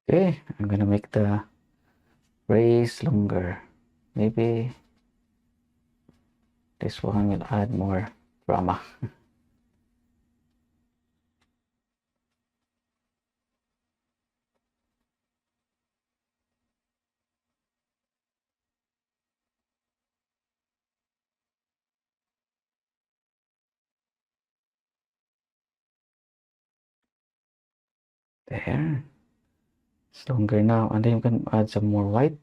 Okay, I'm gonna make the rays longer. Maybe this one will add more drama. There, it's longer now, and then you can add some more white.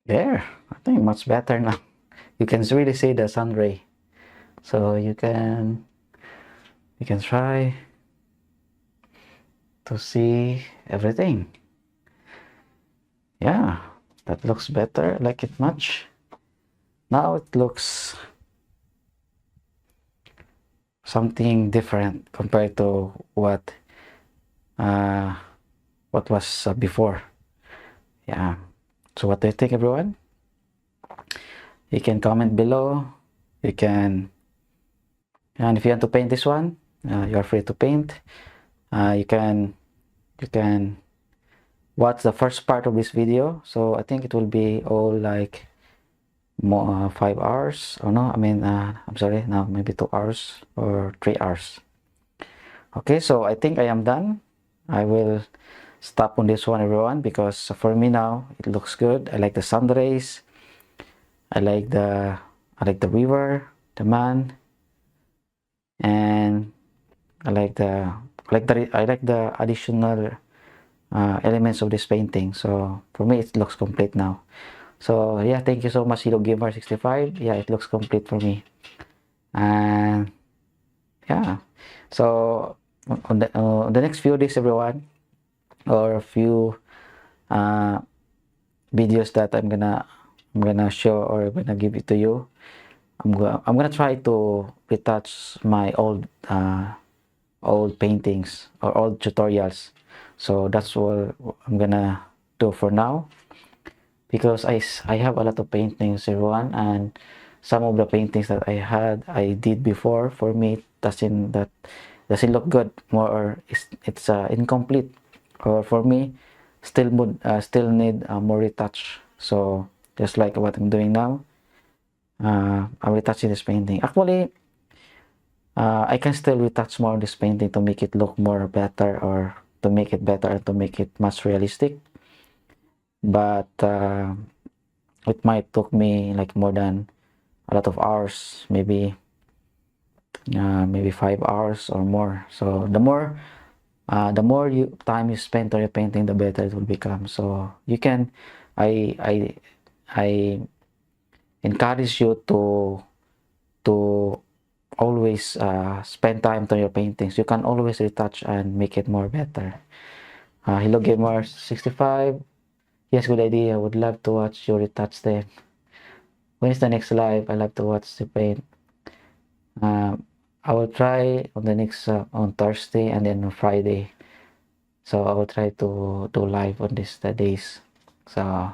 There, I think much better now. You can really see the sun ray. So you can try to see everything. Yeah, that looks better. I like it much. Now it looks something different compared to what was before. Yeah. So what do you think, everyone? You can comment below. You can, and if you want to paint this one, you're free to paint. You can watch the first part of this video. So I think it will be all like more 5 hours, or no, I mean I'm sorry, now maybe 2 hours or 3 hours. Okay, so I think I am done. I will stop on this one, everyone, because for me now it looks good. I like the sun rays. I like the river, the man, and I like the additional elements of this painting. So for me it looks complete now. So yeah, thank you so much, Hero Gamer 65. Yeah, it looks complete for me. And yeah, so on the next few days, everyone, or a few videos that I'm gonna show or gonna give it to you, I'm gonna try to retouch my old paintings or old tutorials. So that's what I'm gonna do for now, because I have a lot of paintings, everyone, and some of the paintings that I did before, for me doesn't look good, more, or it's incomplete, or for me still need more retouch. So just like what I'm doing now, I'm retouching this painting. Actually, I can still retouch more on this painting to make it look more better, or to make it better and to make it much realistic. But it might took me like more than a lot of hours, maybe 5 hours or more. So the more time you spend on your painting, the better it will become. So you can I encourage you to always spend time to your paintings. You can always retouch and make it more better. Hello Gamer 65. Yes, good idea. I would love to watch you retouch them. When is the next live? I love to watch the paint. I will try on the next on Thursday and then on Friday. So I will try to do live on these days. So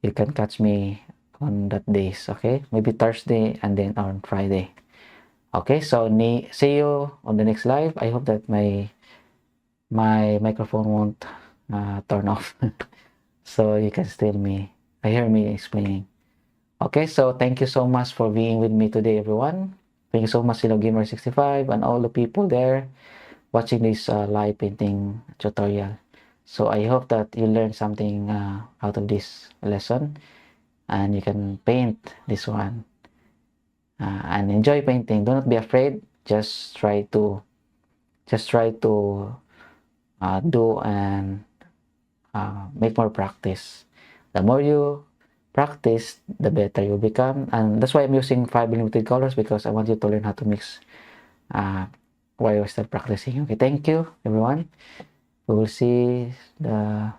you can catch me on that days, okay? Maybe Thursday and then on Friday. Okay, so see you on the next live. I hope that my microphone won't turn off. So you can still hear me explaining. Okay, so thank you so much for being with me today, everyone. Thank you so much, Hello Gamer 65, and all the people there watching this live painting tutorial. So I hope that you learned something out of this lesson, and you can paint this one and enjoy painting. Do not be afraid. Just try to do and make more practice. The more you practice, the better you become, and that's why I'm using 5 limited colors, because I want you to learn how to mix while you're still practicing. Okay, thank you everyone. We will see the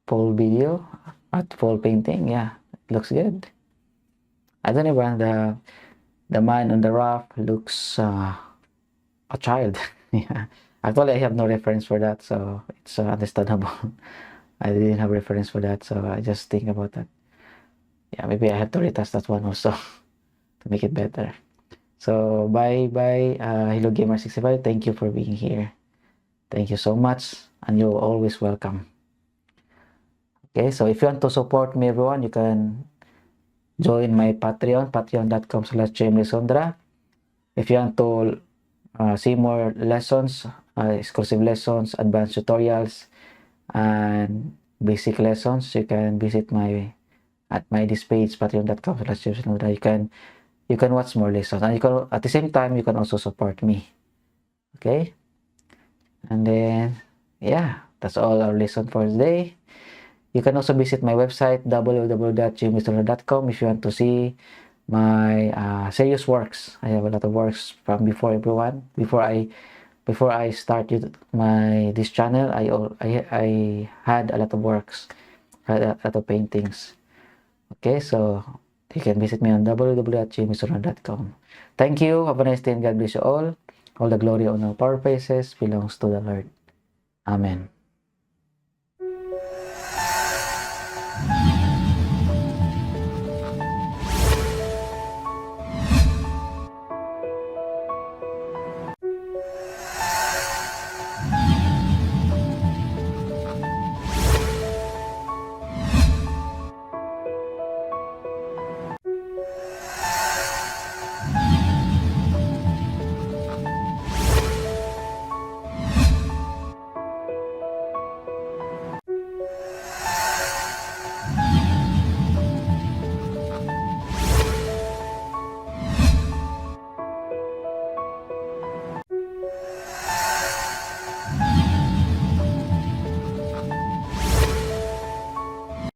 full video at full painting. Yeah, it looks good. I don't know when the man on the raft looks a child. Yeah, actually I have no reference for that, so it's understandable. I didn't have reference for that, so I just think about that. Yeah, maybe I have to retest that one also to make it better. So bye Hello Gamer 65. Thank you for being here. Thank you so much, and you're always welcome. Okay, so if you want to support me, everyone, you can join my Patreon, patreon.com/JMLisondra. If you want to see more lessons, exclusive lessons, advanced tutorials, and basic lessons, you can visit this page, patreon.com/JMLisondra. You can watch more lessons, and you can, at the same time, you can also support me. Okay, and then yeah, that's all our lesson for today. You can also visit my website, www.JMLisondra.com, if you want to see my serious works. I have a lot of works from before, everyone. Before I started this channel, I had a lot of works, a lot of paintings. Okay, so you can visit me on www.JMLisondra.com. Thank you. Have a nice day, and God bless you all. All the glory, honor, power, praises belongs to the Lord. Amen.